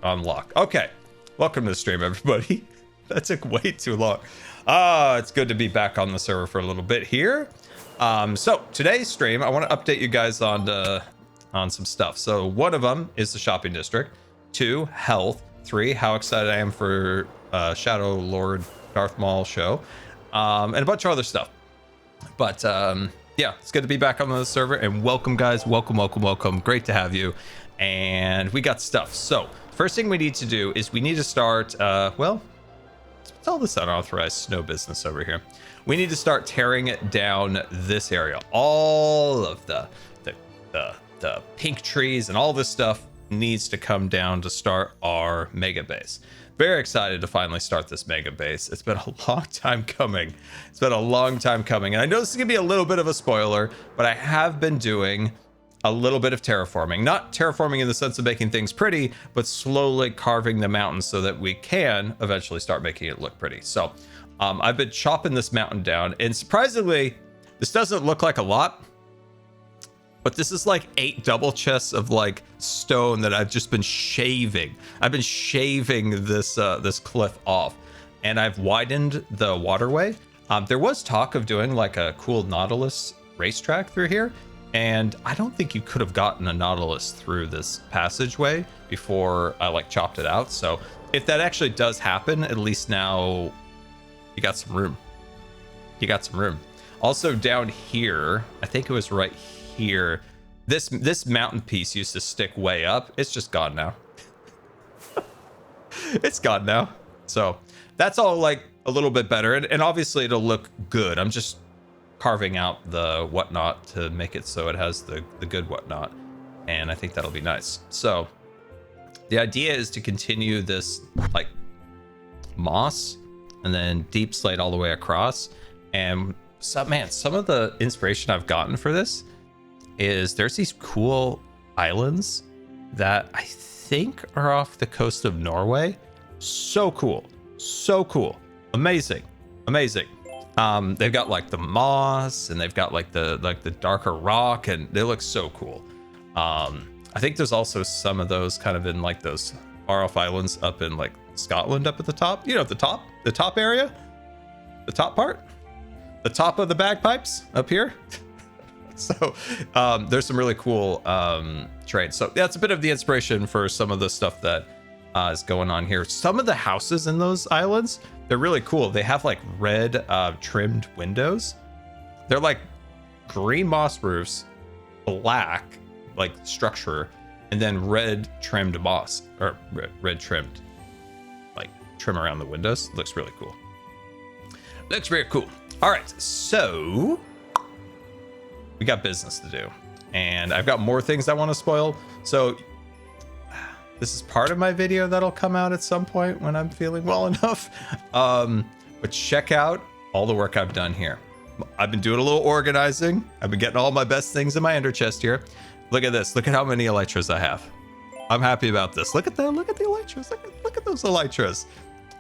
unlock. Okay, welcome to the stream, everybody. That took way too long. It's good to be back on the server for a little bit here. So today's stream, I want to update you guys on some stuff. So one of them is the shopping district. 2, health. 3, how excited I am for Shadow Lord Darth Maul show, and a bunch of other stuff. But yeah, it's good to be back on the server, and welcome guys, welcome. Great to have you. And we got stuff. So first thing we need to do is we need to start well, it's all this unauthorized snow business over here. We need to start tearing down this area. All of the pink trees and all this stuff needs to come down to start our mega base. Very excited to finally start this mega base. It's been a long time coming. And I know this is gonna be a little bit of a spoiler, but I have been doing a little bit of terraforming. Not terraforming in the sense of making things pretty, but slowly carving the mountains so that we can eventually start making it look pretty. So I've been chopping this mountain down, and surprisingly, this doesn't look like a lot, but this is like 8 double chests of like stone that I've just been shaving. I've been shaving this this cliff off, and I've widened the waterway. There was talk of doing like a cool Nautilus racetrack through here, and I don't think you could have gotten a Nautilus through this passageway before I like chopped it out. So if that actually does happen, at least now you got some room. Also down here, I think it was right here, this mountain piece used to stick way up. It's just gone now. It's gone now. So that's all like a little bit better, and obviously it'll look good. I'm just carving out the whatnot to make it so it has the good whatnot, and I think that'll be nice. So the idea is to continue this like moss and then deep slate all the way across. And some of the inspiration I've gotten for this is there's these cool islands that I think are off the coast of Norway. So cool, amazing. They've got like the moss, and they've got like the darker rock, and they look so cool. I think there's also some of those kind of in like those far off islands up in like Scotland, up at the top, you know, the top area, the top part, the top of the bagpipes up here. So there's some really cool terrain. So that's a bit of the inspiration for some of the stuff that is going on here. Some of the houses in those islands, they're really cool. They have like red trimmed windows. They're like green moss roofs, black like structure, and then red trimmed moss, or red trimmed like trim around the windows. Looks really cool. All right, so we got business to do, and I've got more things I want to spoil. So this is part of my video that'll come out at some point when I'm feeling well enough. But check out all the work I've done here. I've been doing a little organizing. I've been getting all my best things in my ender chest here. Look at this. Look at how many elytras I have. I'm happy about this. Look at that. Look at the elytras. Look at those elytras.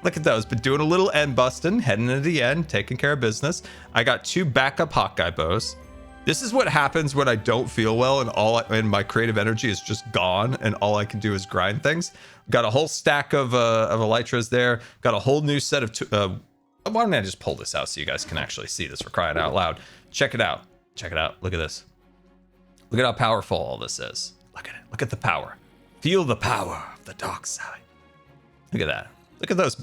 Look at those. Been doing a little end busting, heading into the end, taking care of business. I got 2 backup Hawkeye bows. This is what happens when I don't feel well and my creative energy is just gone, and all I can do is grind things. Got a whole stack of elytras there. Got a whole new set of why don't I just pull this out so you guys can actually see this, for crying out loud. Check it out. Look at this. Look at how powerful all this is. Look at it. Look at the power. Feel the power of the dark side. Look at that. Look at those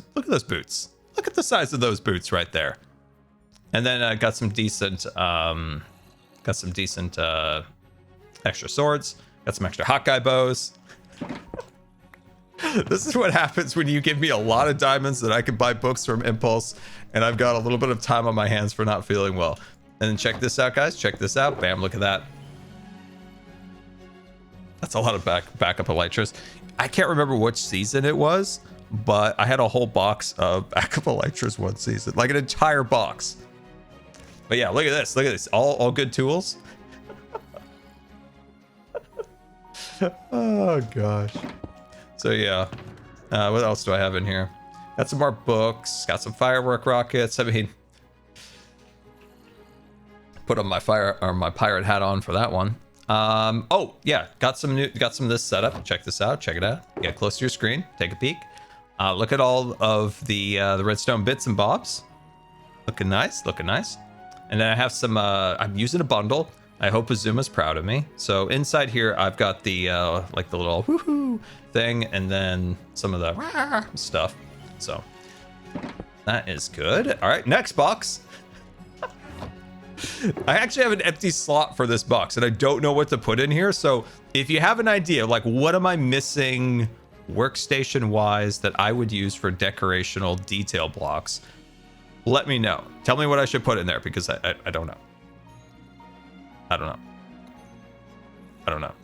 boots. Look at the size of those boots right there. And then I got some decent extra swords, got some extra Hawkeye bows. This is what happens when you give me a lot of diamonds that I can buy books from Impulse, and I've got a little bit of time on my hands for not feeling well. And then check this out, guys. Check this out. Bam, look at that. That's a lot of backup elytras. I can't remember which season it was, but I had a whole box of backup elytras one season, like an entire box. But yeah, look at this. All good tools. Oh gosh. So yeah, what else do I have in here? Got some more books, got some firework rockets. I mean, put on my pirate hat on for that one. Oh yeah, got some of this setup. Check this out. Check it out. Get close to your screen. Take a peek. Look at all of the redstone bits and bobs. Looking nice. Looking nice. And then I have some. I'm using a bundle. I hope Azuma's proud of me. So inside here, I've got the like the little woohoo thing, and then some of the stuff. So that is good. All right, next box. I actually have an empty slot for this box, and I don't know what to put in here. So if you have an idea, like what am I missing workstation-wise that I would use for decorational detail blocks, let me know. Tell me what I should put in there, because I don't know. I don't know. I don't know.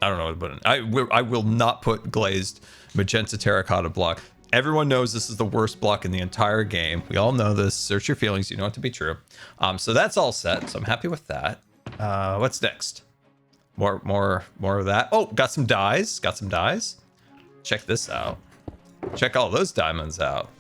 I don't know what to put in. I will not put glazed magenta terracotta block. Everyone knows this is the worst block in the entire game. We all know this. Search your feelings. You know it to be true. So that's all set. So I'm happy with that. What's next? More of that. Oh, got some dies. Got some dies. Check this out. Check all those diamonds out.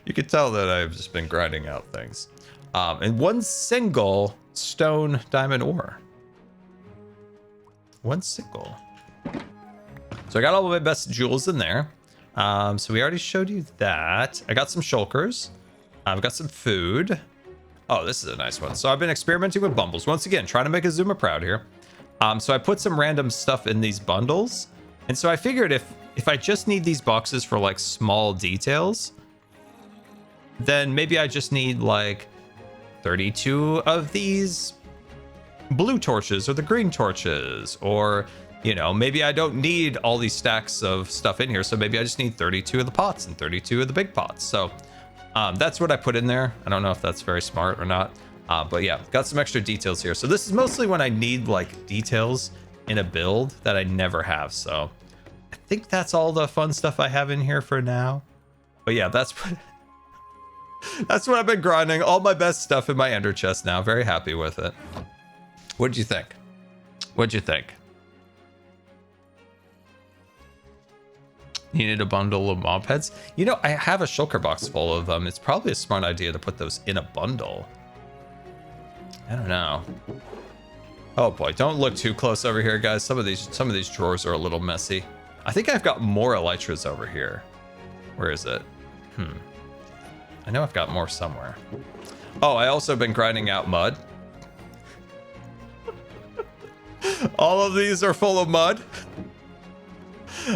You can tell that I've just been grinding out things. And one single stone diamond ore. One single. So I got all of my best jewels in there. So we already showed you that. I got some shulkers. I've got some food. Oh, this is a nice one. So I've been experimenting with bundles. Once again, trying to make Azuma proud here. So I put some random stuff in these bundles. And so I figured if I just need these boxes for like small details, then maybe I just need like 32 of these blue torches or the green torches, or you know, maybe I don't need all these stacks of stuff in here, so maybe I just need 32 of the pots and 32 of the big pots. So that's what I put in there. I don't know if that's very smart or not, but yeah, got some extra details here. So this is mostly when I need like details in a build that I never have. So I think that's all the fun stuff I have in here for now. But yeah, that's what I've been grinding. All my best stuff in my ender chest now. Very happy with it. What'd you think? What'd you think? Needed a bundle of mob heads? You know, I have a shulker box full of them. It's probably a smart idea to put those in a bundle. I don't know. Oh boy, don't look too close over here, guys. Some of these drawers are a little messy. I think I've got more elytras over here. Where is it? I know I've got more somewhere. Oh, I also been grinding out mud. All of these are full of mud.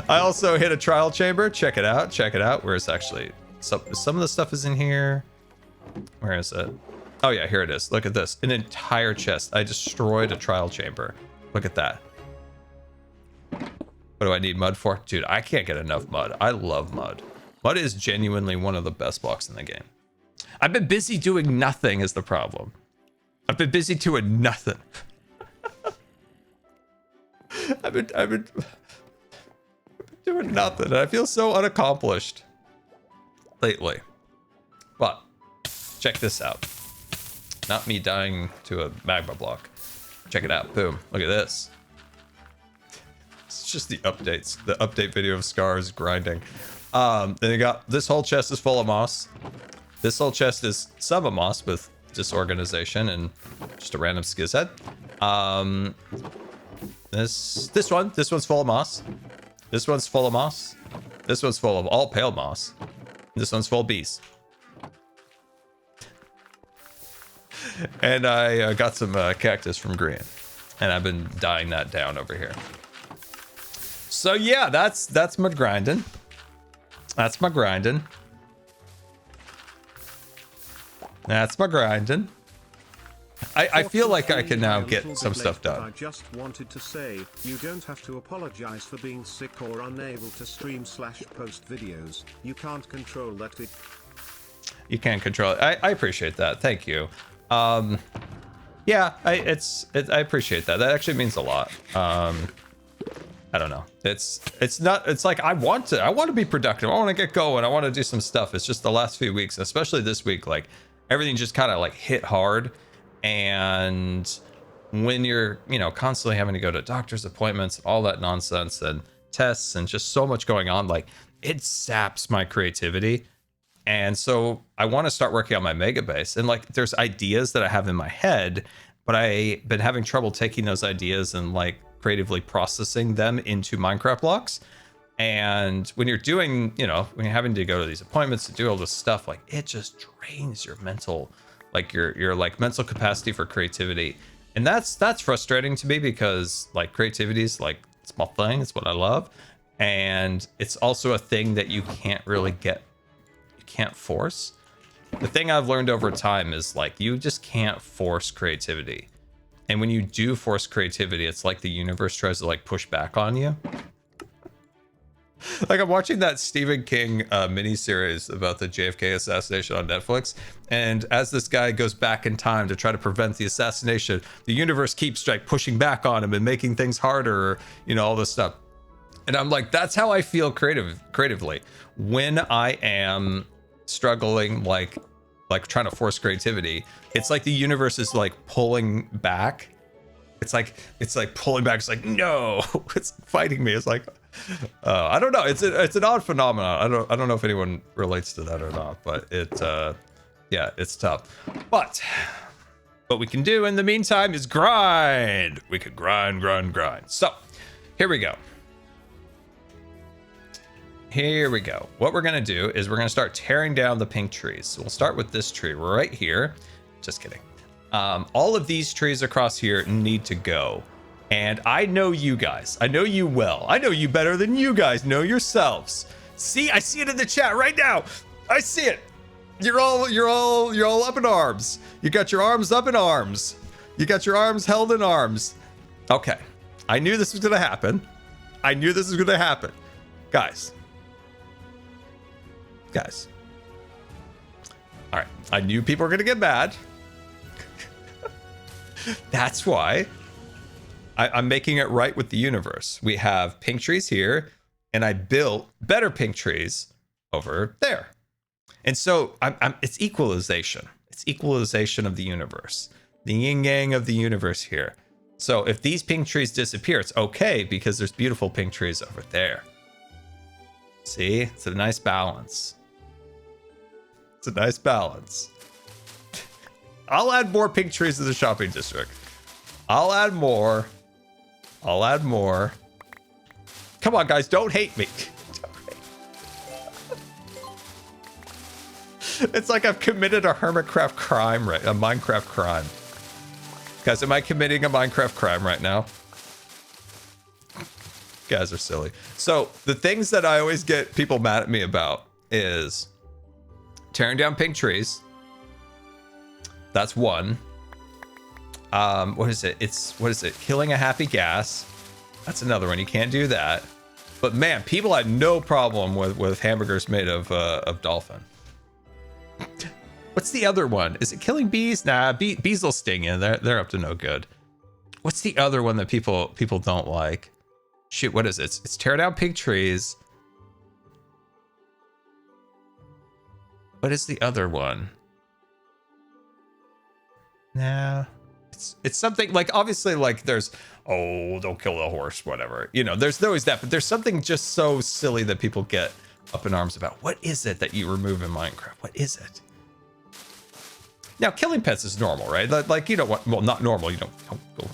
I also hit a trial chamber. Check it out. Check it out. Where's actually some of the stuff is in here. Where is it? Oh yeah, here it is. Look at this. An entire chest. I destroyed a trial chamber. Look at that. What do I need mud for? Dude, I can't get enough mud. I love mud. Mud is genuinely one of the best blocks in the game. I've been busy doing nothing is the problem. I've been busy doing nothing. I've been doing nothing. And I feel so unaccomplished lately. But check this out. Not me dying to a magma block. Check it out. Boom. Look at this. It's just the updates. The update video of Scars grinding. Then you got this whole chest is full of moss. This whole chest is some of moss with disorganization and just a random skizz head. This one's full of moss. This one's full of moss. This one's full of all pale moss. This one's full of bees. And I got some cactus from green, and I've been dyeing that down over here. So yeah, that's my grinding. That's my grinding. That's my grinding. I feel like I can now get some stuff done. I just wanted to say, you don't have to apologize for being sick or unable to stream/post videos. You can't control that. You can't control it. I appreciate that. Thank you. Yeah, I appreciate that. That actually means a lot. I don't know. It's like I want to be productive. I want to get going. I want to do some stuff. It's just the last few weeks, especially this week, like everything just kind of like hit hard. And when you're, you know, constantly having to go to doctor's appointments, all that nonsense and tests and just so much going on, like it saps my creativity. And so I want to start working on my mega base. And like, there's ideas that I have in my head, but I've been having trouble taking those ideas and like creatively processing them into Minecraft blocks. And when you're doing, you know, when you're having to go to these appointments to do all this stuff, like it just drains your mental, like your like mental capacity for creativity. And that's frustrating to me because like creativity is like, it's my thing. It's what I love. And it's also a thing that you can't really get, you can't force. The thing I've learned over time is like, you just can't force creativity. And when you do force creativity, it's like the universe tries to like push back on you. Like I'm watching that Stephen King miniseries about the JFK assassination on Netflix. And as this guy goes back in time to try to prevent the assassination, the universe keeps like pushing back on him and making things harder, you know, all this stuff. And I'm like, that's how I feel creatively when I am struggling, like trying to force creativity. It's like the universe is like pulling back. It's like pulling back. It's like, no, it's fighting me. It's like, I don't know. It's an odd phenomenon. I don't know if anyone relates to that or not, but yeah, it's tough. But what we can do in the meantime is grind. We could grind. So here we go. What we're going to do is we're going to start tearing down the pink trees. So we'll start with this tree right here. Just kidding. All of these trees across here need to go. And I know you guys. I know you well. I know you better than you guys know yourselves. See, I see it in the chat right now. I see it. You're all up in arms. You got your arms up in arms. You got your arms held in arms. Okay. I knew this was going to happen. Guys. All right. I knew people were going to get mad. That's why I'm making it right with the universe. We have pink trees here, and I built better pink trees over there. And so it's equalization. It's equalization of the universe. The yin yang of the universe here. So if these pink trees disappear, it's okay because there's beautiful pink trees over there. See, it's a nice balance. I'll add more pink trees to the shopping district. I'll add more. Come on, guys, don't hate me. It's like I've committed a Hermitcraft crime, right? A Minecraft crime. Guys, am I committing a Minecraft crime right now? You guys are silly. So the things that I always get people mad at me about is tearing down pink trees. That's one. What is it? Killing a happy gas. That's another one. You can't do that. But man, people had no problem with hamburgers made of dolphin. What's the other one? Is it killing bees? Nah, bees will sting you. They're up to no good. What's the other one that people don't like? Shoot, what is it? It's tear down pink trees. What is the other one? Nah. It's something like, obviously, like there's, oh, don't kill the horse, whatever. You know, there's always that, but there's something just so silly that people get up in arms about. What is it that you remove in Minecraft? What is it? Now, killing pets is normal, right? Like you don't want, well, not normal. You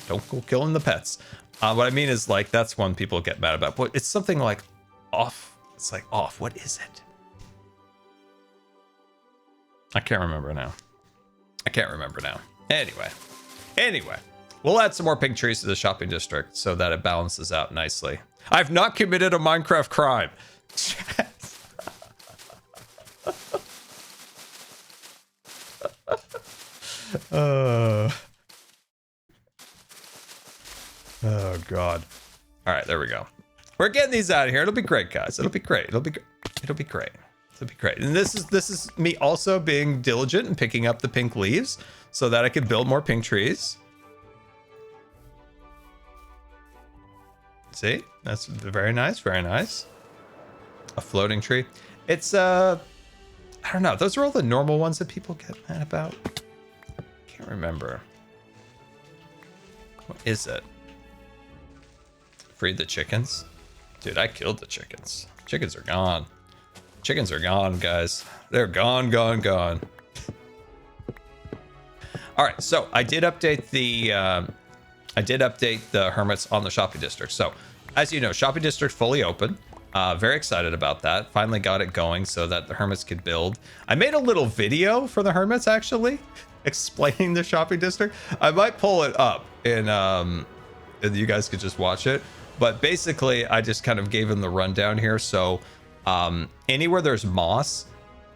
don't go killing the pets. What I mean is like, that's one people get mad about, but it's something like off. It's like off. What is it? I can't remember now. Anyway, we'll add some more pink trees to the shopping district so that it balances out nicely. I've not committed a Minecraft crime. Oh God. All right, there we go. We're getting these out of here. It'll be great, guys. It'll be great. And this is me also being diligent and picking up the pink leaves so that I can build more pink trees. See? That's very nice, very nice. A floating tree. It's I don't know. Those are all the normal ones that people get mad about. Can't remember. What is it? Freed the chickens? Dude, I killed the chickens. Chickens are gone. Chickens are gone, guys. They're gone, gone, gone. All right, so I did update the hermits on the shopping district. So as you know, shopping district fully open. Very excited about that. Finally got it going so that the hermits could build. I made a little video for the hermits actually, explaining the shopping district. I might pull it up and you guys could just watch it. But basically, I just kind of gave them the rundown here. So anywhere there's moss,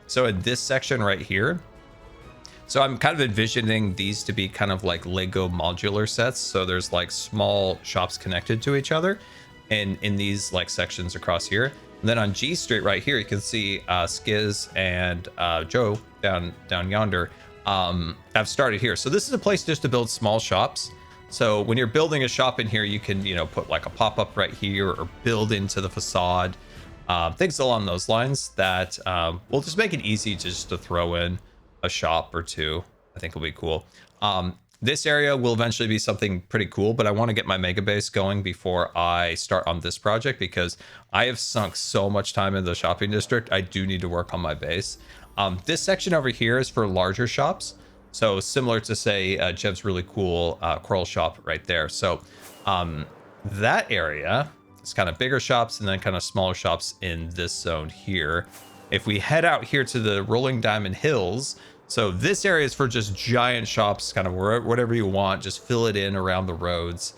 so in this section right here, so I'm kind of envisioning these to be kind of like Lego modular sets. So there's like small shops connected to each other and in these like sections across here. And then on G Street right here, you can see Skiz and Joe down yonder have started here. So this is a place just to build small shops. So when you're building a shop in here, you can, you know, put like a pop-up right here or build into the facade. Things along those lines that will just make it easy just to throw in a shop or two. I think will be cool. This area will eventually be something pretty cool, but I want to get my mega base going before I start on this project because I have sunk so much time in the shopping district. I do need to work on my base. This section over here is for larger shops. So similar to say Jeb's really cool coral shop right there. So that area is kind of bigger shops and then kind of smaller shops in this zone here. If we head out here to the Rolling Diamond Hills, so this area is for just giant shops, kind of whatever you want, just fill it in around the roads.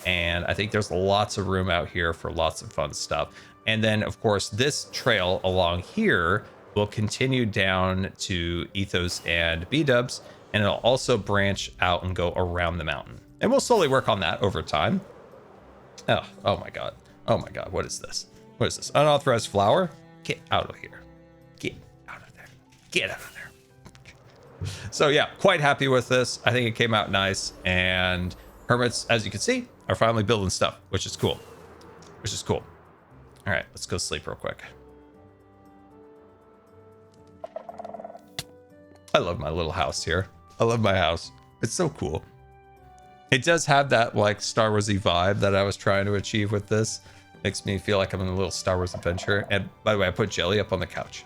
And I think there's lots of room out here for lots of fun stuff. And then of course, this trail along here will continue down to Ethos and B-dubs, and it'll also branch out and go around the mountain. And we'll slowly work on that over time. Oh my God. Oh my God, what is this? What is this? Unauthorized flower? Get out of here. Get out of there. Get out of there. So yeah, quite happy with this. I think it came out nice. And hermits, as you can see, are finally building stuff, which is cool. Which is cool. All right, let's go sleep real quick. I love my little house here. I love my house. It's so cool. It does have that like Star Wars-y vibe that I was trying to achieve with this. Makes me feel like I'm in a little Star Wars adventure. And by the way, I put Jelly up on the couch.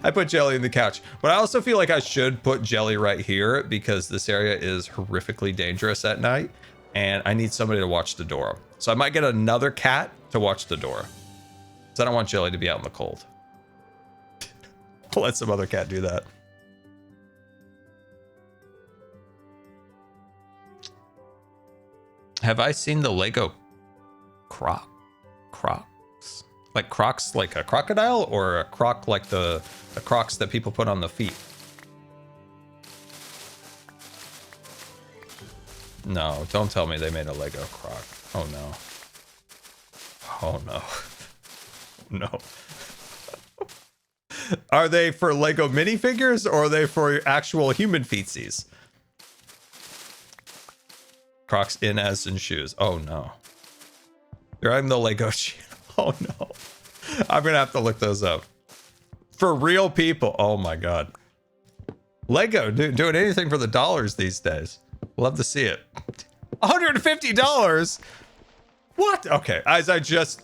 I put Jelly in the couch, but I also feel like I should put Jelly right here because this area is horrifically dangerous at night and I need somebody to watch the door. So I might get another cat to watch the door because I don't want Jelly to be out in the cold. I'll let some other cat do that. Have I seen the Lego Crocs? Like Crocs like a crocodile or a croc like the Crocs that people put on the feet? No, don't tell me they made a Lego Croc. Oh no. Oh no. No. Are they for Lego minifigures or are they for actual human feetsies? Crocs in as in shoes. Oh no. They're in the Lego shoe. Oh no. I'm gonna have to look those up. For real people. Oh my God. Lego doing anything for the dollars these days. Love to see it. $150? What? Okay, as I just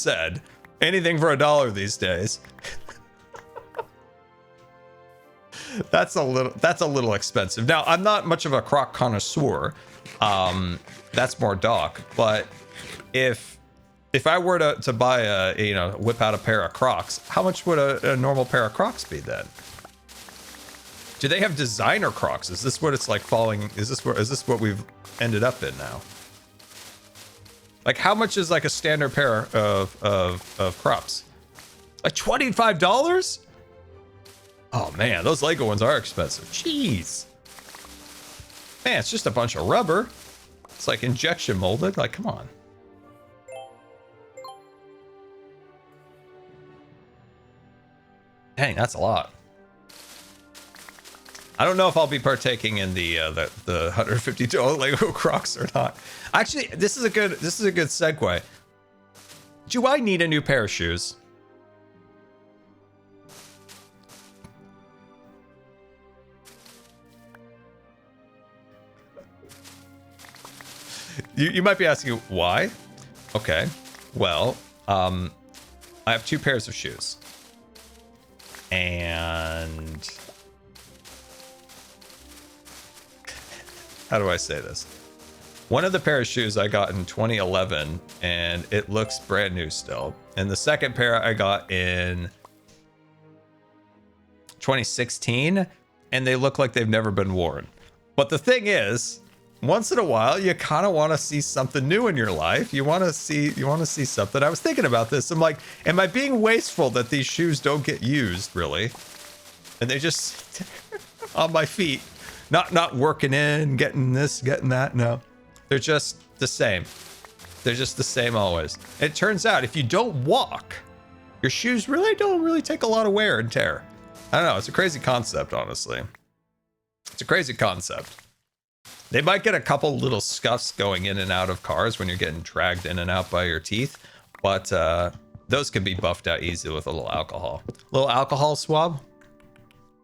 said, anything for $1 these days. That's a little expensive. Now, I'm not much of a Croc connoisseur. That's more Doc, but if I were to buy whip out a pair of Crocs, how much would a normal pair of Crocs be then? Do they have designer Crocs? Is this what it's like falling? Is this what we've ended up in now? Like how much is like a standard pair of Crocs? Like $25? Oh man, those Lego ones are expensive. Jeez. Man, it's just a bunch of rubber. It's like injection molded. Like, come on. Dang, that's a lot. I don't know if I'll be partaking in the $150 Lego Crocs or not. Actually, this is a good segue. Do I need a new pair of shoes? You might be asking why. Okay, well, I have 2 pairs of shoes. And how do I say this? One of the pair of shoes I got in 2011, and it looks brand new still. And the second pair I got in 2016, and they look like they've never been worn. But the thing is, once in a while, you kind of want to see something new in your life. You want to see something. I was thinking about this. I'm like, am I being wasteful that these shoes don't get used, really? And they just on my feet, not working in, getting this, getting that. No, they're just the same. They're just the same always. It turns out if you don't walk, your shoes really don't take a lot of wear and tear. I don't know. It's a crazy concept, honestly. It's a crazy concept. They might get a couple little scuffs going in and out of cars when you're getting dragged in and out by your teeth, but those can be buffed out easily with a little alcohol. Little alcohol swab.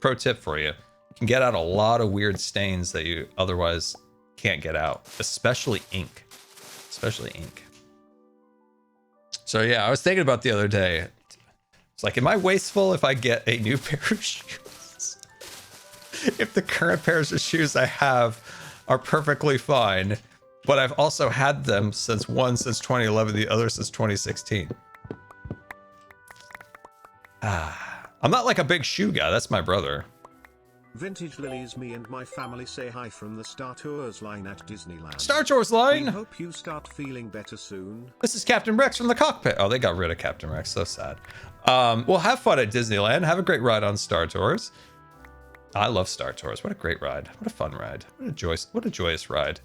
Pro tip for you. You can get out a lot of weird stains that you otherwise can't get out, especially ink. Especially ink. So yeah, I was thinking about the other day. It's like, am I wasteful if I get a new pair of shoes? If the current pairs of shoes I have are perfectly fine, but I've also had them since 2011, the other since 2016. I'm not like a big shoe guy. That's my brother. Vintage Lilies, me and my family say hi from the Star Tours line at Disneyland. Star Tours line? We hope you start feeling better soon. This is Captain Rex from the cockpit. Oh, they got rid of Captain Rex. So sad. Well, have fun at Disneyland. Have a great ride on Star Tours. I love Star Tours. What a great ride. What a fun ride. What a joyous ride.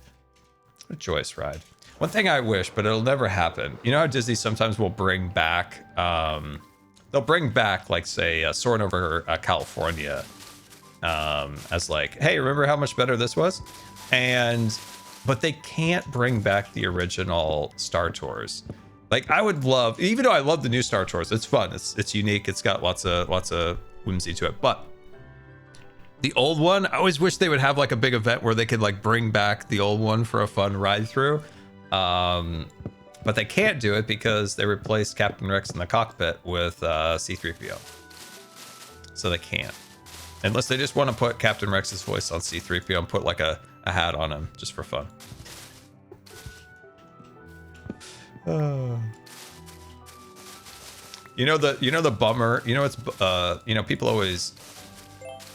What a joyous ride. One thing I wish, but it'll never happen. You know how Disney sometimes will bring back, they'll bring back, like, say, Soarin' Over California, as like, hey, remember how much better this was? But they can't bring back the original Star Tours. Like, I would love, even though I love the new Star Tours, it's fun, it's unique, it's got lots of whimsy to it, but the old one, I always wish they would have like a big event where they could like bring back the old one for a fun ride through. But they can't do it because they replaced Captain Rex in the cockpit with C-3PO. So they can't. Unless they just want to put Captain Rex's voice on C-3PO and put like a hat on him just for fun. You know the bummer, it's people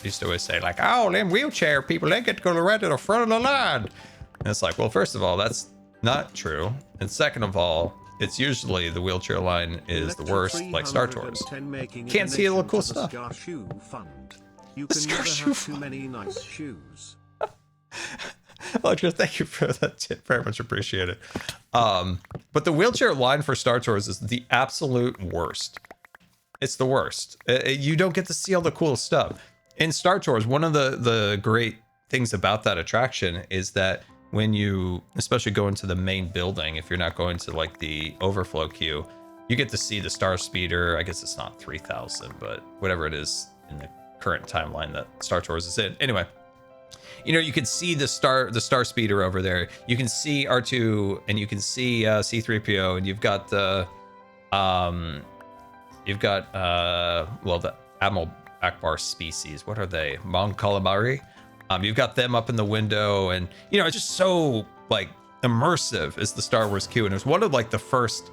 used to always say like, oh, them wheelchair people, they get to go right to the front of the line. And it's like, well, first of all, that's not true. And second of all, it's usually the wheelchair line is the worst, like Star Tours. Can't see all the cool stuff. You can never have too many nice shoes. Electra, thank you for that tip. Very much appreciated. But the wheelchair line for Star Tours is the absolute worst. It's the worst. You don't get to see all the cool stuff. In Star Tours, one of the great things about that attraction is that when you, especially go into the main building, if you're not going to like the overflow queue, you get to see the Star Speeder. I guess it's not 3000, but whatever it is in the current timeline that Star Tours is in. Anyway, you can see the Star Speeder over there. You can see R2 and you can see C-3PO, and you've got the the Admiral Akbar species. What are they? Mon Calamari. You've got them up in the window, and it's just so like immersive is the Star Wars queue. And it was one of like the first,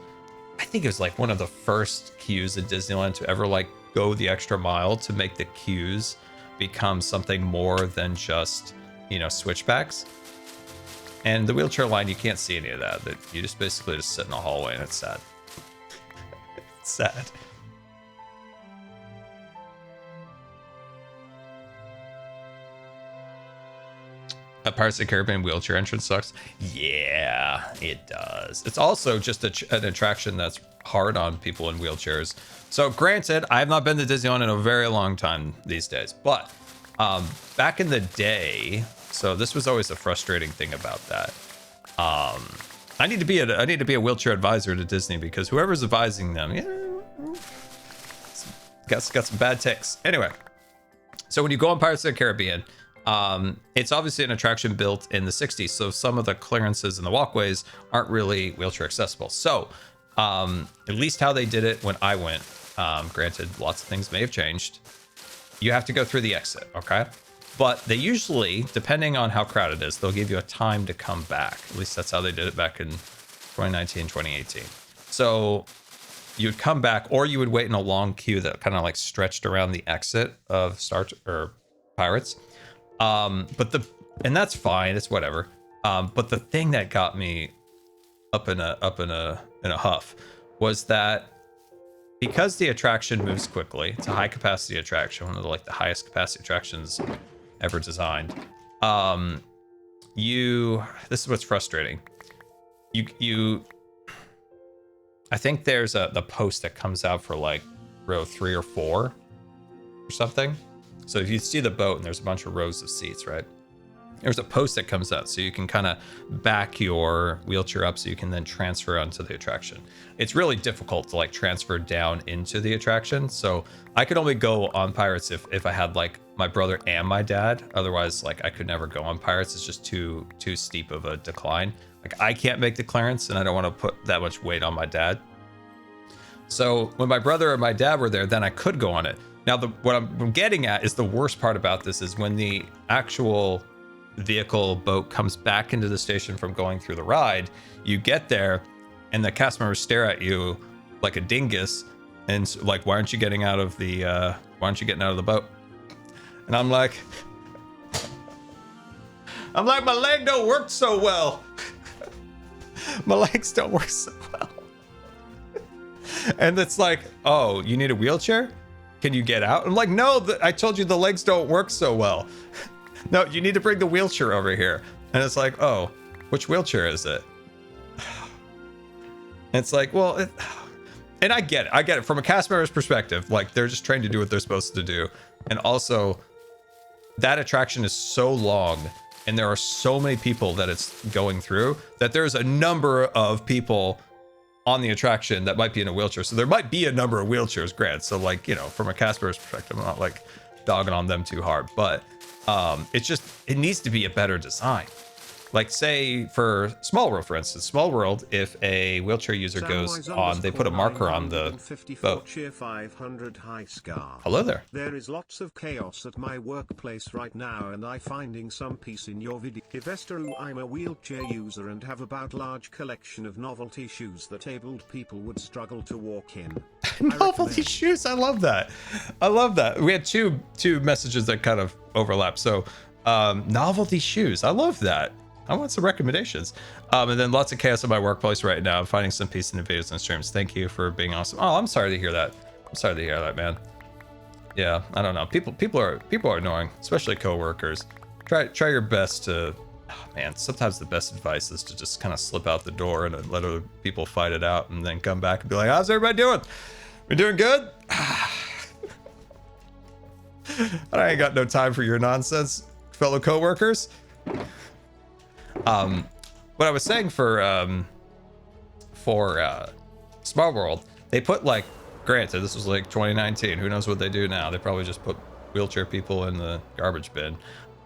I think it was like one of the first queues at Disneyland to ever like go the extra mile to make the queues become something more than just switchbacks. And the wheelchair line, you can't see any of that. You just basically just sit in the hallway, and it's sad. It's sad. A Pirates of the Caribbean wheelchair entrance sucks. Yeah, it does. It's also just an attraction that's hard on people in wheelchairs. So granted, I have not been to Disneyland in a very long time these days, but back in the day, so this was always a frustrating thing about that. I need to be a wheelchair advisor to Disney, because whoever's advising them, got some bad takes. Anyway, so when you go on Pirates of the Caribbean, it's obviously an attraction built in the 60s, so some of the clearances and the walkways aren't really wheelchair accessible. So at least how they did it when I went, granted lots of things may have changed, you have to go through the exit, okay? But they usually, depending on how crowded it is, they'll give you a time to come back. At least that's how they did it back in 2019, 2018. So you'd come back, or you would wait in a long queue that kind of like stretched around the exit of Pirates. And that's fine, it's whatever. But the thing that got me up in a huff was that because the attraction moves quickly, it's a high capacity attraction, one of the highest capacity attractions ever designed. This is what's frustrating. I think there's the post that comes out for like row 3 or 4 or something. So if you see the boat and there's a bunch of rows of seats, right? There's a post that comes out so you can kind of back your wheelchair up so you can then transfer onto the attraction. It's really difficult to like transfer down into the attraction. So I could only go on Pirates if I had like my brother and my dad. Otherwise, like I could never go on Pirates. It's just too steep of a decline. Like I can't make the clearance and I don't want to put that much weight on my dad. So when my brother and my dad were there, then I could go on it. Now, what I'm getting at is the worst part about this is when the actual vehicle boat comes back into the station from going through the ride, you get there and the cast members stare at you like a dingus and like, why aren't you getting out of the boat? And I'm like, my leg don't work so well. My legs don't work so well. And it's like, oh, you need a wheelchair? Can you get out? I'm like, no, I told you the legs don't work so well. No, you need to bring the wheelchair over here. And it's like, oh, which wheelchair is it? And it's like, well, and I get it from a cast member's perspective. Like they're just trying to do what they're supposed to do. And also that attraction is so long and there are so many people that it's going through that there's a number of people on the attraction that might be in a wheelchair. So there might be a number of wheelchairs, granted. So like, you know, from a cast member's perspective, I'm not like dogging on them too hard, but it needs to be a better design. Like say for Small World, for instance, Small World, if a wheelchair user goes on, they put a marker on the boat. Hello there. There is lots of chaos at my workplace right now and I finding some peace in your video. I'm a wheelchair user and have about large collection of novelty shoes that abled people would struggle to walk in. Novelty shoes, I love that. We had two messages that kind of overlap. So novelty shoes, I love that. I want some recommendations. And then lots of chaos in my workplace right now. I'm finding some peace in the videos and streams. Thank you for being awesome. Oh, I'm sorry to hear that. Man. Yeah, I don't know. People are annoying, especially coworkers. Try your best to. Oh, man, sometimes the best advice is to just kind of slip out the door and let other people fight it out, and then come back and be like, "How's everybody doing? We doing good?" I ain't got no time for your nonsense, fellow coworkers. What I was saying for Small World, they put like, granted, this was like 2019. Who knows what they do now? They probably just put wheelchair people in the garbage bin.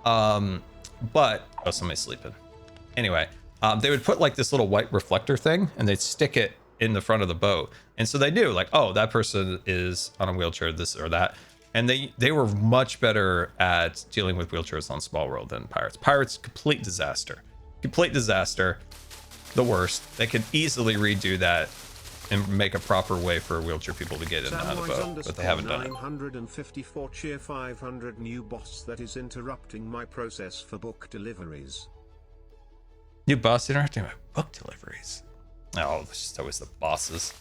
But somebody's sleeping. Anyway, they would put like this little white reflector thing, and they'd stick it in the front of the boat, and so they knew like, oh, that person is on a wheelchair, this or that. And they were much better at dealing with wheelchairs on Small World than Pirates. Complete disaster. The worst. They could easily redo that and make a proper way for wheelchair people to get in and out of the boat, but they haven't done it. 954 cheer 500 new boss that is interrupting my process for book deliveries. New boss interrupting my book deliveries. Oh, it's just always the bosses.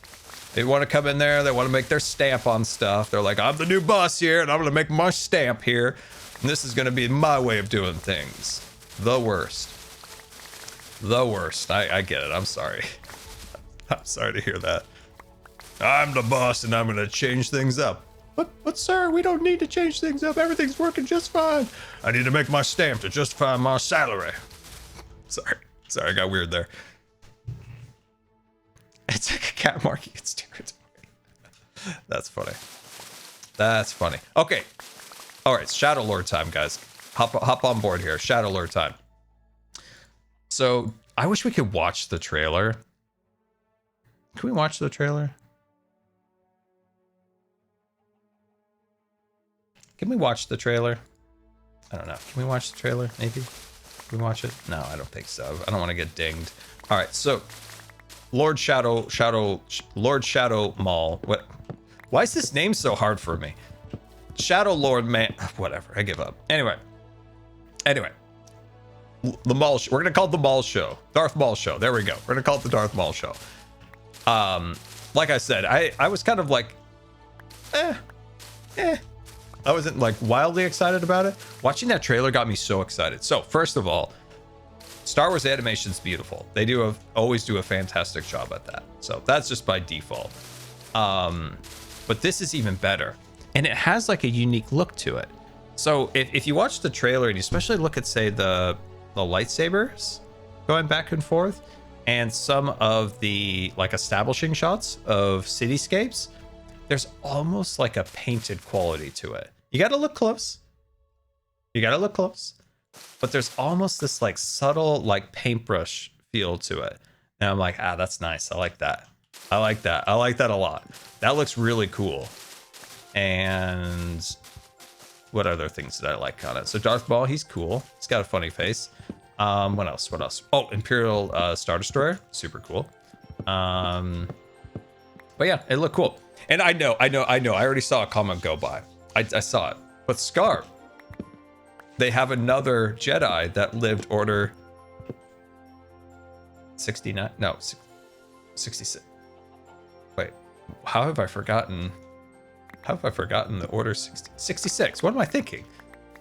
They want to come in there, they want to make their stamp on stuff. They're like, I'm the new boss here, and I'm going to make my stamp here. And this is going to be my way of doing things. The worst. I get it. I'm sorry. I'm sorry to hear that. I'm the boss, and I'm going to change things up. But sir, we don't need to change things up. Everything's working just fine. I need to make my stamp to justify my salary. Sorry, I got weird there. It's like a cat marking its territory. That's funny. Okay. All right, Shadow Lord time, guys. Hop on board here. Shadow Lord time. So I wish we could watch the trailer. Can we watch the trailer? Can we watch the trailer? I don't know. Can we watch the trailer? Maybe. Can we watch it? No, I don't think so. I don't want to get dinged. All right, so Lord Maul. What? Why is this name so hard for me? Shadow Lord Man. Whatever. I give up. Anyway. The Maul. We're gonna call it the Maul Show. Darth Maul Show. There we go. We're gonna call it the Darth Maul Show. Like I said, I was kind of like, I wasn't like wildly excited about it. Watching that trailer got me so excited. So first of all, Star Wars animation's beautiful. They always do a fantastic job at that. So that's just by default. But this is even better. And it has like a unique look to it. So if you watch the trailer and you especially look at, say, the lightsabers going back and forth and some of the like establishing shots of cityscapes, there's almost like a painted quality to it. You got to look close. But there's almost this like subtle like paintbrush feel to it. And I'm like, that's nice. I like that. I like that a lot. That looks really cool. And what other things did I like on it? So Darth Maul, he's cool. He's got a funny face. What else? Oh, Imperial Star Destroyer, super cool. But yeah, it looked cool. And I know. I already saw a comment go by. I saw it. But Scar, they have another Jedi that lived Order 69. No, 66. Wait, how have I forgotten the Order 66? What am I thinking?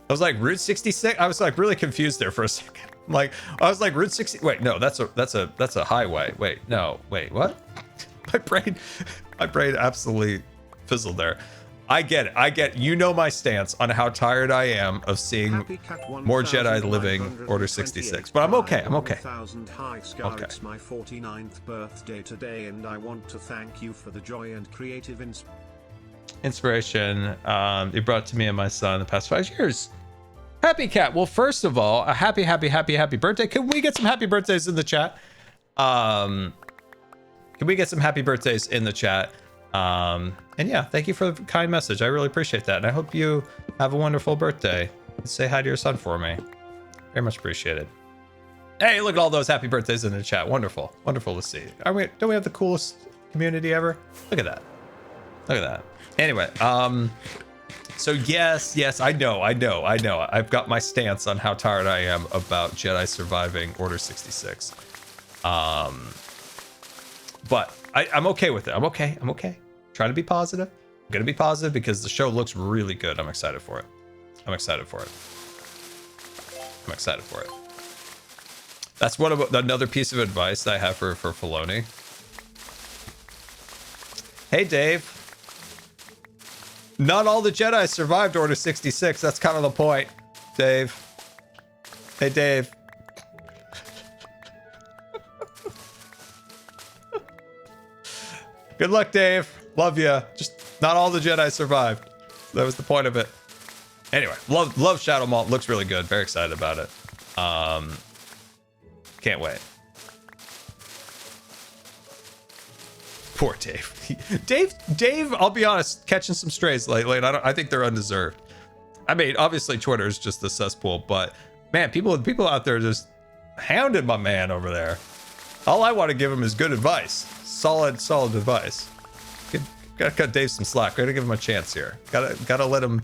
I was like, Route 66? I was like really confused there for a second. I was like, Route 60. Wait, no, that's a highway. Wait, no, wait, what? My brain absolutely fizzled there. I get it. You know my stance on how tired I am of seeing more Jedi living Order 66. But I'm okay. Hi, Scar, okay. It's my 49th birthday today, and I want to thank you for the joy and creative inspiration you brought to me and my son in the past 5 years. Happy Cat. Well, first of all, a happy birthday. Can we get some happy birthdays in the chat? And yeah, thank you for the kind message. I really appreciate that. And I hope you have a wonderful birthday. Say hi to your son for me. Very much appreciated. Hey, look at all those happy birthdays in the chat. Wonderful to see. Don't we have the coolest community ever? Look at that. Anyway, so yes, I know. I've got my stance on how tired I am about Jedi surviving Order 66. But I'm okay with it. I'm okay. Trying to be positive. I'm gonna be positive because the show looks really good. I'm excited for it. That's another piece of advice that I have for Filoni. Hey, Dave. Not all the Jedi survived Order 66. That's kind of the point, Dave. Hey, Dave. Good luck, Dave. Love ya. Just not all the Jedi survived. That was the point of it. Anyway, love Shadow Maul. Looks really good. Very excited about it. Can't wait. Poor Dave. Dave, I'll be honest, catching some strays lately, and I think they're undeserved. I mean, obviously Twitter is just a cesspool, but man, people out there just hounded my man over there. All I want to give him is good advice. Solid advice. Gotta cut Dave some slack. Gotta give him a chance here. Gotta let him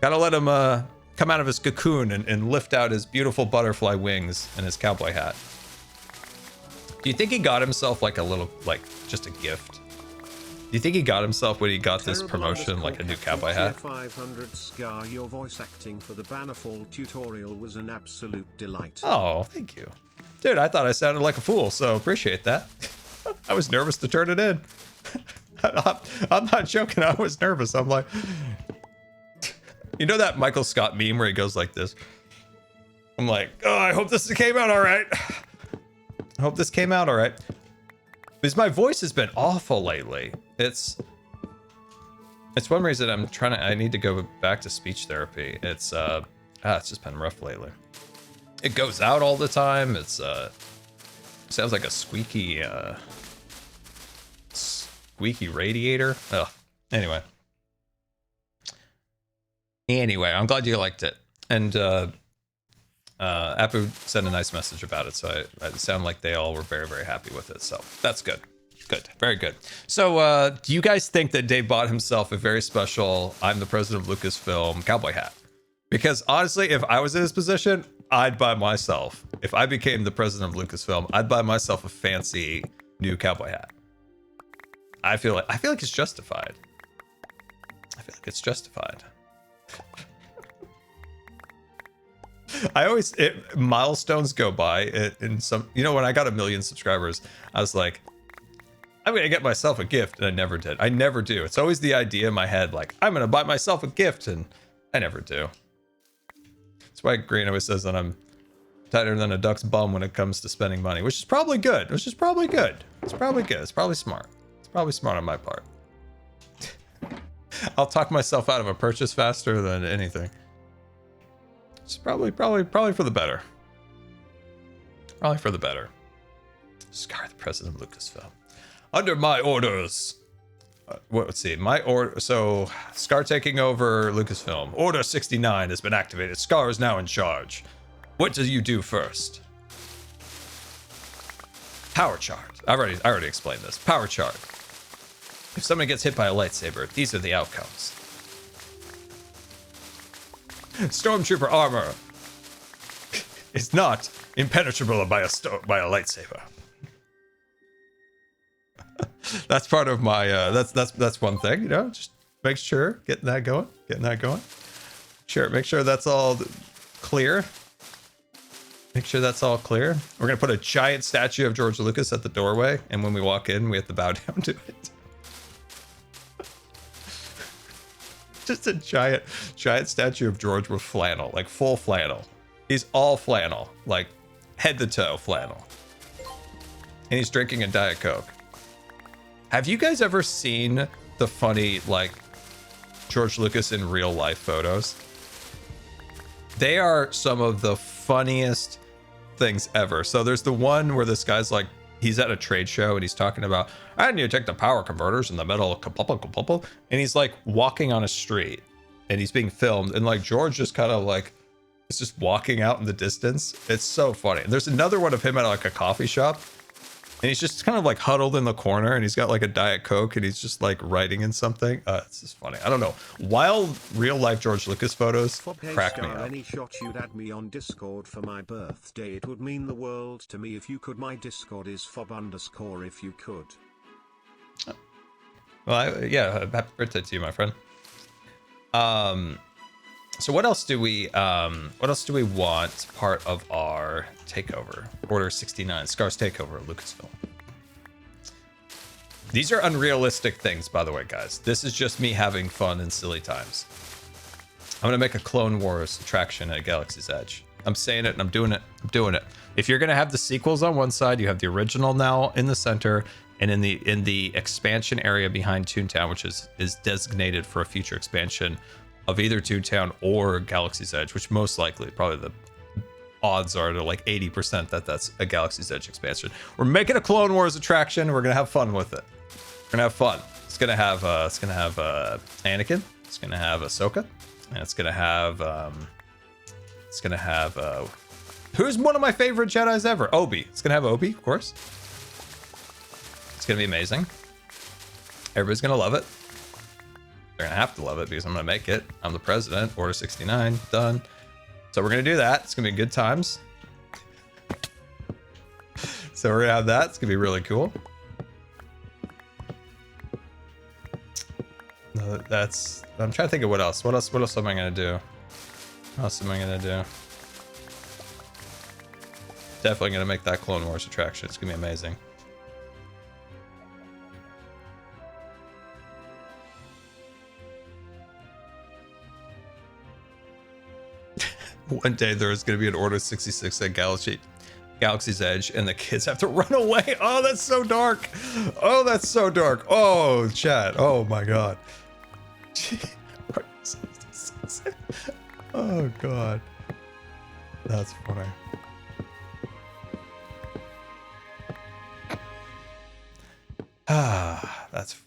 come out of his cocoon and lift out his beautiful butterfly wings and his cowboy hat. Do you think he got himself like a little, like just a gift? Do you think he got himself when he got this promotion like a new cowboy hat? 500 Scar, your voice acting for the Bannerfall tutorial was an absolute delight. Oh, thank you. Dude, I thought I sounded like a fool, so appreciate that. I was nervous to turn it in. I'm not joking, I was nervous. I'm like, you know that Michael Scott meme where he goes like this? I'm like, oh, I hope this came out all right. Because my voice has been awful lately. It's one reason I need to go back to speech therapy. It's just been rough lately. It goes out all the time. It's sounds like a squeaky radiator. Ugh. Anyway. Anyway, I'm glad you liked it. And Apu sent a nice message about it, so it sounded like they all were very, very happy with it. So that's good. Good. Very good. So do you guys think that Dave bought himself a very special I'm the president of Lucasfilm cowboy hat? Because honestly, if I was in his position, I'd buy myself. If I became the president of Lucasfilm, I'd buy myself a fancy new cowboy hat. I feel like it's justified. I feel like it's justified. Milestones go by in some, when I got 1 million subscribers, I was like, I'm going to get myself a gift. And I never did. I never do. It's always the idea in my head, like, I'm going to buy myself a gift. And I never do. That's why Green always says that I'm tighter than a duck's bum when it comes to spending money, which is probably good. It's probably good. It's probably smart. It's probably smart on my part. I'll talk myself out of a purchase faster than anything. It's probably for the better. Probably for the better. Scar, the president of Lucasfilm. Under my orders. Let's see. My order. So, Scar taking over Lucasfilm. Order 69 has been activated. Scar is now in charge. What do you do first? Power chart. I already explained this. Power chart. If someone gets hit by a lightsaber, these are the outcomes. Stormtrooper armor is not impenetrable by a lightsaber. That's part of my that's one thing, just make sure getting that going. Sure, make sure that's all clear. Make sure that's all clear. We're gonna put a giant statue of George Lucas at the doorway, and when we walk in, we have to bow down to it. Just a giant statue of George with flannel, like full flannel. He's all flannel, like head to toe flannel. And he's drinking a Diet Coke. Have you guys ever seen the funny, like, George Lucas in real life photos? They are some of the funniest things ever. So there's the one where this guy's like, he's at a trade show and he's talking about, and you take the power converters in the middle, and he's like walking on a street and he's being filmed, and like George just kind of like is just walking out in the distance. It's so funny. And there's another one of him at like a coffee shop, and he's just kind of like huddled in the corner, and he's got like a Diet Coke, and he's just like writing in something. It's just funny. I don't know. Wild real life George Lucas photos crack me up. Any shot you'd add me on Discord for my birthday, it would mean the world to me if you could. My Discord is fob_ if you could. Well, yeah, happy birthday to you, my friend. So what else do we want part of our takeover? Order 69, Scar's takeover of Lucasfilm. These are unrealistic things, by the way, guys. This is just me having fun and silly times. I'm gonna make a Clone Wars attraction at Galaxy's Edge. I'm saying it and I'm doing it. If you're gonna have the sequels on one side, you have the original now in the center, and in the expansion area behind Toontown, which is designated for a future expansion of either Toontown or Galaxy's Edge, which most likely, probably the odds are to like 80% that that's a Galaxy's Edge expansion. We're making a Clone Wars attraction. We're gonna have fun with it. We're gonna have fun. It's gonna have Anakin. It's gonna have Ahsoka, and it's gonna have who's one of my favorite Jedis ever? Obi. It's gonna have Obi, of course. It's gonna be amazing. Everybody's gonna love it. They're gonna have to love it because I'm gonna make it. I'm the president. Order 69 done. So we're gonna do that. It's gonna be good times. So we're gonna have that. It's gonna be really cool. No, that's. I'm trying to think of what else. What else am I gonna do? What else am I gonna do? Definitely gonna make that Clone Wars attraction. It's gonna be amazing. One day there's going to be an Order 66 at Galaxy's Edge, and the kids have to run away. Oh, that's so dark. Oh, that's so dark. Oh, chat. Oh, my God. Oh, God. That's funny.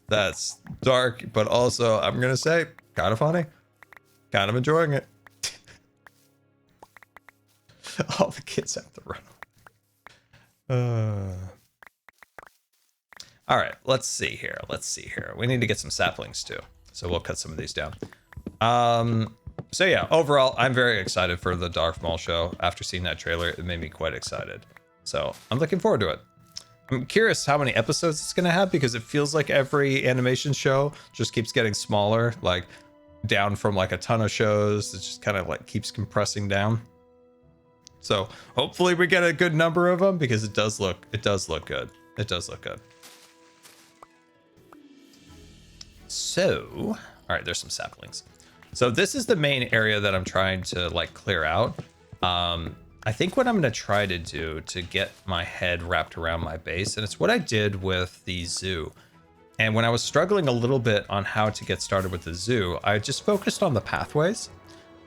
That's dark, but also, I'm going to say, kind of funny. Kind of enjoying it. All the kids have to run. All right, let's see here. We need to get some saplings too. So we'll cut some of these down. So yeah, overall, I'm very excited for the Lord Maul show. After seeing that trailer, it made me quite excited. So I'm looking forward to it. I'm curious how many episodes it's gonna have, because it feels like every animation show just keeps getting smaller, like down from like a ton of shows. It just kind of like keeps compressing down. So hopefully we get a good number of them, because it does look good. It does look good. So, all right, there's some saplings. So this is the main area that I'm trying to like clear out. I think what I'm going to try to do to get my head wrapped around my base, and it's what I did with the zoo. And when I was struggling a little bit on how to get started with the zoo, I just focused on the pathways.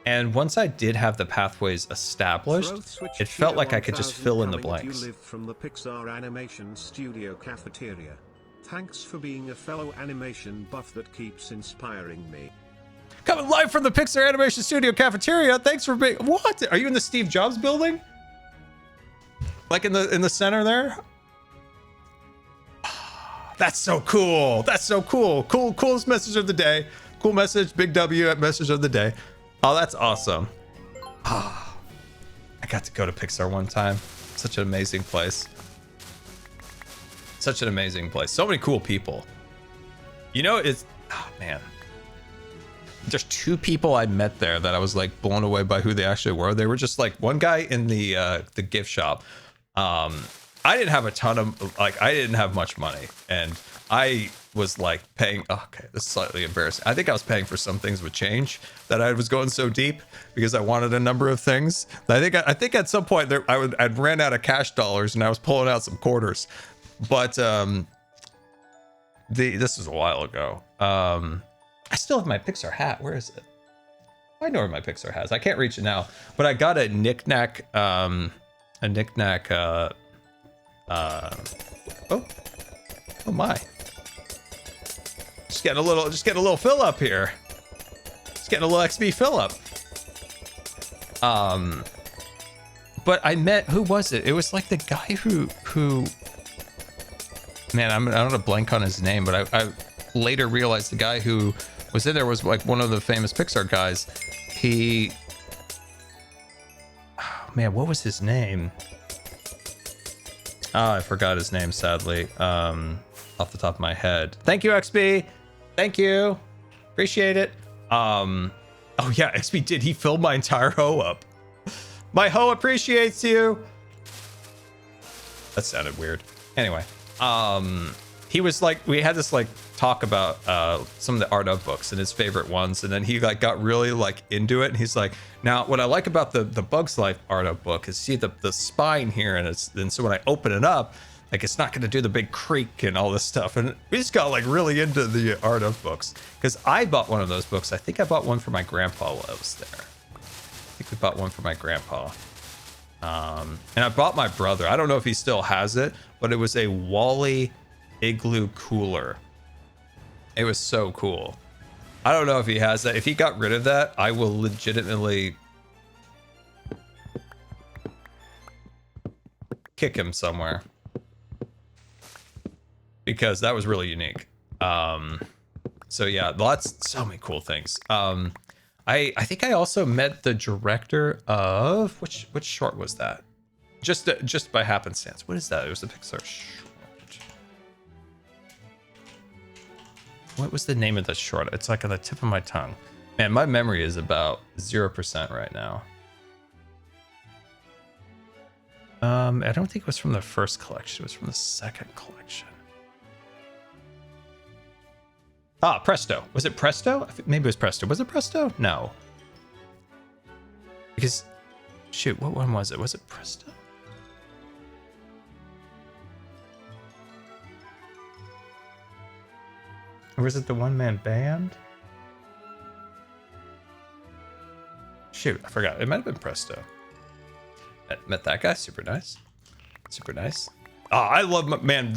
And once I did have the pathways established, it felt like I could just fill in the blanks. You live from the Pixar Animation Studio cafeteria. Thanks for being a fellow animation buff that keeps inspiring me. Coming live from the Pixar Animation Studio cafeteria. Thanks for being. What? Are you in the Steve Jobs building? Like in the center there? That's so cool. That's so cool. Coolest message of the day. Cool message. Big W at message of the day. Oh, that's awesome. I got to go to Pixar one time. Such an amazing place. Such an amazing place. So many cool people. You know, it's, oh man. There's two people I met there that I was like blown away by who they actually were. They were just like one guy in the gift shop. I didn't have a ton of, like, I didn't have much money, and I was like paying, okay, this is slightly embarrassing. I think I was paying for some things with change, that I was going so deep because I wanted a number of things. I think at some point there, I'd ran out of cash dollars and I was pulling out some quarters, but this was a while ago. I still have my Pixar hat. Where is it? I know where my Pixar hat is. I can't reach it now, but I got a knick-knack, oh my. Just getting a little fill up here. Just getting a little XP fill up. But I met, who was it? It was like the guy who man, I don't want to blank on his name, but I later realized the guy who was in there was like one of the famous Pixar guys. He, oh man, what was his name? Oh, I forgot his name, sadly, off the top of my head. Thank you, XP. Thank you. Appreciate it. Oh yeah, XP did. He filled my entire hoe up. My hoe appreciates you. That sounded weird. Anyway, he was like, we had this like talk about some of the art of books and his favorite ones, and then he like got really like into it, and he's like, now what I like about the Bugs Life art of book is see the spine here, and so when I open it up, like it's not going to do the big creak and all this stuff. And we just got like really into the art of books, because I bought one of those books. I think I bought one for my grandpa while I was there. I think we bought one for my grandpa. And I bought my brother. I don't know if he still has it, but it was a Wally igloo cooler. It was so cool. I don't know if he has that. If he got rid of that, I will legitimately kick him somewhere, because that was really unique. So yeah, so many cool things. I think I also met the director of which short was that? Just by happenstance. What is that? It was the Pixar short. What was the name of the short? It's like on the tip of my tongue. Man, my memory is about 0% right now. I don't think it was from the first collection. It was from the second collection. Ah, Presto. Was it Presto? Maybe it was Presto. Was it Presto? No. Because, shoot, what one was it? Was it Presto? Or was it the one-man band? Shoot, I forgot. It might have been Presto. Met that guy. Super nice. Super nice. Oh, I love, man,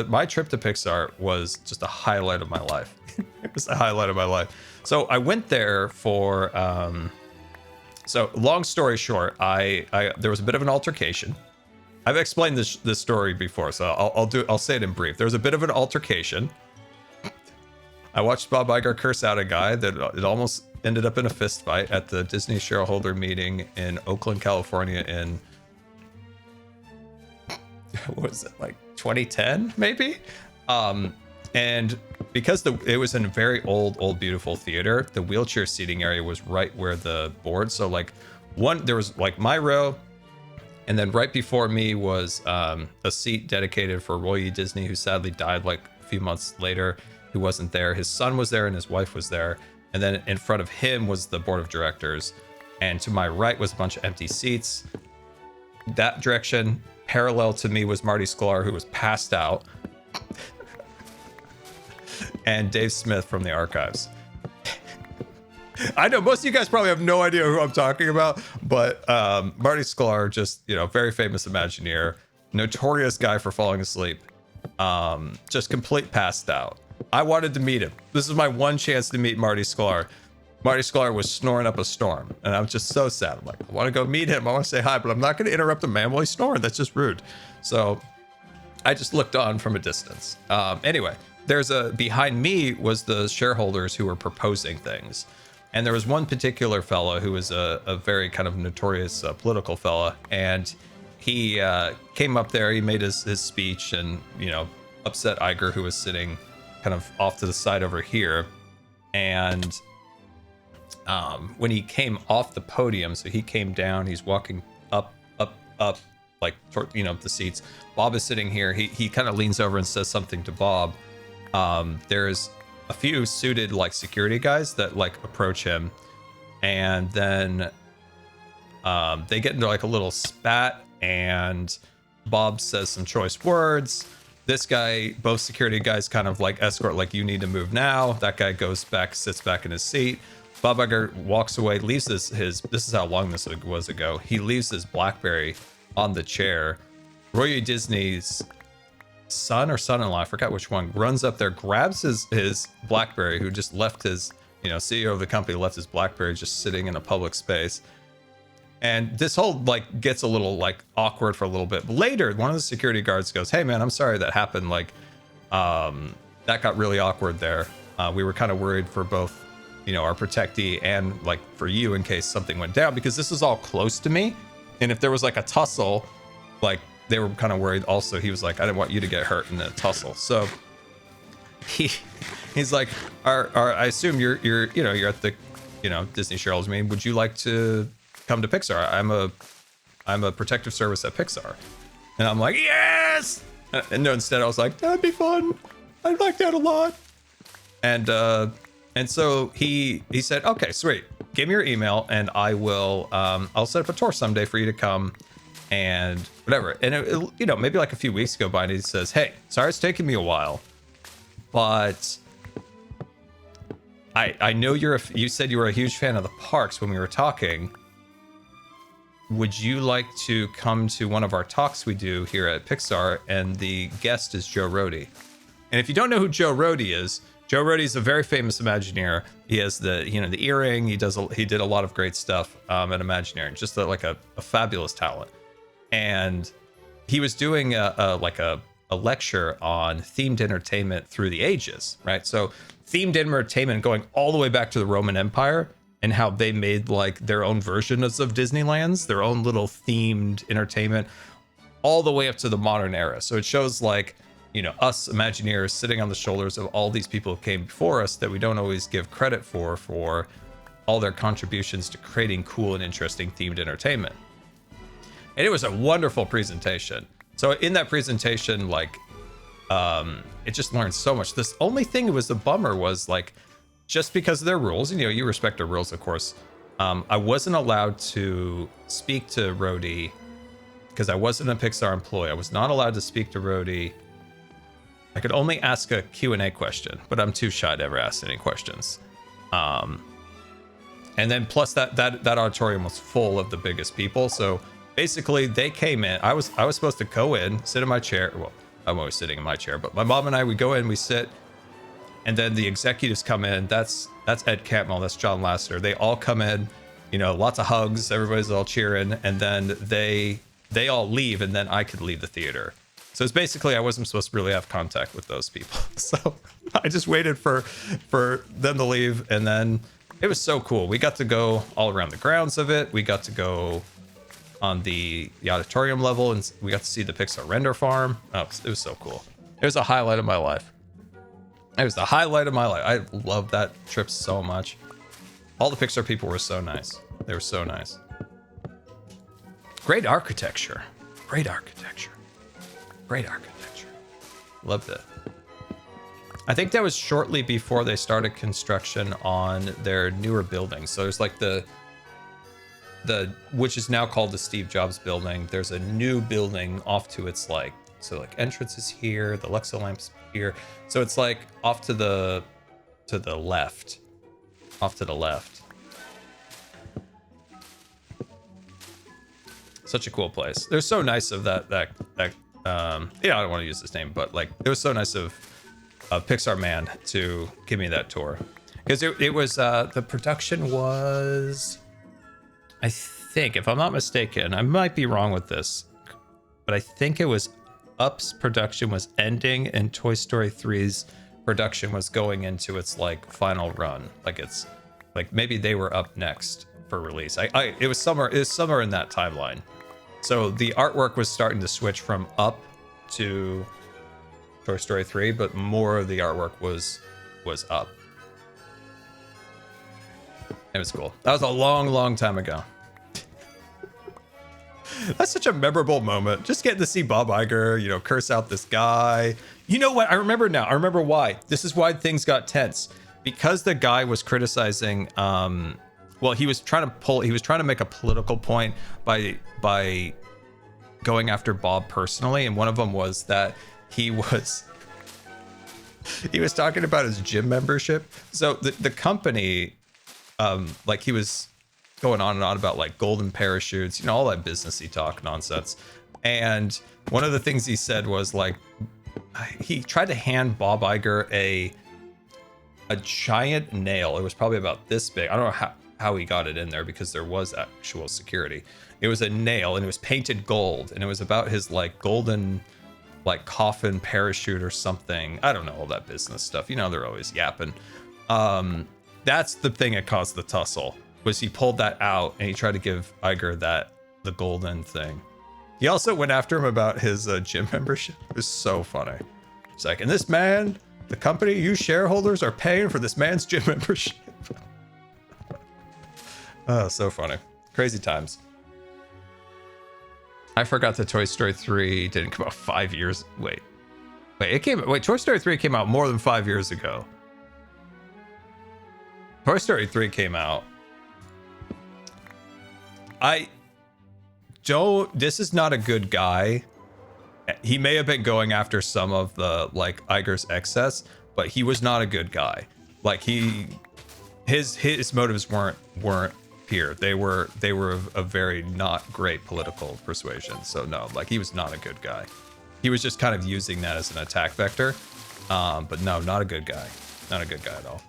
my trip to Pixar was just a highlight of my life. It was a highlight of my life. So I went there for, so long story short, there was a bit of an altercation. I've explained this story before, so I'll say it in brief. There was a bit of an altercation. I watched Bob Iger curse out a guy that it almost ended up in a fist fight at the Disney shareholder meeting in Oakland, California in, what was it, like 2010 maybe? And because it was in a very old, beautiful theater, the wheelchair seating area was right where the board. So like there was like my row, and then right before me was a seat dedicated for Roy E. Disney, who sadly died like a few months later, who wasn't there. His son was there and his wife was there. And then in front of him was the board of directors. And to my right was a bunch of empty seats. That direction, parallel to me, was Marty Sklar, who was passed out. And Dave Smith from the archives. I know most of you guys probably have no idea who I'm talking about, but Marty Sklar, just, very famous Imagineer, notorious guy for falling asleep, just complete passed out. I wanted to meet him. This is my one chance to meet Marty Sklar. Marty Sklar was snoring up a storm, and I was just so sad. I'm like, I want to go meet him. I want to say hi, but I'm not going to interrupt a man while he's snoring. That's just rude. So I just looked on from a distance. Anyway. Behind me was the shareholders who were proposing things. And there was one particular fellow who was a very kind of notorious political fella. And he came up there, he made his speech and, upset Iger, who was sitting kind of off to the side over here. And when he came off the podium, so he came down, he's walking up, like toward, the seats. Bob is sitting here. He kind of leans over and says something to Bob. There's a few suited like security guys that like approach him, and then they get into like a little spat, and Bob says some choice words. This guy, both security guys kind of like escort, like, you need to move now. That guy goes back, sits back in his seat. Bob Iger walks away, leaves this is how long this was ago. He leaves his BlackBerry on the chair. Roy E. Disney's son or son-in-law, I forgot which one, runs up there, grabs his BlackBerry, who just left his, CEO of the company left his BlackBerry just sitting in a public space. And this whole like gets a little like awkward for a little bit. But later, one of the security guards goes, "Hey man, I'm sorry that happened. Like, that got really awkward there. We were kind of worried for both, our protectee and like for you in case something went down, because this is all close to me. And if there was like a tussle, like, they were kind of worried also." He was like, "I didn't want you to get hurt in a tussle." So he's like, I assume you're at the, Disney shareholders meeting. Would you like to come to Pixar? I'm a protective service at Pixar. And I'm like, yes! And no, instead I was like, that'd be fun. I'd like that a lot. And so he said, okay, sweet. Give me your email and I will, I'll set up a tour someday for you to come and whatever. And it, maybe like a few weeks go by and he says, "Hey, sorry it's taking me a while, but I know you said you were a huge fan of the parks when we were talking. Would you like to come to one of our talks we do here at Pixar? And the guest is Joe Rohde." And if you don't know who Joe Rohde is a very famous Imagineer. He has the earring. He did a lot of great stuff at Imagineering. Just like a fabulous talent. And he was doing a lecture on themed entertainment through the ages, right? So themed entertainment going all the way back to the Roman Empire, and how they made like their own versions of Disneylands, their own little themed entertainment, all the way up to the modern era. So it shows like, us Imagineers sitting on the shoulders of all these people who came before us that we don't always give credit for all their contributions to creating cool and interesting themed entertainment. And it was a wonderful presentation. So in that presentation, like, it just learned so much. This only thing that was the bummer was like, just because of their rules, you respect their rules, of course. I wasn't allowed to speak to Rohde because I wasn't a Pixar employee. I was not allowed to speak to Rohde. I could only ask a Q&A question, but I'm too shy to ever ask any questions. And then plus that auditorium was full of the biggest people. So basically they came in. I was supposed to go in, sit in my chair. Well, I'm always sitting in my chair, but my mom and I would go in, we sit. And then the executives come in. That's Ed Catmull, that's John Lasseter. They all come in, you know, lots of hugs, everybody's all cheering, and then they all leave, and then I could leave the theater. So it's basically I wasn't supposed to really have contact with those people. So I just waited for them to leave, and then it was so cool. We got to go all around the grounds of it. We got to go on the auditorium level, and we got to see the Pixar render farm. Oh, it was so cool. It was a highlight of my life. It was the highlight of my life. I loved that trip so much. All the Pixar people were so nice. They were so nice. Great architecture. Great architecture. Great architecture. Loved it. I think that was shortly before they started construction on their newer buildings. So there's like the which is now called the Steve Jobs building. There's a new building off to its like, so like entrance is here, the Luxo lamps here. So it's like off to the left. Off to the left. Such a cool place. They're so nice of that yeah, I don't want to use this name, but like it was so nice of Pixar Man to give me that tour. Because it was the production was, I think, if I'm not mistaken, I might be wrong with this, but I think it was Up's production was ending and Toy Story 3's production was going into its like final run. Like it's like maybe they were up next for release. It was somewhere in that timeline. So the artwork was starting to switch from Up to Toy Story 3, but more of the artwork was Up. It was cool. That was a long time ago. That's such a memorable moment. Just getting to see Bob Iger, you know, curse out this guy. You know what? I remember now. I remember why. This is why things got tense. Because the guy was criticizing, well, he was trying to make a political point by going after Bob personally. And one of them was that he was talking about his gym membership. So the company, like he was going on and on about like golden parachutes, you know, all that businessy talk nonsense. And one of the things he said was like, he tried to hand Bob Iger a giant nail. It was probably about this big. I don't know how he got it in there because there was actual security. It was a nail and it was painted gold, and it was about his like golden like coffin parachute or something. I don't know, all that business stuff. You know, they're always yapping. That's the thing that caused the tussle. Was he pulled that out and he tried to give Iger the golden thing. He also went after him about his gym membership. It was so funny. It's like, and this man, the company, you shareholders are paying for this man's gym membership. Oh, so funny. Crazy times. I forgot that Toy Story 3 didn't come out 5 years. Wait, Toy Story 3 came out more than 5 years ago. Toy Story 3 came out. This is not a good guy. He may have been going after some of the like Iger's excess, but he was not a good guy. Like his motives weren't pure. They were a very not great political persuasion. So no, like he was not a good guy. He was just kind of using that as an attack vector. But no, not a good guy. Not a good guy at all.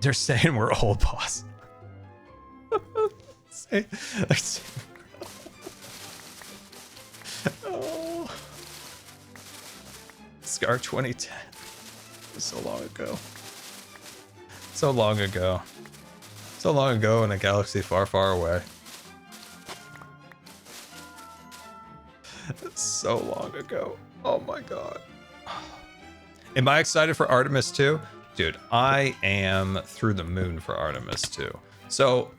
They're saying we're old, boss. Oh. Scar 2010. So long ago. So long ago. So long ago in a galaxy far, far away. So long ago. Oh my god. Am I excited for Artemis 2? Dude, I am through the moon for Artemis 2. So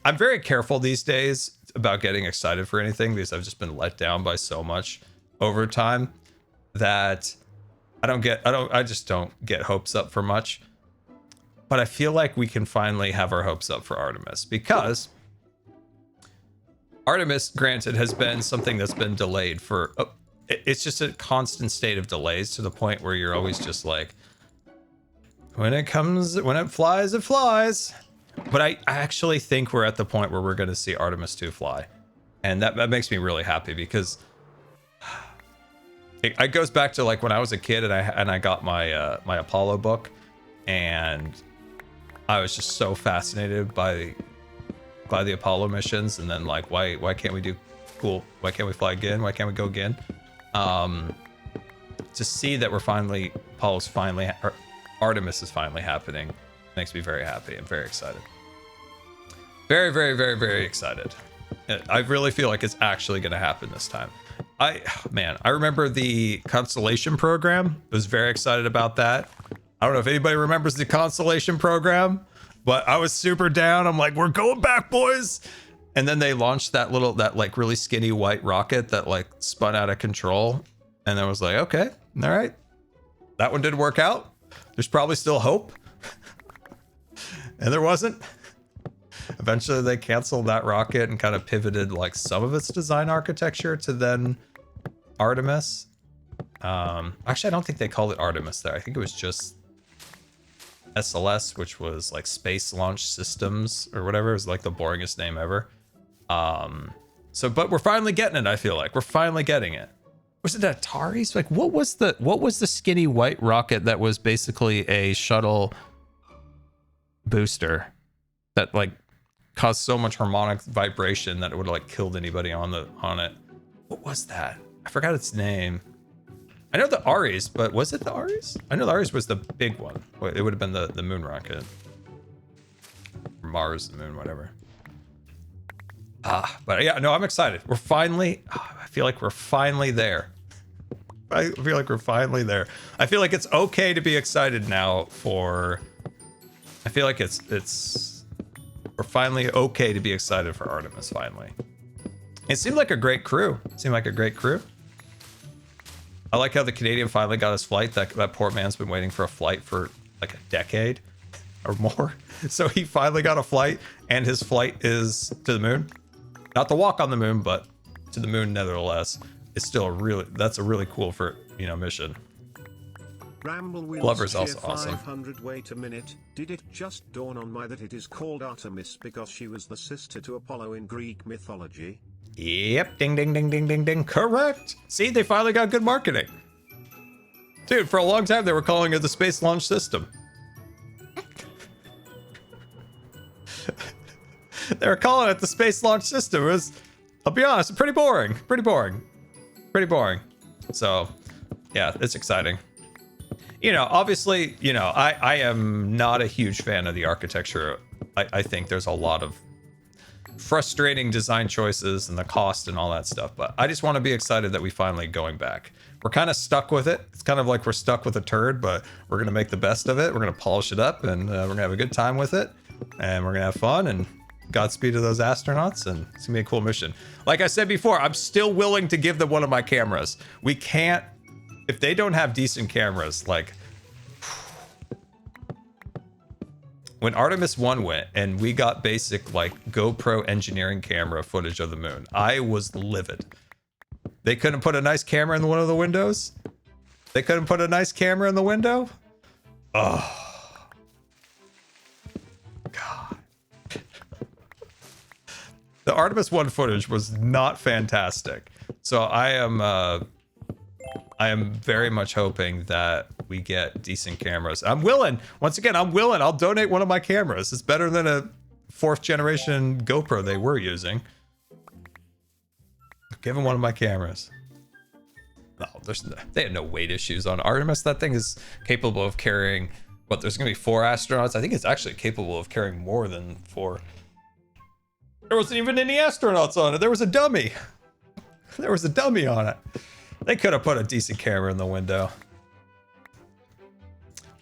I'm very careful these days about getting excited for anything because I've just been let down by so much over time that I just don't get hopes up for much. But I feel like we can finally have our hopes up for Artemis, because Artemis, granted, has been something that's been delayed for it's just a constant state of delays to the point where you're always just like, when it flies, it flies. But I actually think we're at the point where we're going to see Artemis 2 fly. And that makes me really happy, because it goes back to like when I was a kid and I got my my Apollo book, and I was just so fascinated by the Apollo missions, and then like why can't we do cool? Why can't we fly again? Why can't we go again? To see that we're finally Artemis is finally happening makes me very happy. I'm very excited. Very, very, very, very excited. I really feel like it's actually going to happen this time. I remember the Constellation program. I was very excited about that. I don't know if anybody remembers the Constellation program, but I was super down. I'm like, we're going back, boys. And then they launched that like really skinny white rocket that like spun out of control. And I was like, okay, all right. That one didn't work out. There's probably still hope. And there wasn't. Eventually they canceled that rocket and kind of pivoted like some of its design architecture to then Artemis. Actually, I don't think they called it Artemis there. I think it was just SLS, which was like Space Launch Systems or whatever. It was like the boringest name ever. But we're finally getting it. I feel like we're finally getting it. Was it Atari's? Like, what was the skinny white rocket that was basically a shuttle booster that like caused so much harmonic vibration that it would have like killed anybody on it? What was that? I forgot its name. I know the Ares, but was it the Ares? I know the Ares was the big one. It would have been the moon rocket. Mars, the moon, whatever. But yeah, no, I'm excited. We're finally, I feel like we're finally there. I feel like we're finally there. I feel like it's okay to be excited now for, I feel like we're finally okay to be excited for Artemis finally. It seemed like a great crew. I like how the Canadian finally got his flight. That poor man's been waiting for a flight for like a decade or more. So he finally got a flight, and his flight is to the moon. Not to walk on the moon, but to the moon nevertheless. It's still that's a really cool mission. Glover's also awesome. 500 wait a minute. Did it just dawn on me that it is called Artemis because she was the sister to Apollo in Greek mythology? Yep, ding, ding, ding, ding, ding, ding. Correct. See, they finally got good marketing. Dude, for a long time, they were calling it the Space Launch System. They were calling it the Space Launch System. It was, I'll be honest, pretty boring. So, yeah, it's exciting. Obviously, I am not a huge fan of the architecture. I think there's a lot of frustrating design choices and the cost and all that stuff, but I just want to be excited that we finally going back. We're kind of stuck with it. It's kind of like we're stuck with a turd, but we're going to make the best of it. We're going to polish it up, and we're going to have a good time with it, and we're going to have fun, and Godspeed to those astronauts, and it's going to be a cool mission. Like I said before, I'm still willing to give them one of my cameras. We can't, if they don't have decent cameras, like when Artemis 1 went and we got basic like GoPro engineering camera footage of the moon, I was livid. They couldn't put a nice camera in one of the windows. They couldn't put a nice camera in the window. Oh, God. The Artemis 1 footage was not fantastic. So I am very much hoping that we get decent cameras. I'm willing. Once again, I'm willing. I'll donate one of my cameras. It's better than a 4th generation GoPro they were using. Give them one of my cameras. No, they had no weight issues on Artemis. That thing is capable of carrying, what, there's going to be 4 astronauts? I think it's actually capable of carrying more than 4. There wasn't even any astronauts on it. There was a dummy. There was a dummy on it. They could have put a decent camera in the window.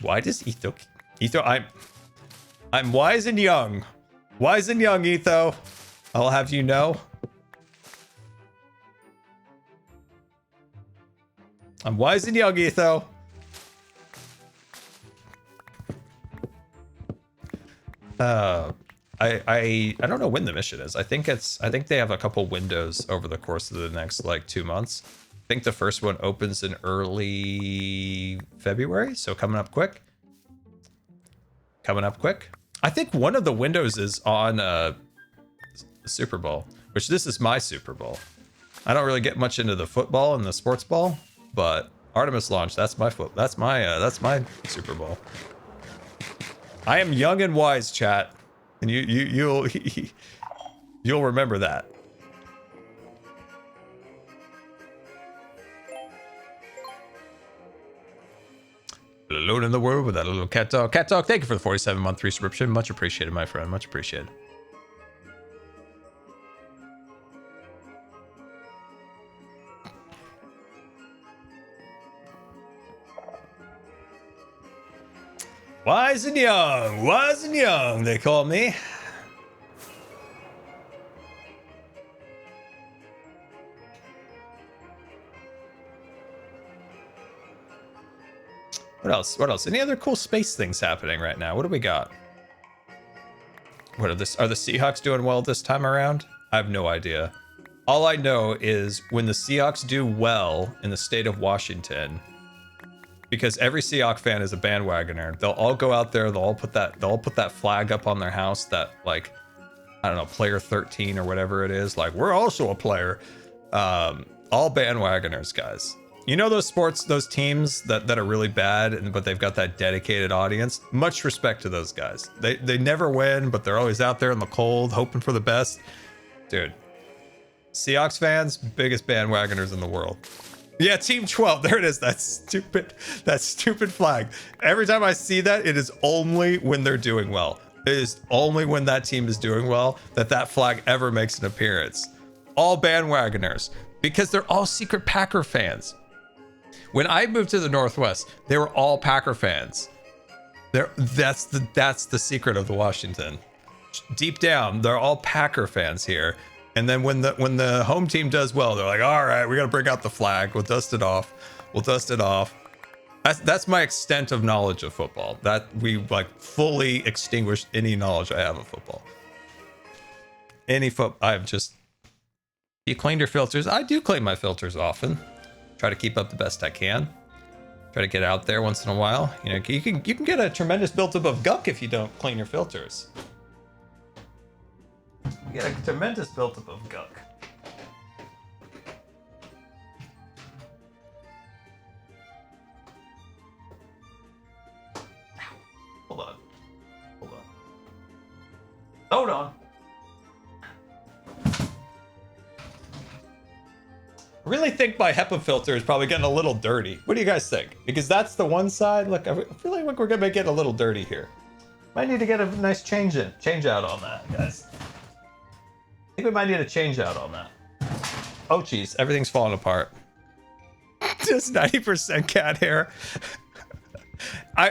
Why does Etho, I'm wise and young. Wise and young, Etho. I'll have you know. I'm wise and young, Etho. I don't know when the mission is. I think they have a couple windows over the course of the next like 2 months. I think the first one opens in early February, so coming up quick. I think one of the windows is on the Super Bowl, which this is my Super Bowl. I don't really get much into the football and the sports ball, but Artemis launch, that's my that's my Super Bowl. I am young and wise, chat, and you'll you'll remember that. Alone in the world with that little cat dog. Cat dog, thank you for the 47-month resubscription. Much appreciated, my friend. Much appreciated. Wise and young, they call me. What else? What else? Any other cool space things happening right now? What do we got? What are this? Are the Seahawks doing well this time around? I have no idea. All I know is when the Seahawks do well in the state of Washington, because every Seahawks fan is a bandwagoner, they'll all go out there, they'll all put that flag up on their house, that, like, I don't know, player 13 or whatever it is, like, we're also a player. All bandwagoners, guys. You know those teams that are really bad, but they've got that dedicated audience? Much respect to those guys. They never win, but they're always out there in the cold, hoping for the best. Dude, Seahawks fans, biggest bandwagoners in the world. Yeah, Team 12, there it is. That stupid flag. Every time I see that, it is only when they're doing well. It is only when that team is doing well that flag ever makes an appearance. All bandwagoners, because they're all secret Packer fans. When I moved to the Northwest, they were all Packer fans. That's the secret of the Washington. Deep down, they're all Packer fans here. And then when the home team does well, they're like, all right, we got to bring out the flag. We'll dust it off. That's my extent of knowledge of football. That we like fully extinguished any knowledge I have of football. I've just. You cleaned your filters? I do clean my filters often. Try to keep up the best I can. Try to get out there once in a while. You know, you can get a tremendous buildup of gunk if you don't clean your filters. You get a tremendous buildup of gunk. Hold on. I really think my HEPA filter is probably getting a little dirty. What do you guys think? Because that's the one side. Look, I feel like we're gonna get a little dirty here. Might need to get a nice change out on that, guys. I think we might need a change out on that. Oh, geez, everything's falling apart. Just 90% cat hair.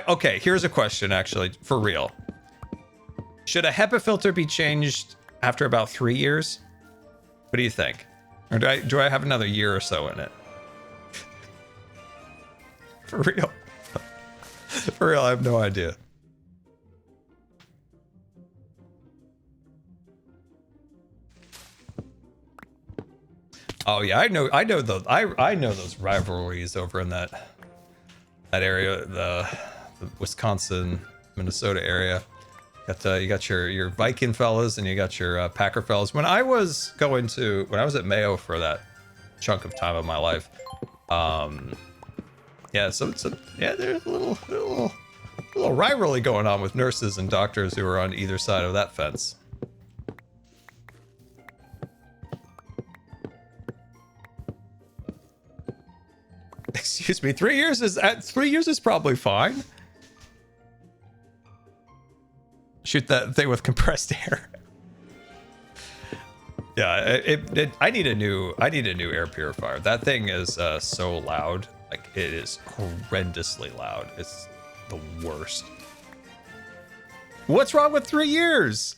Okay, here's a question, actually, for real. Should a HEPA filter be changed after about 3 years? What do you think? Or do I have another year or so in it? For real. For real, I have no idea. Oh yeah, I know those rivalries over in that area, the Wisconsin, Minnesota area. You got your Viking fellas and you got your Packer fellas. When I was at Mayo for that chunk of time of my life, yeah, so there's a little rivalry going on with nurses and doctors who are on either side of that fence. Excuse me, 3 years is probably fine. Shoot that thing with compressed air. Yeah, I need a new air purifier. That thing is so loud. Like, it is horrendously loud. It's the worst. What's wrong with 3 years?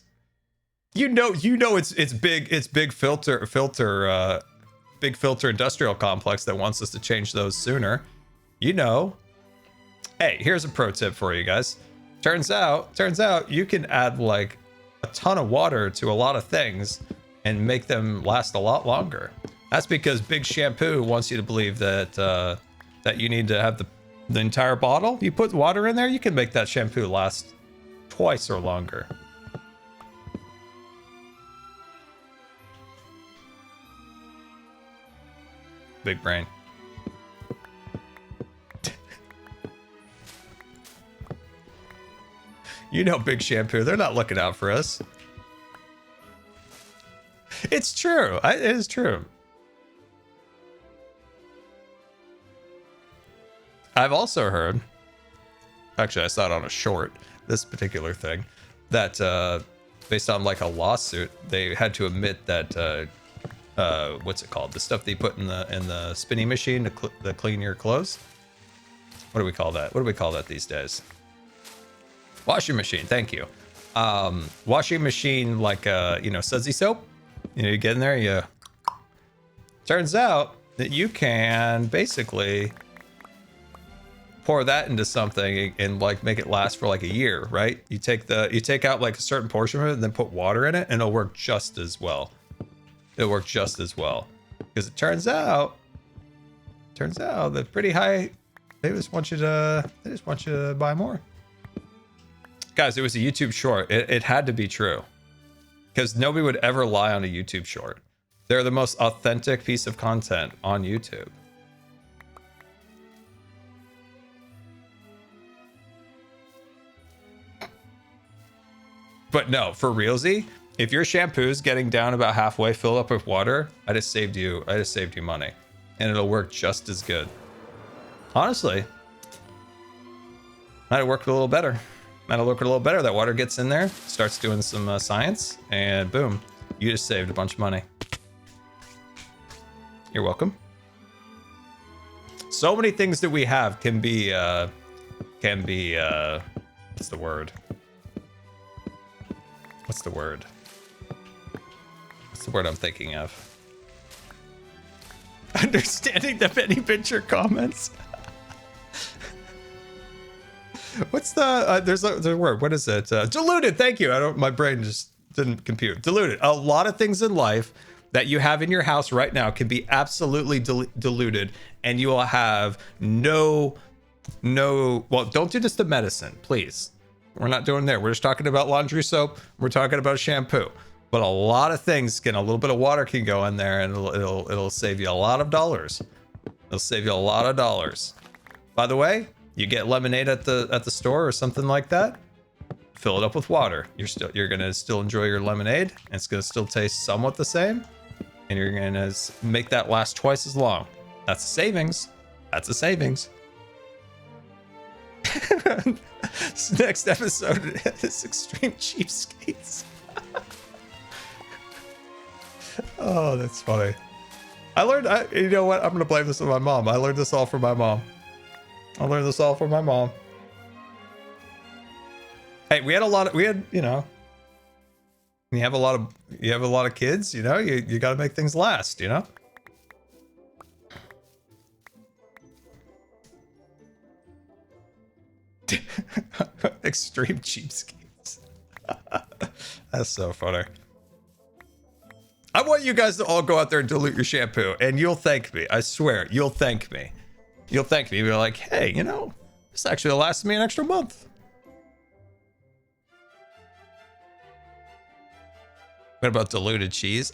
You know it's big filter industrial complex that wants us to change those sooner. You know. Hey, here's a pro tip for you guys. Turns out you can add like a ton of water to a lot of things and make them last a lot longer. That's because Big Shampoo wants you to believe that that you need to have the entire bottle. You put water in there, you can make that shampoo last twice or longer. Big brain. You know, Big Shampoo, they're not looking out for us. It's true. It is true. I've also heard, actually I saw it on a short, this particular thing, that based on like a lawsuit, they had to admit that what's it called? The stuff they put in the spinning machine to clean your clothes. What do we call that? What do we call that these days? Washing machine. Thank you. Washing machine, like you know, sudsy soap. You know, you get in there, you. Turns out that you can basically pour that into something and like make it last for like a year, right? You take out like a certain portion of it and then put water in it, and it'll work just as well. It'll work just as well, because it turns out that pretty high. They just want you to buy more. Guys, it was a YouTube short. It had to be true, because nobody would ever lie on a YouTube short. They're the most authentic piece of content on YouTube. But no, for realsy, if your shampoo's getting down about halfway, fill up with water. I just saved you money, and it'll work just as good. Honestly, might have worked a little better. That water gets in there, starts doing some science, and boom, you just saved a bunch of money. You're welcome. So many things that we have can be what's the word? What's the word I'm thinking of? Understanding the many picture comments. What's the there's a word. What is it? Diluted. Thank you. My brain just didn't compute. Diluted. A lot of things in life that you have in your house right now can be absolutely diluted, and you will have no. Well, don't do this to medicine, please. We're not doing there. We're just talking about laundry soap. We're talking about shampoo. But a lot of things a little bit of water can go in there, and it'll save you a lot of dollars. It'll save you a lot of dollars. By the way, you get lemonade at the store or something like that. Fill it up with water. You're gonna still enjoy your lemonade, and it's gonna still taste somewhat the same, and you're gonna make that last twice as long. That's a savings. That's a savings. Next episode is Extreme Cheapskates. Oh, that's funny. You know what? I'm gonna blame this on my mom. I learned this all from my mom. Hey, you know, you have a lot of kids, you know, you got to make things last, you know. Extreme cheapskates. That's so funny. I want you guys to all go out there and dilute your shampoo, and you'll thank me. I swear, you'll thank me. You'll thank me. You're like, hey, you know, this actually lasts me an extra month. What about diluted cheese?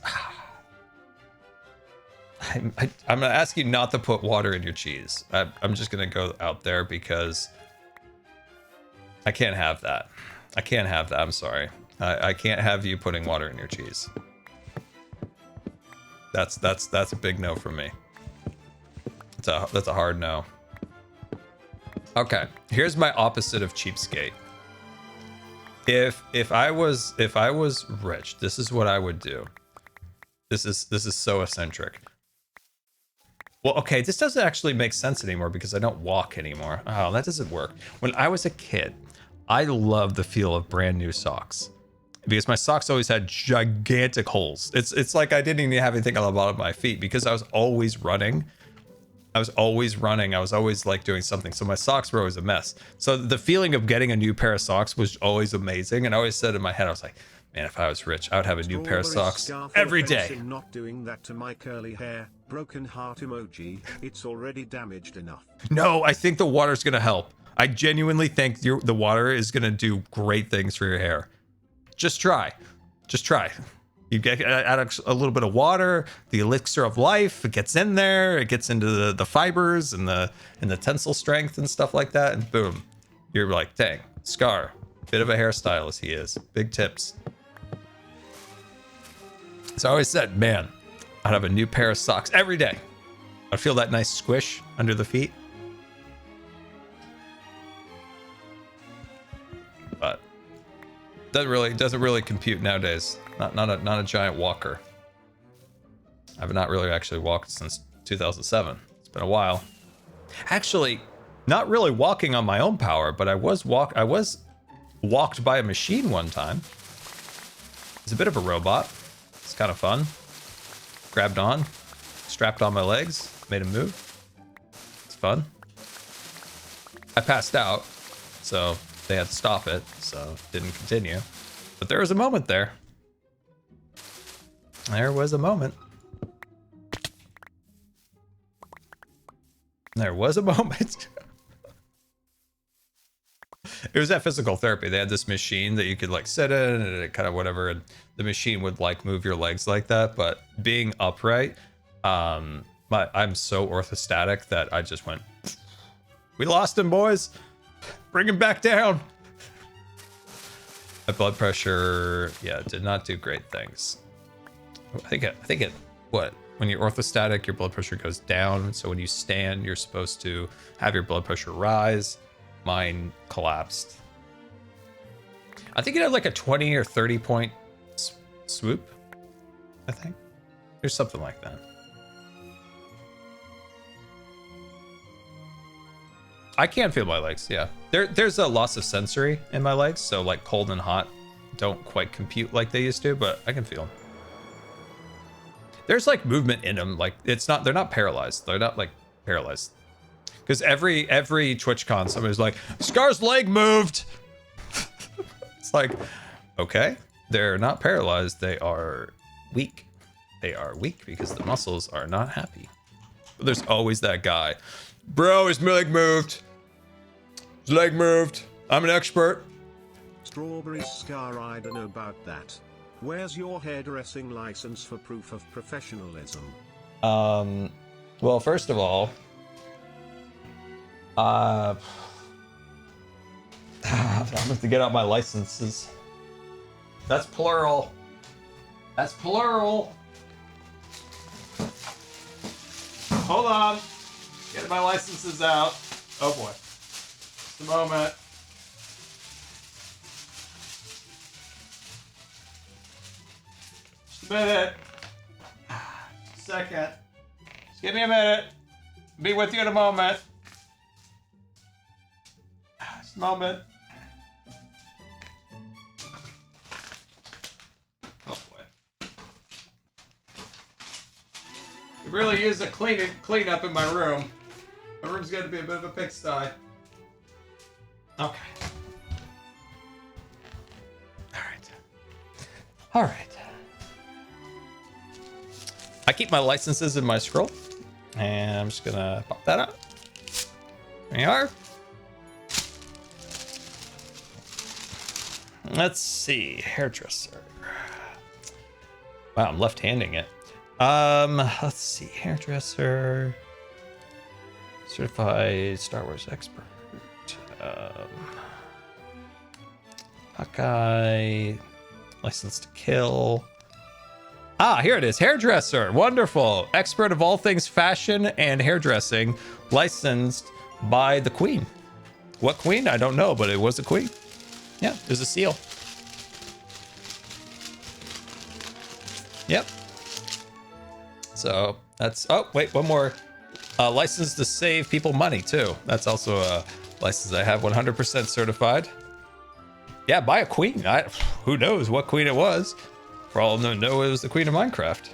I'm gonna ask you not to put water in your cheese. I'm just gonna go out there because I can't have that. I'm sorry. I can't have you putting water in your cheese. That's a big no for me. That's a hard no. Okay, here's my opposite of cheapskate. If I was rich, this is what I would do. This is so eccentric. Well, okay, this doesn't actually make sense anymore because I don't walk anymore. Oh, that doesn't work. When I was a kid, I loved the feel of brand new socks because my socks always had gigantic holes. It's like I didn't even have anything on the bottom of my feet because I was always running. I was always like doing something. So my socks were always a mess. So the feeling of getting a new pair of socks was always amazing. And I always said in my head, I was like, man, if I was rich, I would have a new pair of socks every day. Not doing that to my curly hair. Broken heart emoji. It's already damaged enough. No, I think the water's going to help. I genuinely think the water is going to do great things for your hair. Just try. You add a little bit of water, the elixir of life, it gets in there, it gets into the fibers and the tensile strength and stuff like that, and boom, you're like, dang, scar, Bit of a hairstylist, he is. Big tips. So I always said, man, I'd have a new pair of socks every day. I'd feel that nice squish under the feet. But doesn't really compute nowadays. Not a giant walker. I've not really actually walked since 2007. It's been a while. Actually, not really walking on my own power, but I was walked by a machine one time. It's a bit of a robot. It's kind of fun. Grabbed on, strapped on my legs, made him move. It's fun. I passed out, so they had to stop it, so didn't continue. But there was a moment there. There was a moment. There was a moment. It was at physical therapy. They had this machine that you could like sit in and it kind of whatever, and the machine would like move your legs like that. But being upright, I'm so orthostatic that I just went, we lost him, boys. Bring him back down. My blood pressure, yeah, did not do great things. I think it, what? When you're orthostatic, your blood pressure goes down. So when you stand, you're supposed to have your blood pressure rise. Mine collapsed. I think it had like a 20 or 30 point swoop. I think there's something like that. I can feel my legs. Yeah, there's a loss of sensory in my legs, so like cold and hot don't quite compute like they used to, but I can feel them. There's like movement in them. Like they're not paralyzed. They're not like paralyzed. Because every TwitchCon, somebody's like, Scar's leg moved. It's like, okay, they're not paralyzed. They are weak. They are weak because the muscles are not happy. But there's always that guy. Bro, his leg moved. His leg moved. I'm an expert. Strawberry Scar, I don't know about that. Where's your hairdressing license for proof of professionalism? Well, first of all, I'm going to get out my licenses. That's plural. That's plural. Hold on. Get my licenses out. Oh boy. Just a moment. Just a minute. Just a second. Just give me a minute. Be with you in a moment. Just a moment. Oh boy. We really use a clean up in my room. My room's going to be a bit of a pigsty. Okay. All right. I keep my licenses in my scroll. And I'm just going to pop that out. There you are. Let's see. Hairdresser. Wow, I'm left-handing it. Let's see. Hairdresser. Certified Star Wars expert. Hawkeye. License to kill. Ah, here it is. Hairdresser. Wonderful. Expert of all things fashion and hairdressing. Licensed by the Queen. What Queen? I don't know, but it was a Queen. Yeah, there's a seal. Yep. So that's, oh, wait, one more. License to save people money too. That's also a license I have, 100% certified. Yeah, by a queen. Who knows what queen it was? For all I know, it was the queen of Minecraft.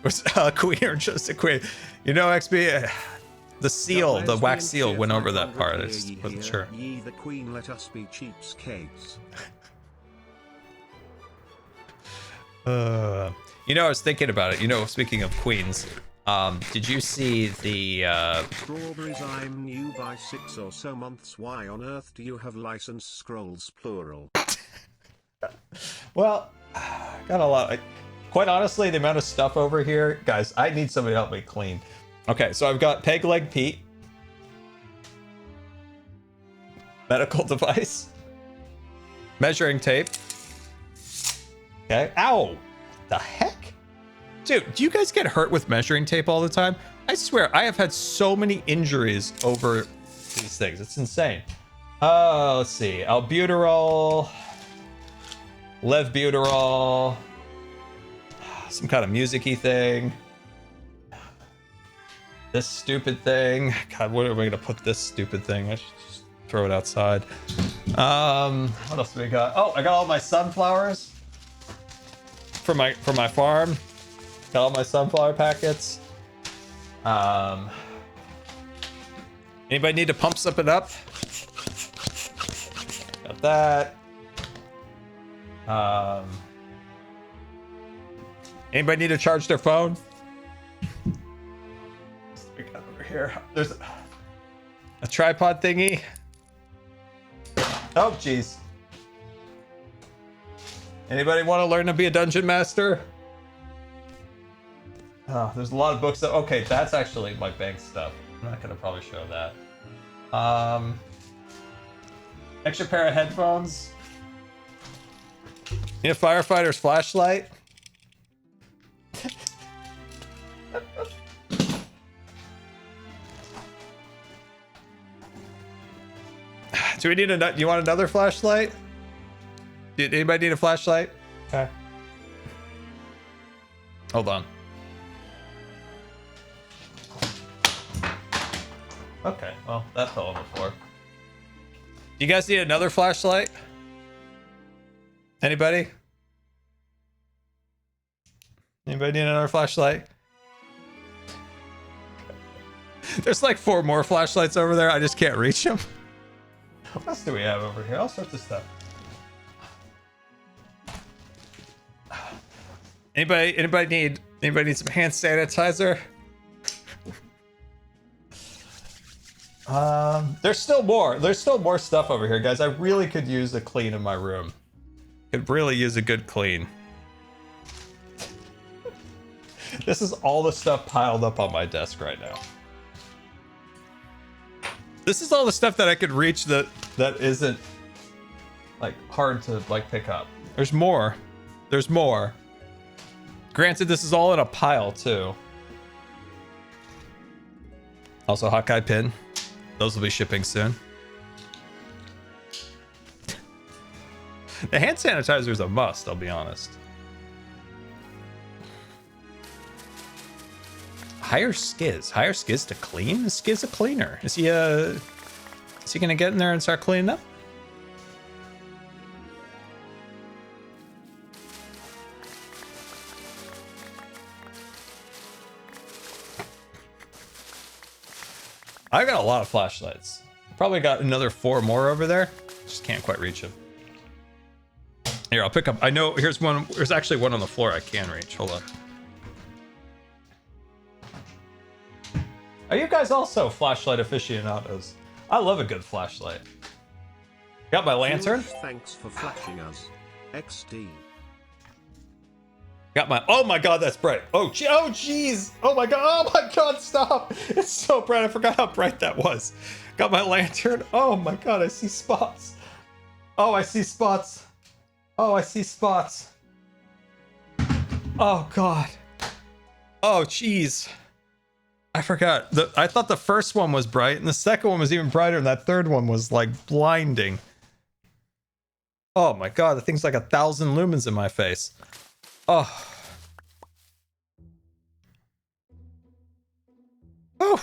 Was a queen or just a queen? You know, XP, the seal, the wax seal went over that part. I just wasn't sure. Ye the queen, let us be cheapskates. You know, I was thinking about it. You know, speaking of queens, did you see the Strawberries, I'm new by 6 or so months. Why on earth do you have license scrolls plural? Well, got a lot. Quite honestly, the amount of stuff over here, guys, I need somebody to help me clean. Okay, so I've got Peg Leg Pete. Medical device. Measuring tape. Okay. Ow! The heck? Dude, do you guys get hurt with measuring tape all the time? I swear, I have had so many injuries over these things. It's insane. Let's see. Albuterol. Levbuterol. Some kind of music-y thing. This stupid thing. God, where are we gonna put this stupid thing? I should just throw it outside. What else do we got? Oh, I got all my sunflowers for my farm. Got all my sunflower packets. Anybody need to pump something up? Got that. Anybody need to charge their phone? We got over here. There's a tripod thingy. Oh, jeez. Anybody want to learn to be a dungeon master? Oh, there's a lot of books. Okay, that's actually my bank stuff. I'm not gonna probably show that. Extra pair of headphones. Need a firefighter's flashlight. Do we need a? Do you want another flashlight? Did anybody need a flashlight? Okay. Hold on. Okay, well, that fell on the floor. You guys need another flashlight? Anybody? Anybody need another flashlight? There's like 4 more flashlights over there. I just can't reach them. What else do we have over here? All sorts of stuff. Anybody need some hand sanitizer? There's still more stuff over here, guys. I really could use a clean in my room. Could really use a good clean. This is all the stuff piled up on my desk right now. This is all the stuff that I could reach that isn't like hard to like pick up. There's more. There's more. Granted, this is all in a pile too. Also, Hawkeye pin. Those will be shipping soon. The hand sanitizer is a must, I'll be honest. Hire Skiz. Hire Skiz to clean? Is Skiz a cleaner? Is he gonna get in there and start cleaning up? I got a lot of flashlights. Probably got another 4 more over there. Just can't quite reach them. Here, I'll pick up. I know, here's one. There's actually one on the floor I can reach. Hold on. Are you guys also flashlight aficionados? I love a good flashlight. Got my lantern. Thanks for flashing us. XD. Got my. Oh my god, that's bright. Oh jeez. Oh my god, stop. It's so bright. I forgot how bright that was. Got my lantern. Oh my god, I see spots. Oh, I see spots. Oh, I see spots. Oh god. Oh jeez. I forgot. I thought the first one was bright, and the second one was even brighter, and that third one was like blinding. Oh my god, the thing's like 1,000 lumens in my face. Oh. Oh.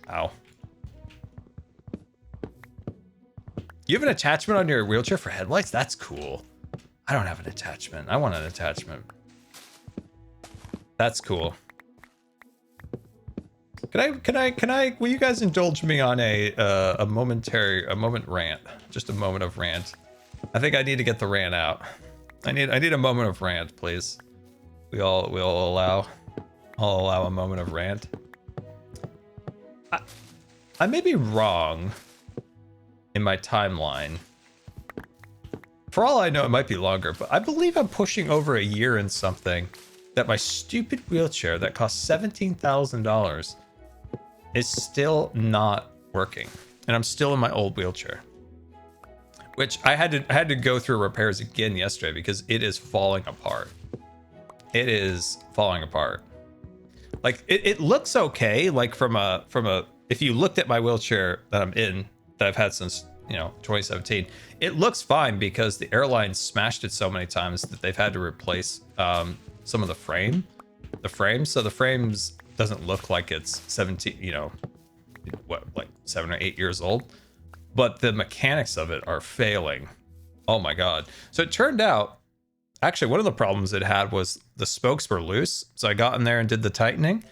Ow. You have an attachment on your wheelchair for headlights? That's cool. I don't have an attachment. I want an attachment. That's cool. Can I, will you guys indulge me on a moment rant? Just a moment of rant. I think I need to get the rant out. I need a moment of rant, please. We all allow. I'll allow a moment of rant. I may be wrong in my timeline. For all I know, it might be longer, but I believe I'm pushing over a year and something that my stupid wheelchair that cost $17,000 is still not working. And I'm still in my old wheelchair. Which I had to go through repairs again yesterday because it is falling apart. It is falling apart. Like it looks okay, like from a if you looked at my wheelchair that I'm in, that I've had since 2017, it looks fine because the airline smashed it so many times that they've had to replace some of the frame. So the frames doesn't look like it's 17, like 7 or 8 years old. But the mechanics of it are failing. Oh my god. So it turned out, actually, one of the problems it had was the spokes were loose. So I got in there and did the tightening,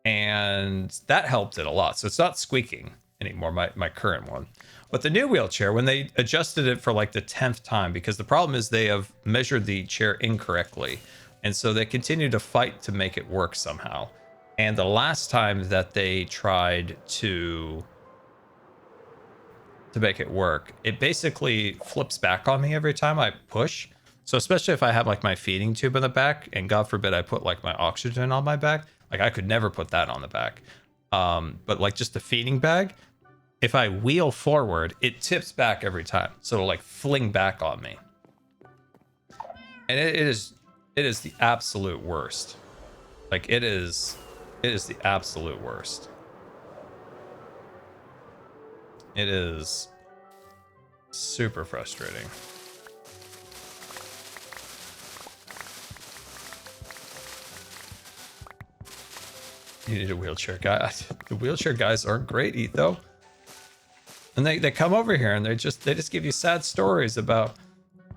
and that helped it a lot. So it's not squeaking anymore, my current one. But the new wheelchair, when they adjusted it for like the 10th time, because the problem is they have measured the chair incorrectly. And so they continue to fight to make it work somehow. And the last time that they tried to make it work, it basically flips back on me every time I push. So especially if I have like my feeding tube in the back, and God forbid I put like my oxygen on my back, like I could never put that on the back. But like just the feeding bag, if I wheel forward, it tips back every time. So it'll like fling back on me. And it is the absolute worst. Like it is the absolute worst. It is super frustrating. You need a wheelchair guy. The wheelchair guys aren't great, Etho. And they come over here and they just give you sad stories about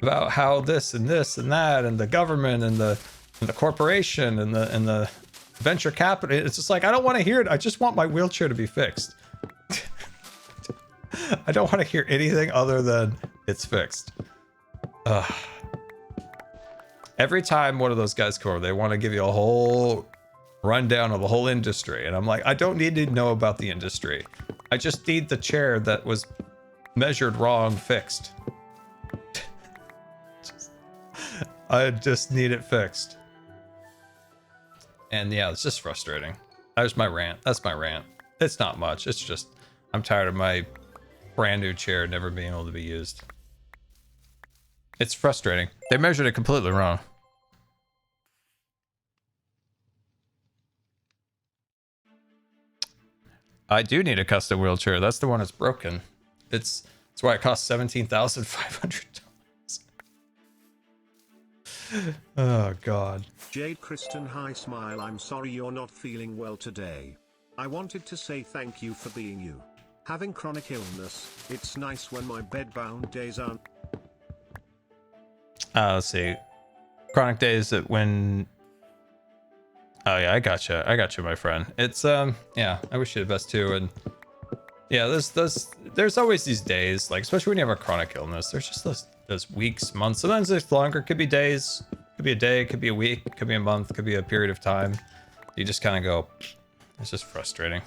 how this and that and the government and the corporation and the venture capital. It's just like, I don't want to hear it. I just want my wheelchair to be fixed. I don't want to hear anything other than it's fixed. Every time one of those guys come over, they want to give you a whole rundown of the whole industry. And I'm like, I don't need to know about the industry. I just need the chair that was measured wrong fixed. I just need it fixed. And yeah, it's just frustrating. There's my rant. That's my rant. It's not much. It's just, I'm tired of my brand new chair never being able to be used. It's frustrating. They measured it completely wrong. I do need a custom wheelchair. That's the one that's broken. That's why it costs $17,500. Oh god. Jade Kristen, hi smile. I'm sorry you're not feeling well today. I wanted to say thank you for being you. Having chronic illness, it's nice when my bedbound days aren't. Let's see. Chronic days that when... Oh yeah, I gotcha, my friend. It's yeah, I wish you the best too. And yeah, there's always these days, like especially when you have a chronic illness, there's just those weeks, months, sometimes it's longer, could be days, could be a day, could be a week, could be a month, could be a period of time. You just kind of go, it's just frustrating.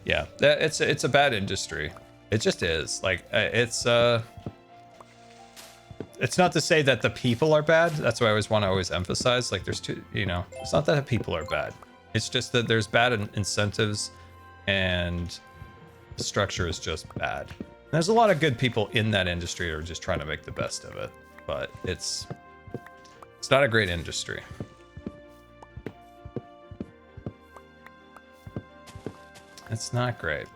Yeah, it's a bad industry. It just is. Like it's not to say that the people are bad. That's why I always want to emphasize. Like there's two, it's not that the people are bad. It's just that there's bad incentives, and the structure is just bad. And there's a lot of good people in that industry who are just trying to make the best of it, but it's not a great industry. It's not great.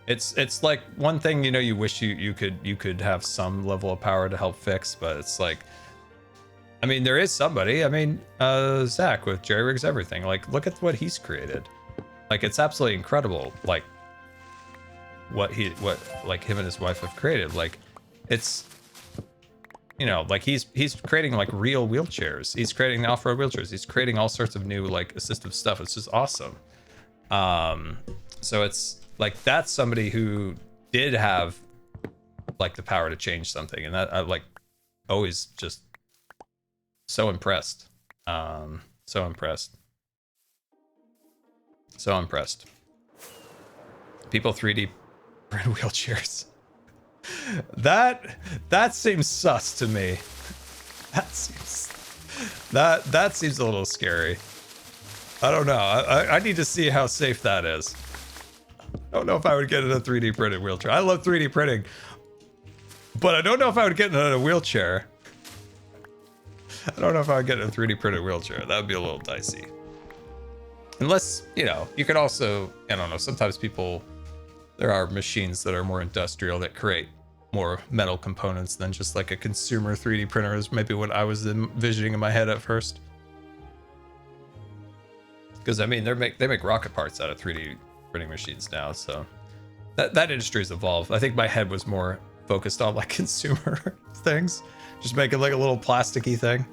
It's like one thing, you wish you could have some level of power to help fix, but it's like, I mean, there is somebody. I mean, Zach with JerryRigEverything. Like, look at what he's created. Like, it's absolutely incredible. Like, what like him and his wife have created. Like, it's, like he's creating like real wheelchairs. He's creating off-road wheelchairs. He's creating all sorts of new like assistive stuff. It's just awesome. So it's like, that's somebody who did have like the power to change something, and that I like always just so impressed. So impressed. So impressed. People 3D print wheelchairs. That seems sus to me. That seems a little scary. I don't know. I need to see how safe that is. I don't know if I would get in a 3D printed wheelchair. I love 3D printing, but I don't know if I would get in a wheelchair. I don't know if I would get in a 3D printed wheelchair. That would be a little dicey. Unless, you know, you could also, I don't know, sometimes people, there are machines that are more industrial that create more metal components than just like a consumer 3D printer is maybe what I was envisioning in my head at first. Because I mean, they make rocket parts out of 3D printing machines now, so that industry's evolved. I think my head was more focused on like consumer things, just making like a little plasticky thing.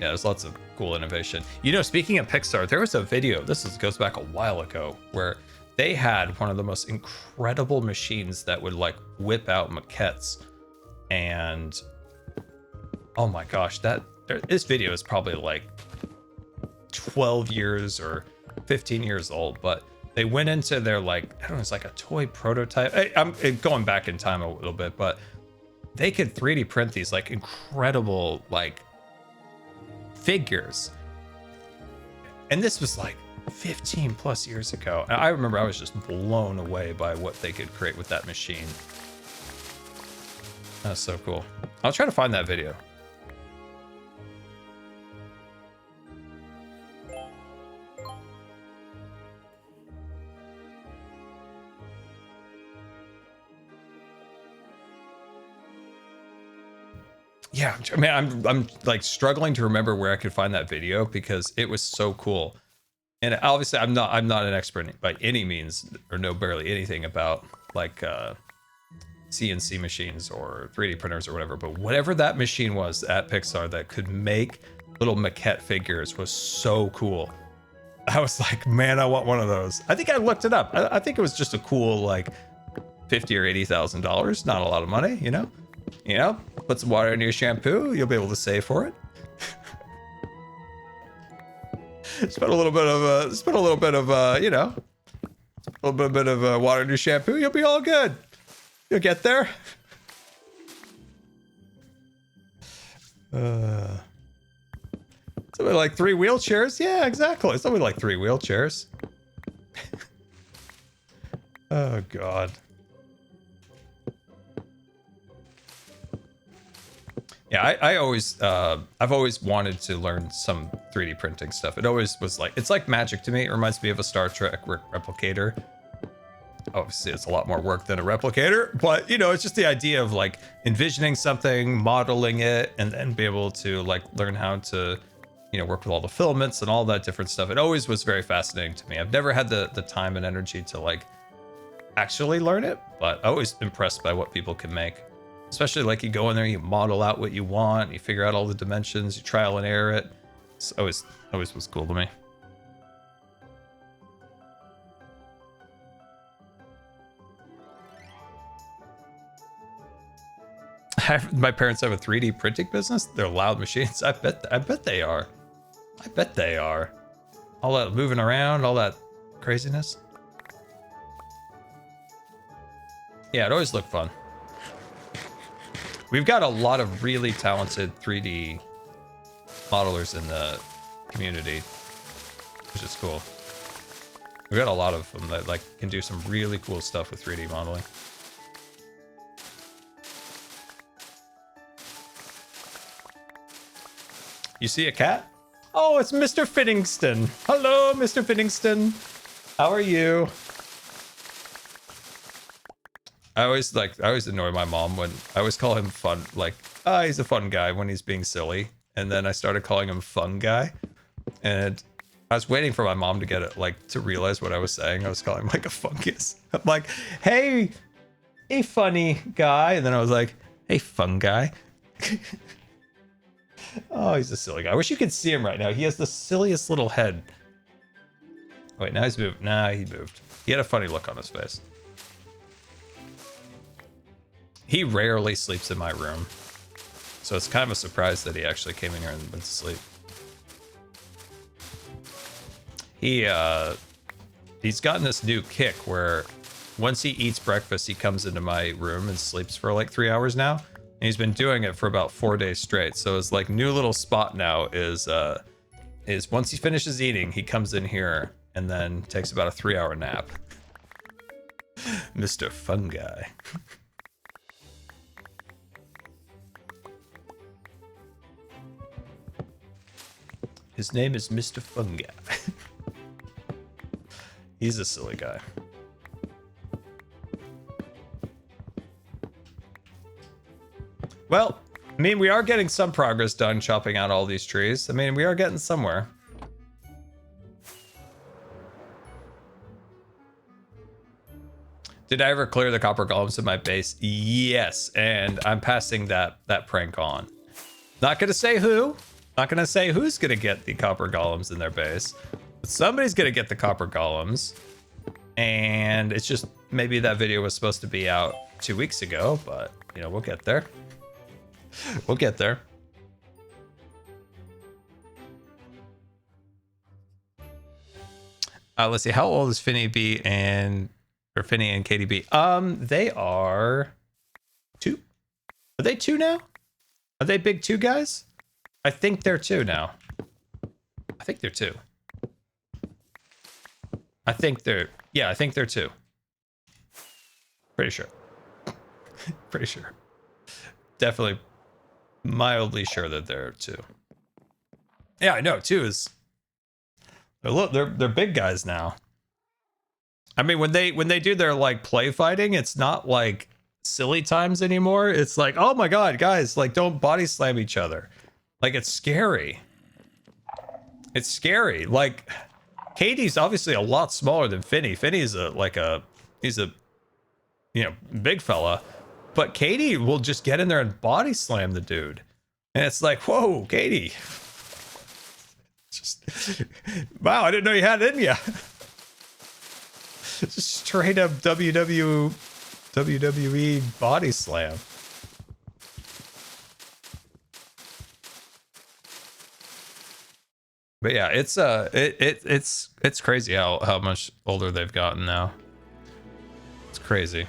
Yeah, there's lots of cool innovation. You know, speaking of Pixar, there was a video, goes back a while ago, where they had one of the most incredible machines that would like whip out maquettes. And oh my gosh, this video is probably like 12 years or 15 years old, but they went into their like, I don't know, it's like a toy prototype. I'm going back in time a little bit, but they could 3D print these like incredible like figures. And this was like 15 plus years ago. And I remember I was just blown away by what they could create with that machine. That's so cool. I'll try to find that video. Yeah, I mean, I'm like struggling to remember where I could find that video because it was so cool. And obviously I'm not an expert by any means, or know barely anything about like CNC machines or 3D printers or whatever, but whatever that machine was at Pixar that could make little maquette figures was so cool. I was like, man, I want one of those. I think I looked it up. I think it was just a cool like $50,000 or $80,000, not a lot of money, you know? You know, put some water in your shampoo, you'll be able to save for it. spend a little bit of you know, a little bit of water in your shampoo, you'll be all good. You'll get there. Something like 3 wheelchairs. Yeah, exactly. Something like 3 wheelchairs. Oh God. Yeah, I've always wanted to learn some 3D printing stuff. It always was like, it's like magic to me. It reminds me of a Star Trek replicator. Obviously, it's a lot more work than a replicator, but you know, it's just the idea of like envisioning something, modeling it, and then be able to like learn how to, you know, work with all the filaments and all that different stuff. It always was very fascinating to me. I've never had the time and energy to like actually learn it, but I'm always impressed by what people can make. Especially like you go in there, you model out what you want, you figure out all the dimensions, you trial and error it. It's always was cool to me. My parents have a 3D printing business. They're loud machines. I bet they are. I bet they are. All that moving around, all that craziness. Yeah, it always looked fun. We've got a lot of really talented 3D modelers in the community, which is cool. We've got a lot of them that like can do some really cool stuff with 3D modeling. You see a cat? Oh, it's Mr. Fittingston. Hello, Mr. Fittingston. How are you? I always annoy my mom when I always call him fun, like, he's a fun guy when he's being silly. And then I started calling him fun guy. And I was waiting for my mom to get it, like, to realize what I was saying. I was calling him like a fungus. I'm like, hey funny guy. And then I was like, hey, fun guy. Oh, he's a silly guy. I wish you could see him right now. He has the silliest little head. Wait, now he's moved. Nah, he moved. He had a funny look on his face. He rarely sleeps in my room. So it's kind of a surprise that he actually came in here and went to sleep. He's gotten this new kick where once he eats breakfast, he comes into my room and sleeps for like 3 hours now. And he's been doing it for about 4 days straight. So his like new little spot now is once he finishes eating, he comes in here and then takes about a 3-hour nap. Mr. Fun Guy. His name is Mr. Fun Guy. He's a silly guy. Well, I mean, we are getting some progress done chopping out all these trees. I mean, we are getting somewhere. Did I ever clear the copper golems in my base? Yes, and I'm passing that prank on. Not gonna say who. Not gonna say who's gonna get the copper golems in their base. But somebody's gonna get the copper golems. And it's just, maybe that video was supposed to be out 2 weeks ago, but, you know, we'll get there. We'll get there. Let's see, how old is Finny B and Katie B? They are 2. Are they 2 now? Are they big 2 guys? I think they're 2 now. I think they're 2. I think they're 2. Pretty sure. Pretty sure. Definitely mildly sure that they're 2. Yeah, I know, 2 is... They're big guys now. I mean, when they do their like play fighting, it's not like silly times anymore. It's like, oh my god, guys, like don't body slam each other. Like it's scary. It's scary. Like Katie's obviously a lot smaller than Finny. Finny's he's a you know, big fella. But Katie will just get in there and body slam the dude. And it's like, whoa, Katie. Just wow, I didn't know you had it in you. Just straight up WWE body slam. But yeah, it's crazy how much older they've gotten now. It's crazy.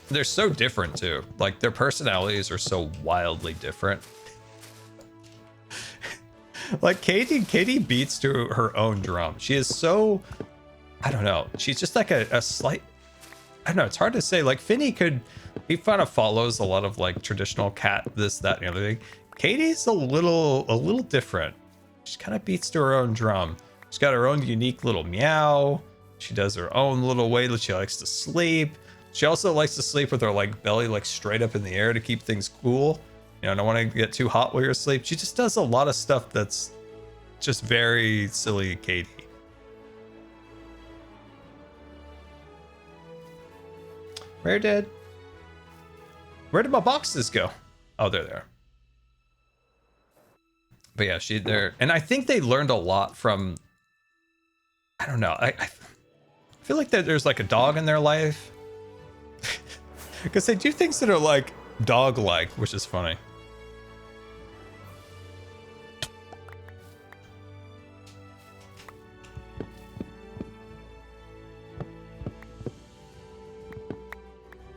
They're so different too. Like their personalities are so wildly different. Like Katie beats to her own drum. She is so, I don't know. She's just like a slight, I don't know. It's hard to say. Like Finny he kind of follows a lot of like traditional cat, this, that, and the other thing. Katie's a little different. She kind of beats to her own drum. She's got her own unique little meow. She does her own little way that she likes to sleep. She also likes to sleep with her like belly like straight up in the air to keep things cool. You know, don't want to get too hot while you're asleep. She just does a lot of stuff that's just very silly Katie. Where did my boxes go? Oh, they're there. But yeah, they're, and I think they learned a lot from, I don't know. I feel like there's like a dog in their life. Because they do things that are like dog-like, which is funny.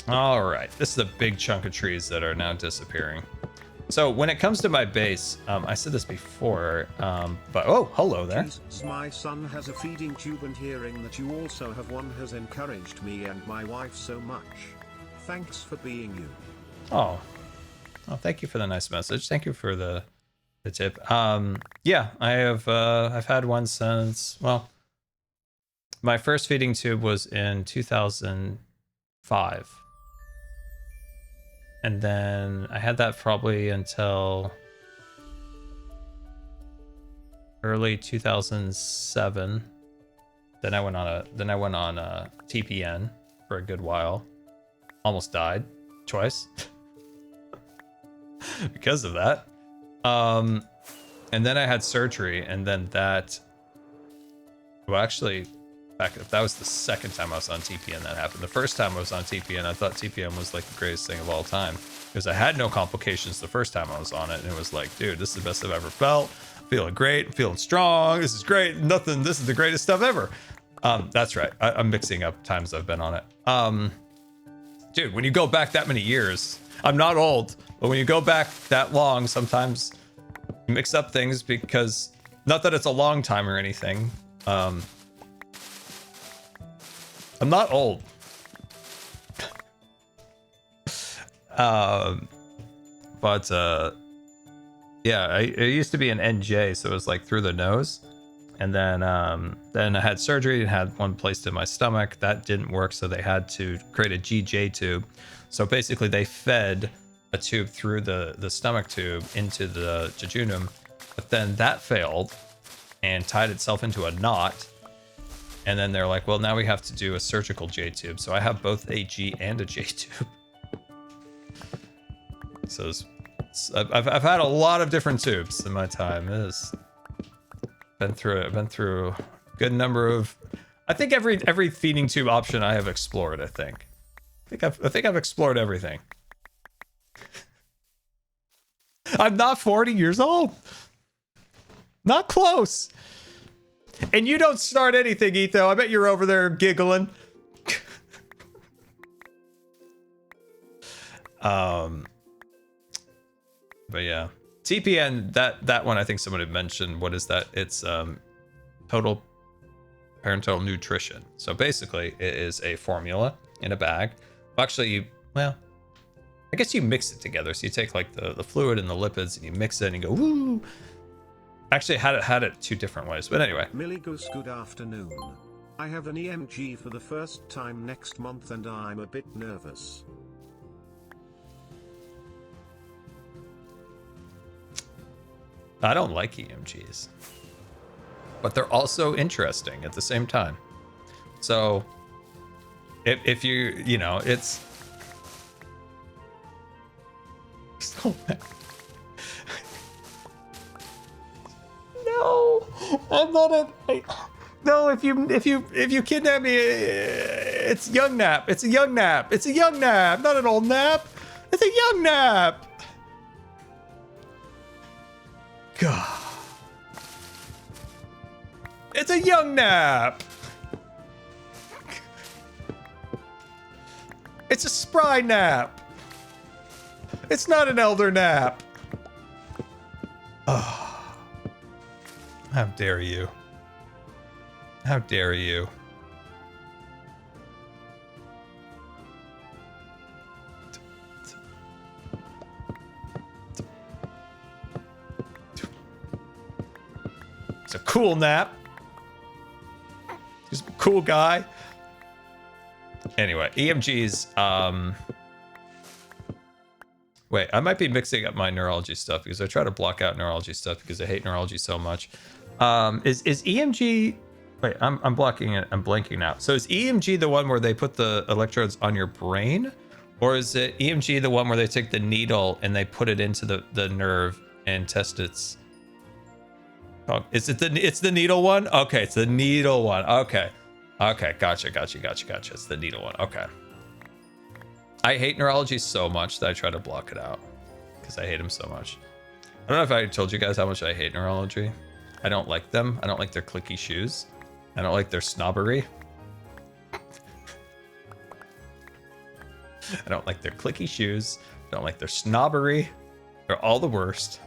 All right, this is a big chunk of trees that are now disappearing. So when it comes to my base, I said this before, but oh, hello there. Jesus, my son has a feeding tube, and hearing that you also have one has encouraged me and my wife so much. Thanks for being you. Oh, thank you for the nice message. Thank you for the tip. Yeah, I have. I've had one since. Well, my first feeding tube was in 2005, and then I had that probably until early 2007. Then I went on TPN for a good while. Almost died twice because of that. And then I had surgery, and then that. Well, actually, that was the second time I was on TPN that happened. The first time I was on TPN, I thought TPN was like the greatest thing of all time because I had no complications the first time I was on it, and it was like, dude, this is the best I've ever felt. Feeling great, feeling strong. This is great. Nothing. This is the greatest stuff ever. That's right. I'm mixing up times I've been on it. Dude, when you go back that many years, I'm not old, but when you go back that long, sometimes you mix up things because not that it's a long time or anything. I'm not old. But yeah, I used to be an NJ, so it was like through the nose. And then I had surgery and had one placed in my stomach. That didn't work, so they had to create a GJ tube. So basically they fed a tube through the stomach tube into the jejunum, but then that failed and tied itself into a knot. And then they're like, well, now we have to do a surgical J tube. So I have both a G and a J tube. So I've had a lot of different tubes in my time. I've been through a good number of. I think every feeding tube option I have explored. I think I've explored everything. I'm not 40 years old. Not close. And you don't start anything, Etho. I bet you're over there giggling. But yeah, TPN, that one I think someone had mentioned. What is that? It's total parental nutrition. So basically, it is a formula in a bag. Actually, well, I guess you mix it together. So you take like the fluid and the lipids, and you mix it and you go woo. Actually, had it two different ways, but anyway. Millie Goose, good afternoon. I have an EMG for the first time next month, and I'm a bit nervous. I don't like EMGs, but they're also interesting at the same time. So if you know, it's no, I'm not no, if you kidnap me, it's young nap. It's a young nap. It's a young nap, not an old nap. It's a young nap. God. It's a young nap. It's a spry nap. It's not an elder nap. Oh. How dare you? How dare you? It's a cool nap. He's a cool guy. Anyway, EMGs. Wait, I might be mixing up my neurology stuff because I try to block out neurology stuff because I hate neurology so much. Is EMG? Wait, I'm blocking it. I'm blanking out. So is EMG the one where they put the electrodes on your brain, or is it EMG the one where they take the needle and they put it into the nerve and test its? Oh, is it it's the needle one? Okay, it's the needle one. Okay, gotcha. It's the needle one. Okay. I hate neurology so much that I try to block it out because I hate them so much. I don't know if I told you guys how much I hate neurology. I don't like them. I don't like their clicky shoes. I don't like their snobbery. I don't like their clicky shoes. I don't like their snobbery. They're all the worst.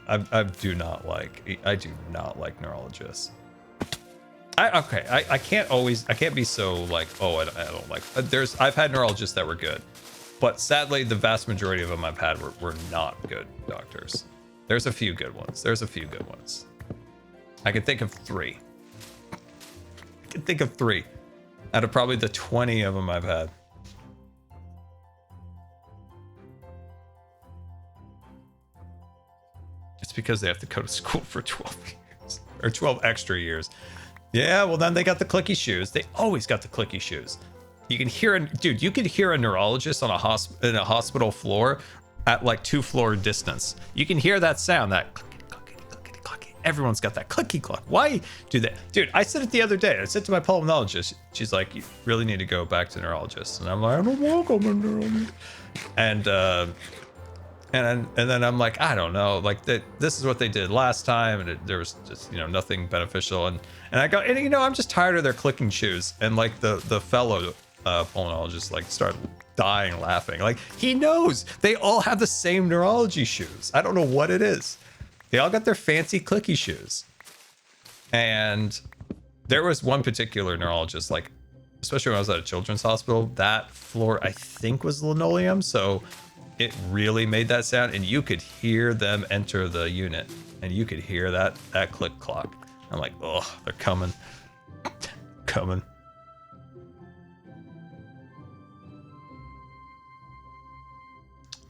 I do not like neurologists. I can't be so like, oh, I don't like, I've had neurologists that were good, but sadly the vast majority of them I've had were not good doctors. There's a few good ones. I can think of three out of probably the 20 of them I've had. It's because they have to go to school for 12 years or 12 extra years. Yeah, well then they got the clicky shoes. They always got the clicky shoes. You can hear dude, you could hear a neurologist on in a hospital floor at like 2-floor distance. You can hear that sound, that clickety, clickety, clickety, clickety. Everyone's got that clicky clock. Why do that? Dude, I said it the other day. I said to my pulmonologist, she's like, you really need to go back to neurologist. And I'm like, I'm welcome, neurologist. And then I'm like, I don't know, like this is what they did last time, and there was just, you know, nothing beneficial. And I go, and you know, I'm just tired of their clicking shoes. And like the fellow pulmonologist like started dying laughing. Like, he knows they all have the same neurology shoes. I don't know what it is. They all got their fancy clicky shoes. And there was one particular neurologist, like, especially when I was at a children's hospital, that floor I think was linoleum, so it really made that sound, and you could hear them enter the unit, and you could hear that click clock. I'm like, oh, they're coming. Coming.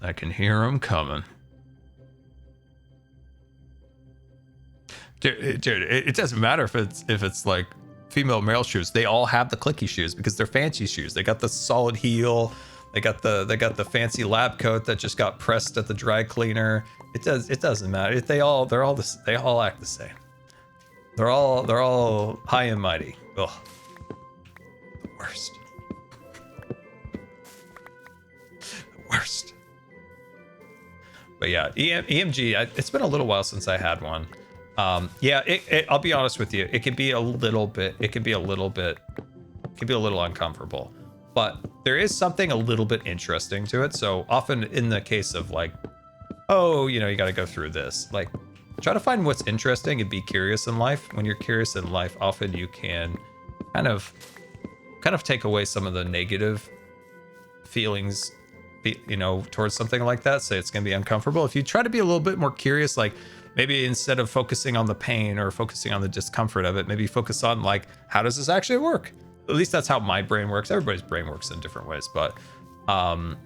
I can hear them coming. Dude, it doesn't matter if it's like female, male shoes. They all have the clicky shoes because they're fancy shoes. They got the solid heel. They got the fancy lab coat that just got pressed at the dry cleaner. It doesn't matter. They all act the same. They're all high and mighty. Ugh. The worst. The worst. But yeah, EMG. It's been a little while since I had one. Yeah, I'll be honest with you. It can be a little uncomfortable. But there is something a little bit interesting to it. So often in the case of like, oh, you know, you got to go through this. Like, try to find what's interesting and be curious in life. When you're curious in life, often you can kind of take away some of the negative feelings, you know, towards something like that. So it's going to be uncomfortable. If you try to be a little bit more curious, like maybe instead of focusing on the pain or focusing on the discomfort of it, maybe focus on like, how does this actually work? At least that's how my brain works. Everybody's brain works in different ways, but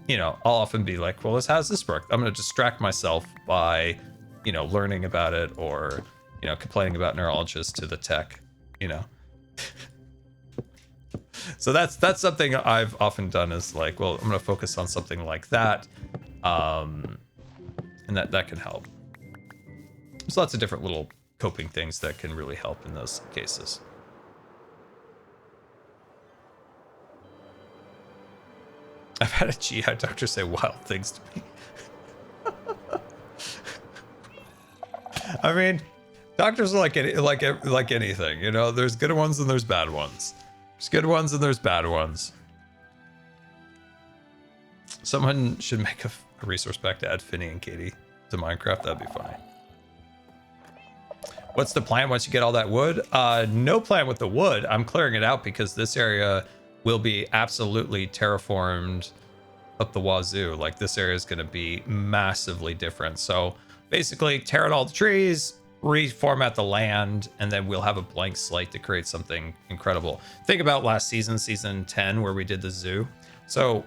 you know, I'll often be like, well, how does this work? I'm going to distract myself by, you know, learning about it, or, you know, complaining about neurologists to the tech, you know. So that's something I've often done, is like, well, I'm going to focus on something like that, and that can help. There's lots of different little coping things that can really help in those cases. I've had a GI doctor say wild things to me. I mean, doctors are like anything, you know. There's good ones and there's bad ones. There's good ones and there's bad ones. Someone should make a resource pack to add Finny and Katie to Minecraft. That'd be fine. What's the plan once you get all that wood? No plan with the wood. I'm clearing it out because this area will be absolutely terraformed up the wazoo. Like, this area is going to be massively different. So basically tear out all the trees, reformat the land, and then we'll have a blank slate to create something incredible. Think about last season, season 10, where we did the zoo. So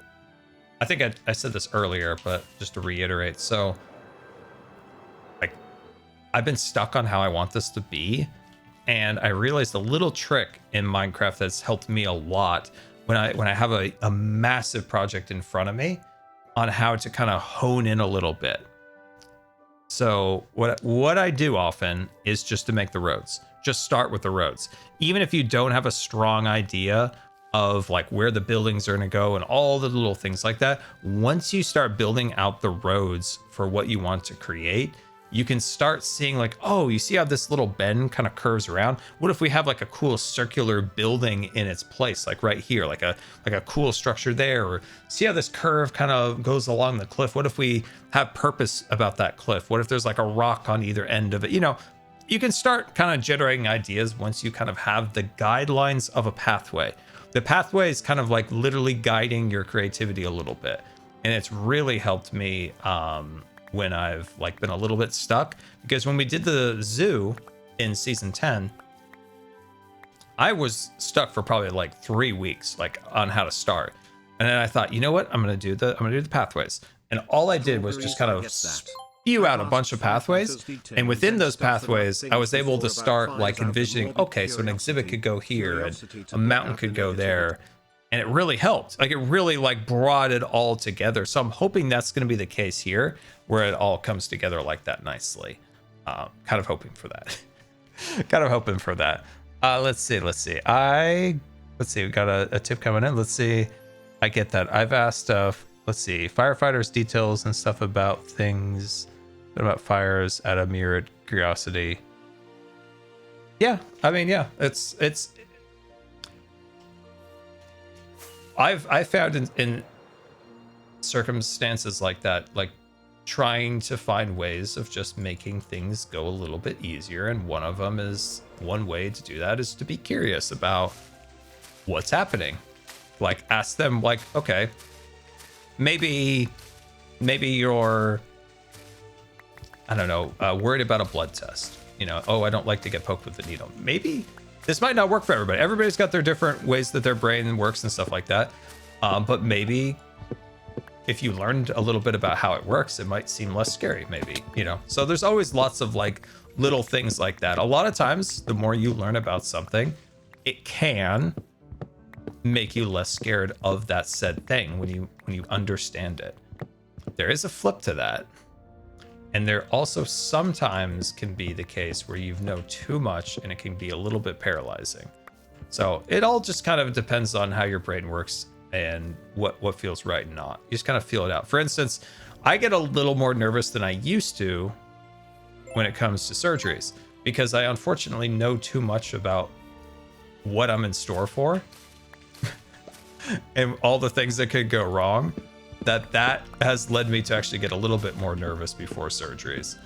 I think I said this earlier, but just to reiterate. So like, I've been stuck on how I want this to be. And I realized a little trick in Minecraft that's helped me a lot when I have a massive project in front of me, on how to kind of hone in a little bit. So what I do often is just to make the roads. Just start with the roads. Even if you don't have a strong idea of like where the buildings are going to go and all the little things like that, once you start building out the roads for what you want to create, you can start seeing like, oh, you see how this little bend kind of curves around? What if we have like a cool circular building in its place, like right here, like a cool structure there? Or see how this curve kind of goes along the cliff? What if we have purpose about that cliff? What if there's like a rock on either end of it? You know, you can start kind of generating ideas once you kind of have the guidelines of a pathway. The pathway is kind of like literally guiding your creativity a little bit. And it's really helped me, when I've like been a little bit stuck, because when we did the zoo in season 10, I was stuck for probably like 3 weeks, like on how to start. And then I thought, you know what? I'm going to do the pathways. And all I did was just kind of spew out a bunch of pathways. And within those pathways, I was able to start like envisioning, okay, so an exhibit could go here and a mountain could go there. And it really helped. Like, it really like brought it all together. So I'm hoping that's going to be the case here, where it all comes together like that nicely. Kind of hoping for that. Kind of hoping for that. Let's see. Let's see. We got a tip coming in. Let's see. I get that. I've asked, let's see, firefighters details and stuff about things, about fires out of mere curiosity. Yeah, I mean, yeah, it's. I've found in circumstances like that, like trying to find ways of just making things go a little bit easier, and one way to do that is to be curious about what's happening. Like, ask them, like, okay, maybe you're, I don't know, worried about a blood test. You know, oh, I don't like to get poked with a needle. Maybe this might not work for everybody. Everybody's got their different ways that their brain works and stuff like that. But maybe if you learned a little bit about how it works, it might seem less scary, maybe, you know? So there's always lots of like little things like that. A lot of times, the more you learn about something, it can make you less scared of that said thing when you understand it. There is a flip to that. And there also sometimes can be the case where you know too much and it can be a little bit paralyzing. So it all just kind of depends on how your brain works and what feels right and not. You just kind of feel it out. For instance, I get a little more nervous than I used to when it comes to surgeries, because I unfortunately know too much about what I'm in store for and all the things that could go wrong. That has led me to actually get a little bit more nervous before surgeries.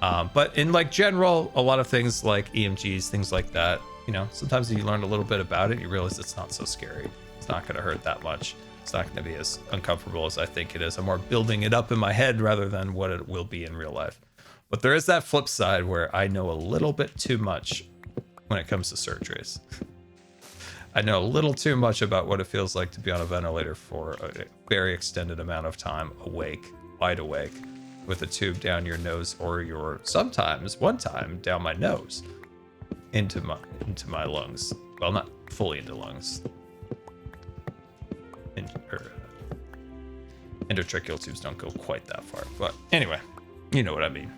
But in like general, a lot of things like EMGs, things like that, you know, sometimes if you learn a little bit about it, you realize it's not so scary. It's not going to hurt that much. It's not going to be as uncomfortable as I think it is. I'm more building it up in my head rather than what it will be in real life. But there is that flip side where I know a little bit too much when it comes to surgeries. I know a little too much about what it feels like to be on a ventilator for a very extended amount of time, awake, wide awake, with a tube down your nose, or sometimes one time down my nose into my lungs. Well, not fully into lungs. Endotracheal tubes don't go quite that far, but anyway, you know what I mean.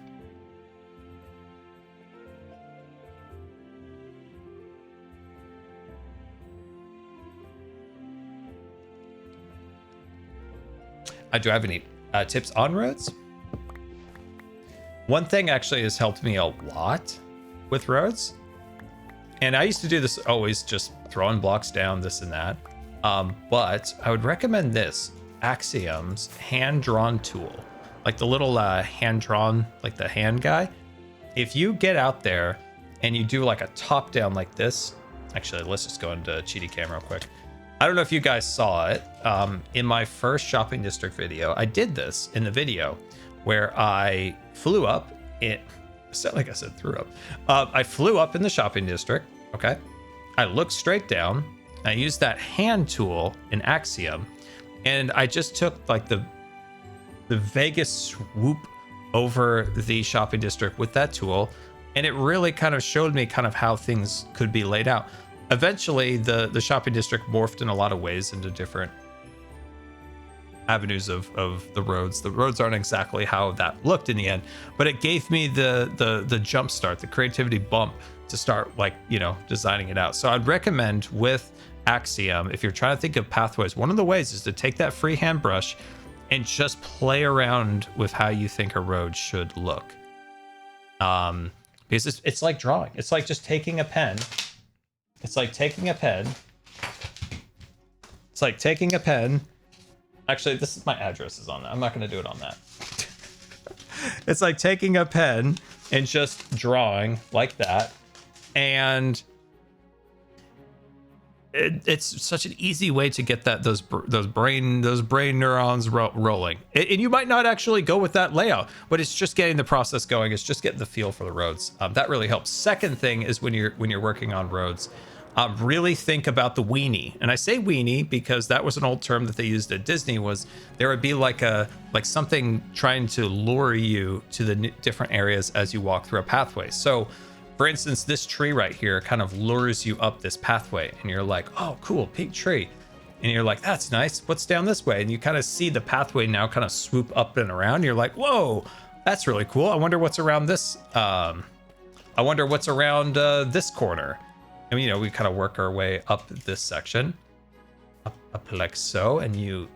Do I have any tips on roads? One thing actually has helped me a lot with roads, and I used to do this always just throwing blocks down, this and that. But I would recommend this Axiom's hand-drawn tool, like the little hand-drawn, like the hand guy. If you get out there and you do like a top-down like this, actually, let's just go into cheaty cam real quick. I don't know if you guys saw it in my first shopping district video. I did this in the video where I flew up. Like I said, threw up. I flew up in the shopping district. Okay. I looked straight down. I used that hand tool in Axiom, and I just took like the Vegas swoop over the shopping district with that tool, and it really kind of showed me kind of how things could be laid out. Eventually, the shopping district morphed in a lot of ways into different avenues of the roads. The roads aren't exactly how that looked in the end, but it gave me the jump start, the creativity bump to start, like, you know, designing it out. So I'd recommend with Axiom, if you're trying to think of pathways, one of the ways is to take that freehand brush and just play around with how you think a road should look. Because it's like drawing. It's like just taking a pen. It's like taking a pen. It's like taking a pen. Actually, this is my address is on that. I'm not going to do it on that. It's like taking a pen and just drawing like that. And it's such an easy way to get those brain neurons rolling. And you might not actually go with that layout, but it's just getting the process going. It's just getting the feel for the roads. That really helps. Second thing is when you're working on roads, really think about the weenie. And I say weenie because that was an old term that they used at Disney. Was there would be like something trying to lure you to the different areas as you walk through a pathway. So for instance, this tree right here kind of lures you up this pathway, and you're like, oh, cool, pink tree. and you're like, that's nice. What's down this way? And you kind of see the pathway now kind of swoop up and around. You're like, whoa, that's really cool. I wonder what's around this. This corner. And you know, we kind of work our way up this section, up like so, and you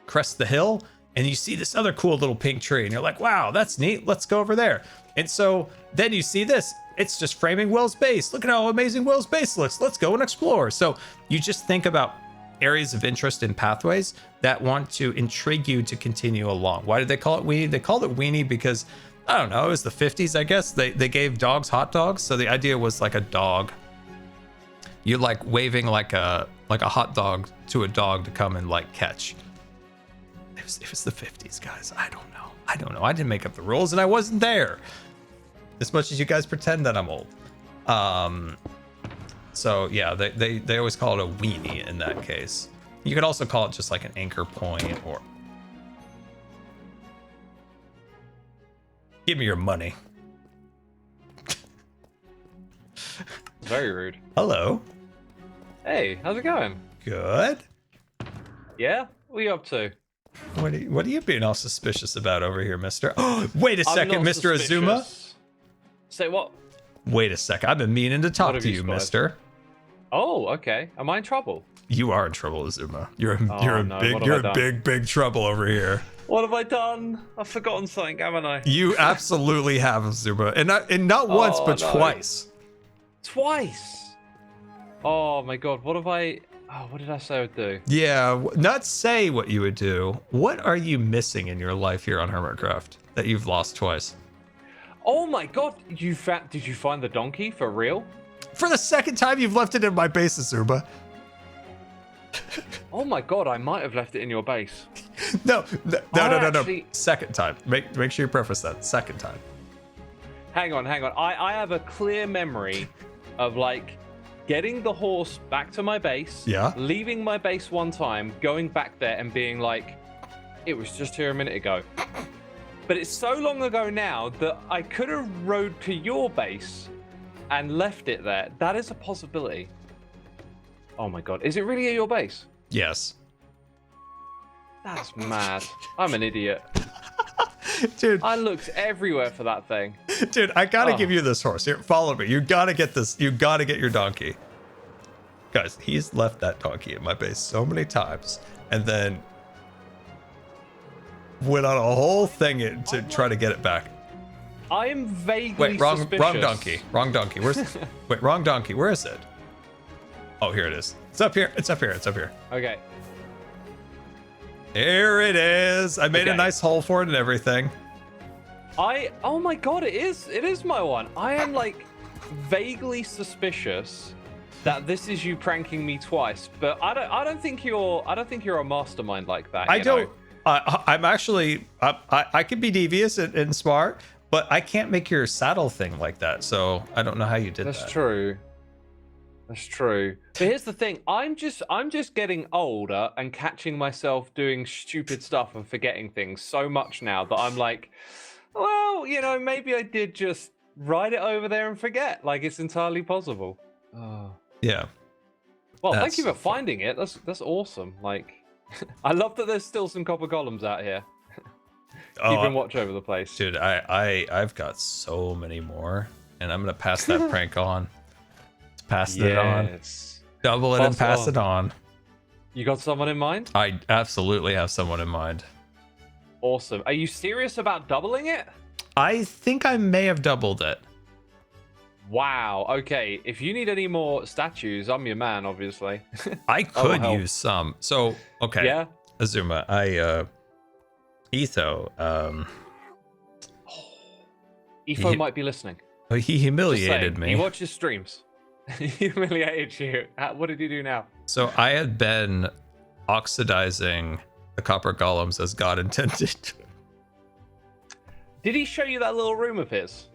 crest the hill, and you see this other cool little pink tree, and you're like, wow, that's neat. Let's go over there. And so then you see this. It's just framing Will's base. Look at how amazing Will's base looks. Let's go and explore. So you just think about areas of interest in pathways that want to intrigue you to continue along. Why did they call it Weenie? They called it Weenie because, I don't know, it was the 50s, I guess. They gave dogs hot dogs. So the idea was like a dog. You're like waving like a hot dog to a dog to come and like catch. It was the 50s, guys. I don't know. I didn't make up the rules, and I wasn't there. As much as you guys pretend that I'm old. So yeah, they always call it a weenie in that case. You could also call it just like an anchor point, or give me your money. Very rude. Hello. Hey, how's it going? Good. Yeah? What are you up to? What are you being all suspicious about over here, mister? Oh, wait a second, I'm not Mr. Azuma. suspicious. Say what? Wait a second. I've been meaning to talk What have to you you, spied? mister. Oh, okay. Am I in trouble? You are in trouble, Azuma. You're no, what have I done? big trouble over here. What have I done? I've forgotten something, haven't I? You absolutely have, Azuma, and not once, but no. twice. Twice? Oh my god, what have I... Oh, what did I say I would do? Yeah, not say what you would do. What are you missing in your life here on Hermitcraft that you've lost twice? Oh my god, did you find the donkey for real? For the second time, you've left it in my base, Azuma. Oh my god, I might have left it in your base. No. Actually... Second time. Make sure you preface that. Second time. Hang on. I have a clear memory of like getting the horse back to my base, Yeah. leaving my base one time, going back there and being like, it was just here a minute ago. But it's so long ago now that I could have rode to your base and left it there. That is a possibility. Oh my god. Is it really at your base? Yes. That's mad. I'm an idiot. Dude. I looked everywhere for that thing. Dude, I gotta give you this horse. Here, follow me. You gotta get this. You gotta get your donkey. Guys, he's left that donkey in my base so many times. And then went on a whole thing to try to get it back. I am vaguely Wait, wrong suspicious. Wrong donkey. Wait, wrong donkey. Where is it? Oh, here it is. It's up here. Okay. Here it is. I made a nice hole for it and everything. Oh my god, it is my one. I am like vaguely suspicious that this is you pranking me twice, but I don't think you're a mastermind like that. I don't. I'm actually. I can be devious and smart, but I can't make your saddle thing like that. So I don't know how you did that. That's true. That's true. But here's the thing. I'm just getting older and catching myself doing stupid stuff and forgetting things so much now that I'm like, well, you know, maybe I did just ride it over there and forget. Like, it's entirely possible. Oh. Yeah. Well, thank you for finding it. That's awesome. Like, I love that there's still some copper golems out here. Keeping watch over the place. Dude, I've got so many more, and I'm gonna pass that prank on. Pass it on. Double it and pass it on. You got someone in mind? I absolutely have someone in mind. Awesome. Are you serious about doubling it? I think I may have doubled it. Wow. Okay. If you need any more statues, I'm your man, obviously. I could use some. So, okay. Yeah. Azuma, Etho, Etho might be listening. He humiliated me. He watches streams. He humiliated you. What did he do now? So I had been oxidizing the copper golems as God intended. Did he show you that little room of his?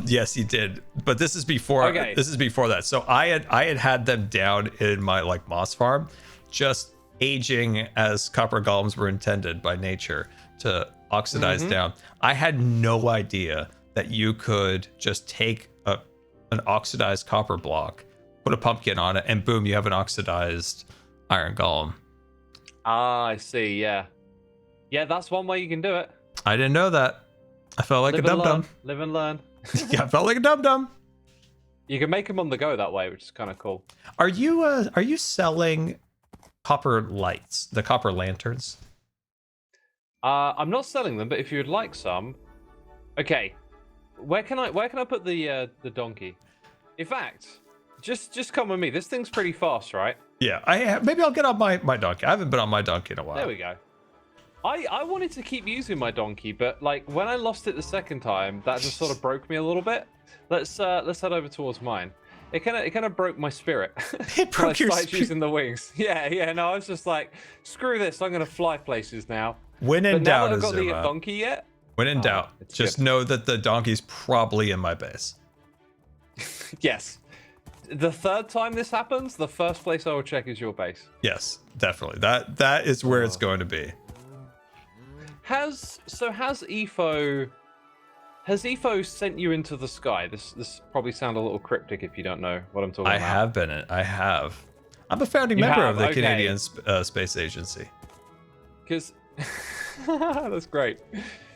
Yes, he did. But this is before. Okay. This is before that. So I had them down in my like moss farm, just aging as copper golems were intended by nature to oxidize down. I had no idea that you could just take an oxidized copper block, put a pumpkin on it, and boom, you have an oxidized iron golem. Ah, I see. Yeah, yeah, that's one way you can do it. I didn't know that. I felt like a dum-dum. Live and learn. Yeah, I felt like a dum-dum. You can make them on the go that way, which is kind of cool. Are you selling copper lights, the copper lanterns? I'm not selling them, but if you'd like some, okay. Where can I put the donkey? In fact, just come with me. This thing's pretty fast, right? Yeah, maybe I'll get on my donkey. I haven't been on my donkey in a while. There we go. I wanted to keep using my donkey, but like when I lost it the second time, that just sort of broke me a little bit. Let's head over towards mine. It kind of broke my spirit. It broke your spirit. spirit. Using the wings. Yeah. No, I was just like, screw this. I'm gonna fly places now. When in but doubt, now that I've got Azuma. the donkey yet. When in doubt, just know that the donkey's probably in my base. Yes. The third time this happens, the first place I will check is your base. Yes, definitely. That is where it's going to be. Has EFO sent you into the sky? This probably sound a little cryptic if you don't know what I'm talking about. I have. I'm a founding member of the Canadian Space Agency. Because that's great.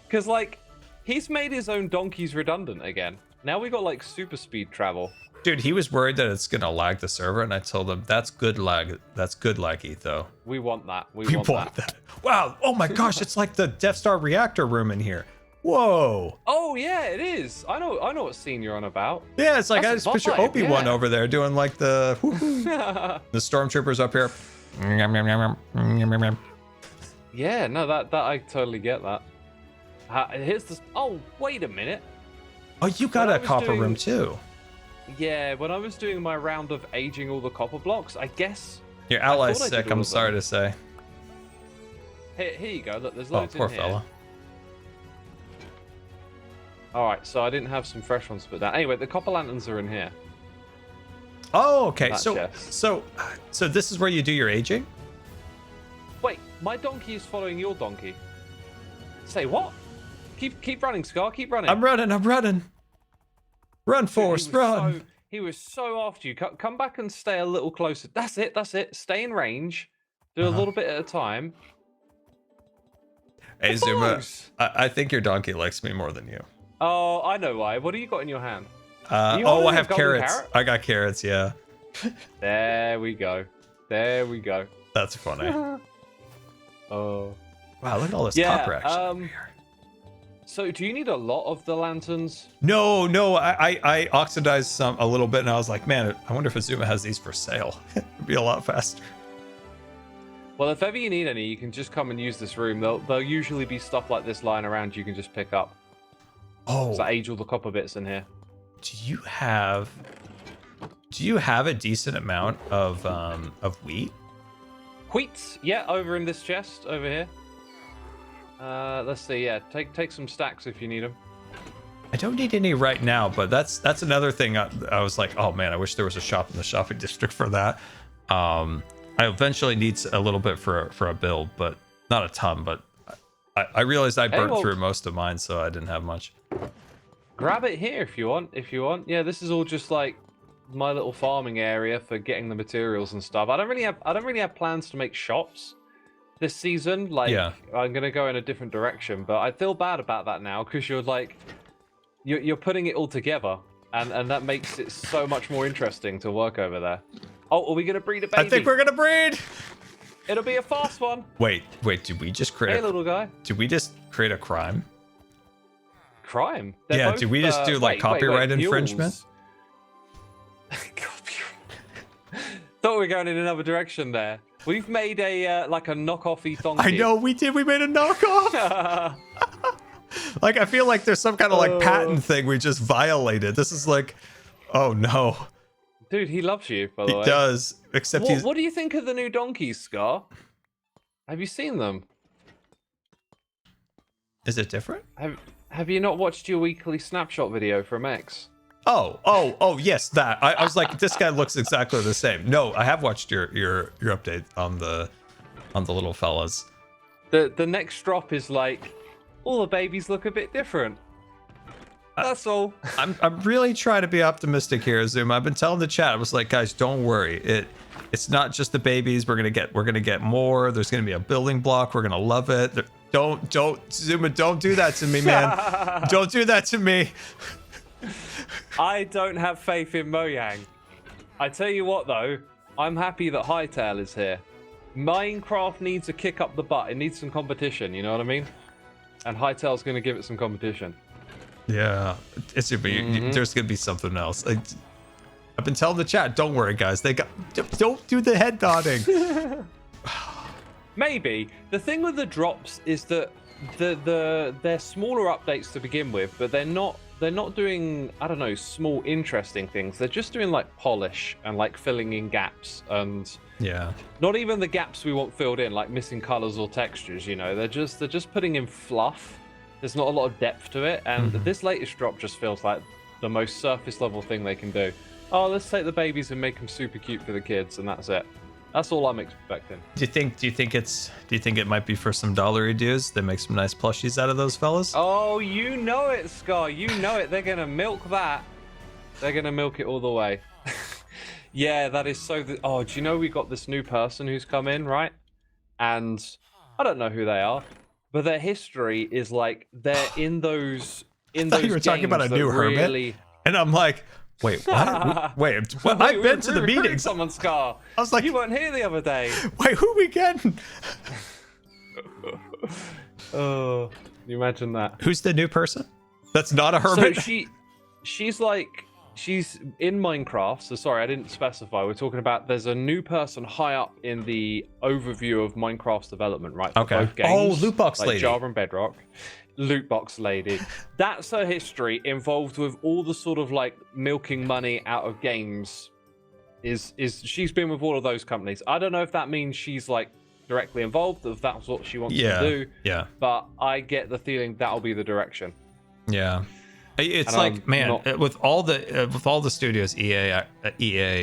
Because like he's made his own donkeys redundant again. Now we got like super speed travel. Dude, he was worried that it's gonna lag the server, and I told him that's good lag. That's good lag, Etho. We want that. We want that. Wow. Oh my gosh, it's like the Death Star reactor room in here. Whoa. Oh yeah, it is. I know what scene you're on about. Yeah, it's like That's I just picture Obi-Wan over there doing like the the stormtroopers up here. Yeah, no, that I totally get that. Here's the. Oh, wait a minute. Oh, you got a copper room too. Yeah, when I was doing my round of aging all the copper blocks, I guess. Your ally's sick. I'm sorry to say. Here you go. Look, there's loads in here. Poor fella. All right, so I didn't have some fresh ones put down. Anyway, the copper lanterns are in here. Oh, okay. That So this is where you do your aging? Wait, my donkey is following your donkey. Say what? Keep running, Scar. Keep running. I'm running. Run, Forrest, run. He was so after you. Come back and stay a little closer. That's it. Stay in range. Do a little bit at a time. Hey, Zuma, I think your donkey likes me more than you. Oh, I know why. What do you got in your hand? I have carrots. Carrot? I got carrots, yeah. There we go. That's funny. Oh. Wow, look at all this copper action over here. So, do you need a lot of the lanterns? No. I oxidized some a little bit, and I was like, man, I wonder if Azuma has these for sale. It'd be a lot faster. Well, if ever you need any, you can just come and use this room. There'll usually be stuff like this lying around you can just pick up. Oh. So I age all the copper bits in here. Do you have a decent amount of wheat? Wheat? Yeah, over in this chest over here. Let's see. Yeah, take some stacks if you need them. I don't need any right now, but that's another thing. I was like, oh man, I wish there was a shop in the shopping district for that. I eventually need a little bit for a build, but not a ton. But I realized I burnt through most of mine, so I didn't have much. Grab it here if you want. Yeah, this is all just like my little farming area for getting the materials and stuff. I don't really have plans to make shops this season. Like, yeah. I'm gonna go in a different direction, but I feel bad about that now because you're putting it all together, and that makes it so much more interesting to work over there. Oh, are we gonna breed a baby? I think we're gonna breed. It'll be a fast one. Wait, did we just create? Hey, little guy. Did we just create a crime? Crime? Yeah. Did we just do like copyright infringement? Thought we were going in another direction there. We've made a like a knockoff-y donkey. I know we did. We made a knockoff. Like I feel like there's some kind of like patent thing we just violated. This is like, oh no. Dude, he loves you, by the way. He does, except What do you think of the new donkeys, Scar? Have you seen them? Is it different? Have you not watched your weekly snapshot video from X? Oh, yes, that. I was like, this guy looks exactly the same. No, I have watched your update on the little fellas. The next drop is like, all the babies look a bit different. That's all. I'm really trying to be optimistic here, Zoom. I've been telling the chat. I was like, guys, don't worry. It's not just the babies. We're gonna get more. There's gonna be a building block. We're gonna love it. Don't Zuma, don't do that to me, man. Don't do that to me. I don't have faith in Mojang. I tell you what though, I'm happy that Hightail is here. Minecraft needs a kick up the butt. It needs some competition, you know what I mean? And Hightail's gonna give it some competition. Yeah, it's gonna be, there's gonna be something else. I've been telling the chat, don't worry, guys. Don't do the head nodding. Maybe the thing with the drops is that they're smaller updates to begin with, but they're not doing, I don't know, small interesting things. They're just doing like polish and like filling in gaps, and yeah, not even the gaps we want filled in, like missing colors or textures. You know, they're just putting in fluff. There's not a lot of depth to it, and this latest drop just feels like the most surface level thing they can do. Oh, let's take the babies and make them super cute for the kids, and that's it. That's all I'm expecting. Do you think it might be for some dollary dues? They make some nice plushies out of those fellas? Oh, you know it, Scar. You know it. They're gonna milk that. They're gonna milk it all the way. Yeah, that is so. Oh, do you know we got this new person who's come in, right? And I don't know who they are, but their history is like they're in those. I thought you were talking about a new hermit, and I'm like, wait, what? Wait, I've been to the meetings. Someone's car. I was like, you weren't here the other day. Wait, who we getting? Oh, you imagine that? Who's the new person? That's not a hermit. So she's in Minecraft. So sorry, I didn't specify. We're talking about there's a new person high up in the overview of Minecraft's development, right? For okay. both games, oh, loot box like lady. Java and Bedrock. Loot box lady. That's her history, involved with all the sort of like milking money out of games. Is she's been with all of those companies. I don't know if that means she's like directly involved, if that's what she wants to do. Yeah. But I get the feeling that'll be the direction. Yeah. It's And like, I'm man, not- with all the studios, EA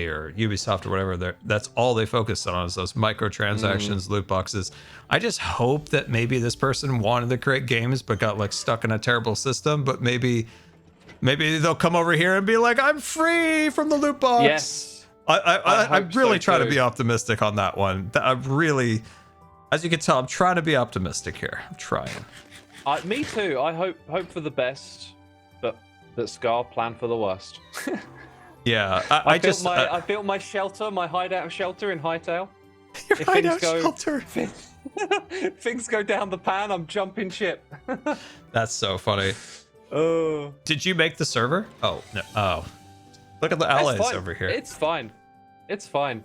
or Ubisoft or whatever, that's all they focus on is those microtransactions, loot boxes. I just hope that maybe this person wanted to create games but got like stuck in a terrible system. But maybe they'll come over here and be like, I'm free from the loot box. Yes. I really try to too. be optimistic on that one. I really, as you can tell, I'm trying to be optimistic here. I'm trying. Me too. I hope for the best, but that Scar plan for the worst. Yeah, I built my shelter, my hideout shelter in Hightail. Your If hideout things go- shelter. Things go down the pan, I'm jumping ship. That's so funny. Oh, Did you make the server? Oh no. Oh, look at the allies over here. It's fine. It's fine.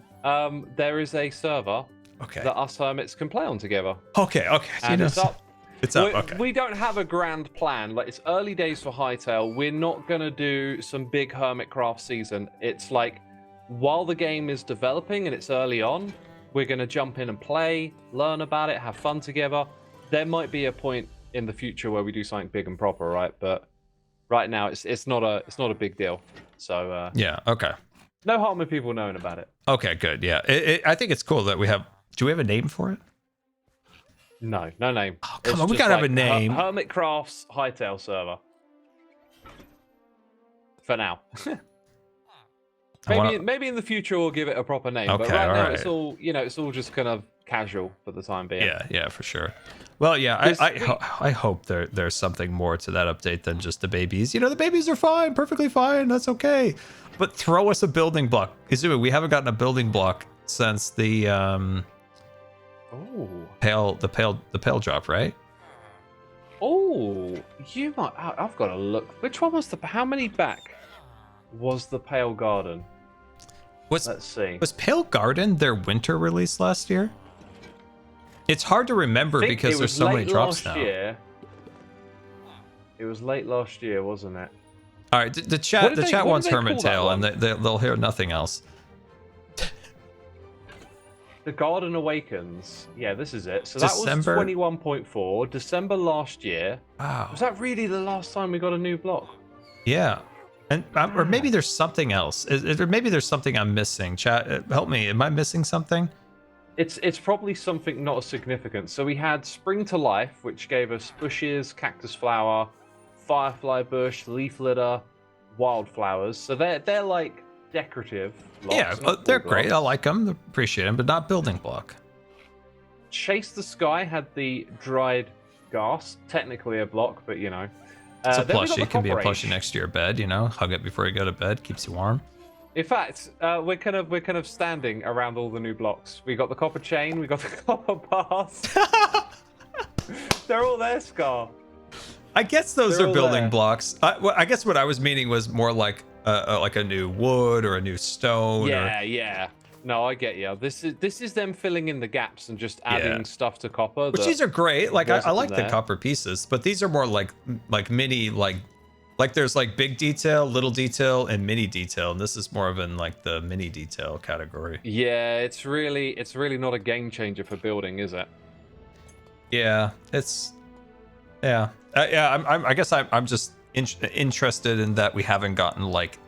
There is a server Okay. that us hermits can play on together, Okay. and it's up. It's up. Okay. We don't have a grand plan. Like, it's early days for Hightail. We're not gonna do some big Hermitcraft season. It's like, while the game is developing and it's early on, we're gonna jump in and play, learn about it, have fun together. There might be a point in the future where we do something big and proper, right? But right now, it's not a big deal. So Yeah. Okay. no harm in people knowing about it. Okay. Good. Yeah. I think it's cool that we have. Do we have a name for it? No name. Oh, come on, we gotta have a name. Hermitcraft's Hightail server. For now. Maybe in the future we'll give it a proper name. But Okay, right now alright. it's all it's all just kind of casual for the time being. Yeah. For sure. Well, yeah. I hope there's something more to that update than just the babies. You know, the babies are fine, perfectly fine. That's okay. But throw us a building block. Izumi, we haven't gotten a building block since the Oh. pale drop, right? Oh, you might. I've got to look. Which one was how many back was the Pale Garden? Let's see. Was Pale Garden their winter release last year? It's hard to remember because there's so many drops now. It was late last year, wasn't it? All right, the chat wants call that Hermitcraft, one? and they'll hear nothing else. The Garden Awakens. Yeah, this is it. So December? that was 21.4. December last year. Wow. Was that really the last time we got a new block? Yeah. And or maybe there's something else. Or maybe there's something I'm missing. Chat, help me. Am I missing something? It's probably something not as significant. So we had Spring to Life, which gave us bushes, cactus flower, firefly bush, leaf litter, wildflowers. So they're like decorative blocks. Yeah, they're great. I like them, appreciate them, but not building block. Chase the Sky had the dried grass, technically a block, but you know. It's a then we got plushie. the It can be a Copper plushie Age. next to your bed. You know, hug it before you go to bed. Keeps you warm. In fact, we're kind of standing around all the new blocks. We got the copper chain, we got the copper bars. They're all there, Scar. I guess those They're are all building there. blocks. I guess what I was meaning was more like a new wood or a new stone. Yeah, yeah. No, I get you. This is them filling in the gaps and just adding stuff to copper. Which these are great. Like I like the there. copper pieces, but these are more like mini like there's like big detail, little detail, and mini detail, and this is more of in like the mini detail category. Yeah, it's really not a game changer for building, is it? Yeah, it's I guess I'm just interested in that we haven't gotten like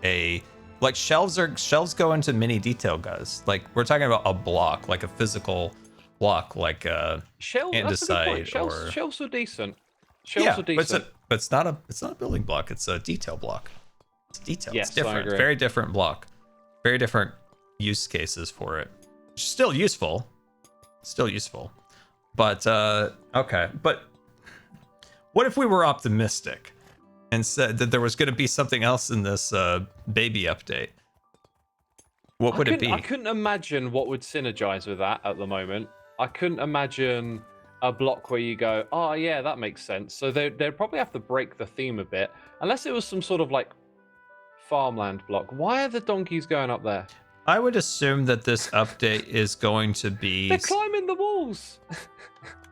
shelves go into mini detail, guys. Like we're talking about a block, like a physical block, like Shelves. That's a good point. andesite Shelves are decent. yeah, Shelves are decent. but it's not a building block. It's a detail block. It's detail. Yes, it's different. I agree. Very different block. Very different use cases for it. Still useful. But okay. But what if we were optimistic and said that there was going to be something else in this baby update? What would it be? I couldn't imagine what would synergize with that at the moment. I couldn't imagine a block where you go, oh yeah, that makes sense. So they'd probably have to break the theme a bit, unless it was some sort of like farmland block. Why are the donkeys going up there? I would assume that this update is going to be. They're climbing the walls.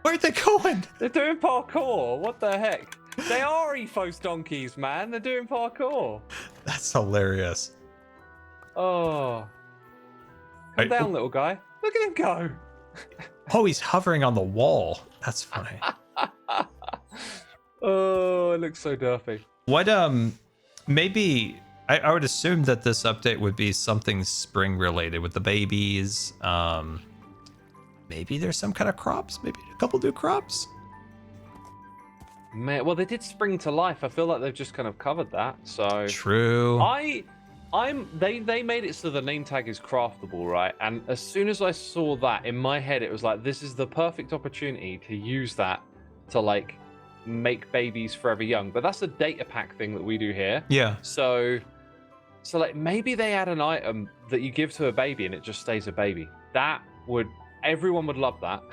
Where are they going? They're doing parkour. What the heck? They are ethos donkeys, man. They're doing parkour. That's hilarious. Oh. Come down, little guy. Look at him go. Oh, he's hovering on the wall. That's funny. Oh, it looks so derpy. What maybe I would assume that this update would be something spring related with the babies. Maybe there's some kind of crops, maybe a couple new crops. Man, well, they did spring to life. I feel like they've just kind of covered that. So True. They made it so the name tag is craftable, right? And as soon as I saw that in my head, it was like, this is the perfect opportunity to use that to like make babies forever young. But that's a data pack thing that we do here. Yeah. So like maybe they add an item that you give to a baby and it just stays a baby. Everyone would love that.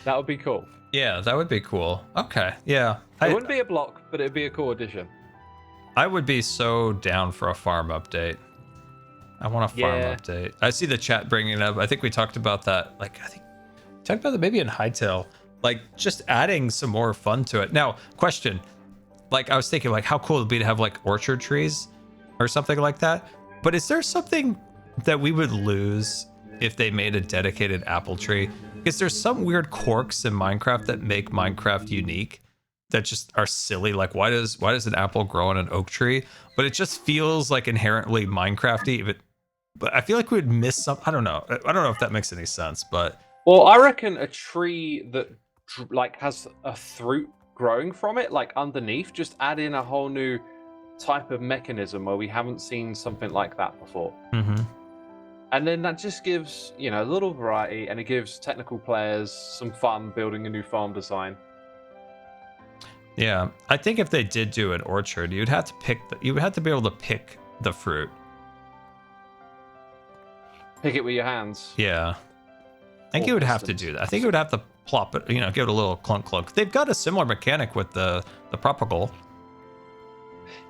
That would be cool. Yeah, that would be cool. Okay. Yeah. It wouldn't be a block, but it'd be a cool addition. I would be so down for a farm update. I want a farm update. I see the chat bringing it up. I think we talked about that. Like, I think we talked about that maybe in Hightail. Like, just adding some more fun to it. Now, question. Like, I was thinking, like, how cool it would be to have, like, orchard trees or something like that. But is there something that we would lose if they made a dedicated apple tree? Because there's some weird quirks in Minecraft that make Minecraft unique that just are silly. Like, why does an apple grow on an oak tree? But it just feels like inherently Minecrafty. But I feel like we would miss some. I don't know if that makes any sense. But well, I reckon a tree that like has a fruit growing from it, like underneath, just add in a whole new type of mechanism where we haven't seen something like that before. Mm-hmm. And then that just gives, a little variety, and it gives technical players some fun building a new farm design. Yeah, I think if they did do an orchard, you would have to be able to pick the fruit. Pick it with your hands. Yeah. I think you would have to do that. I think you would have to plop it, give it a little clunk clunk. They've got a similar mechanic with the propagule.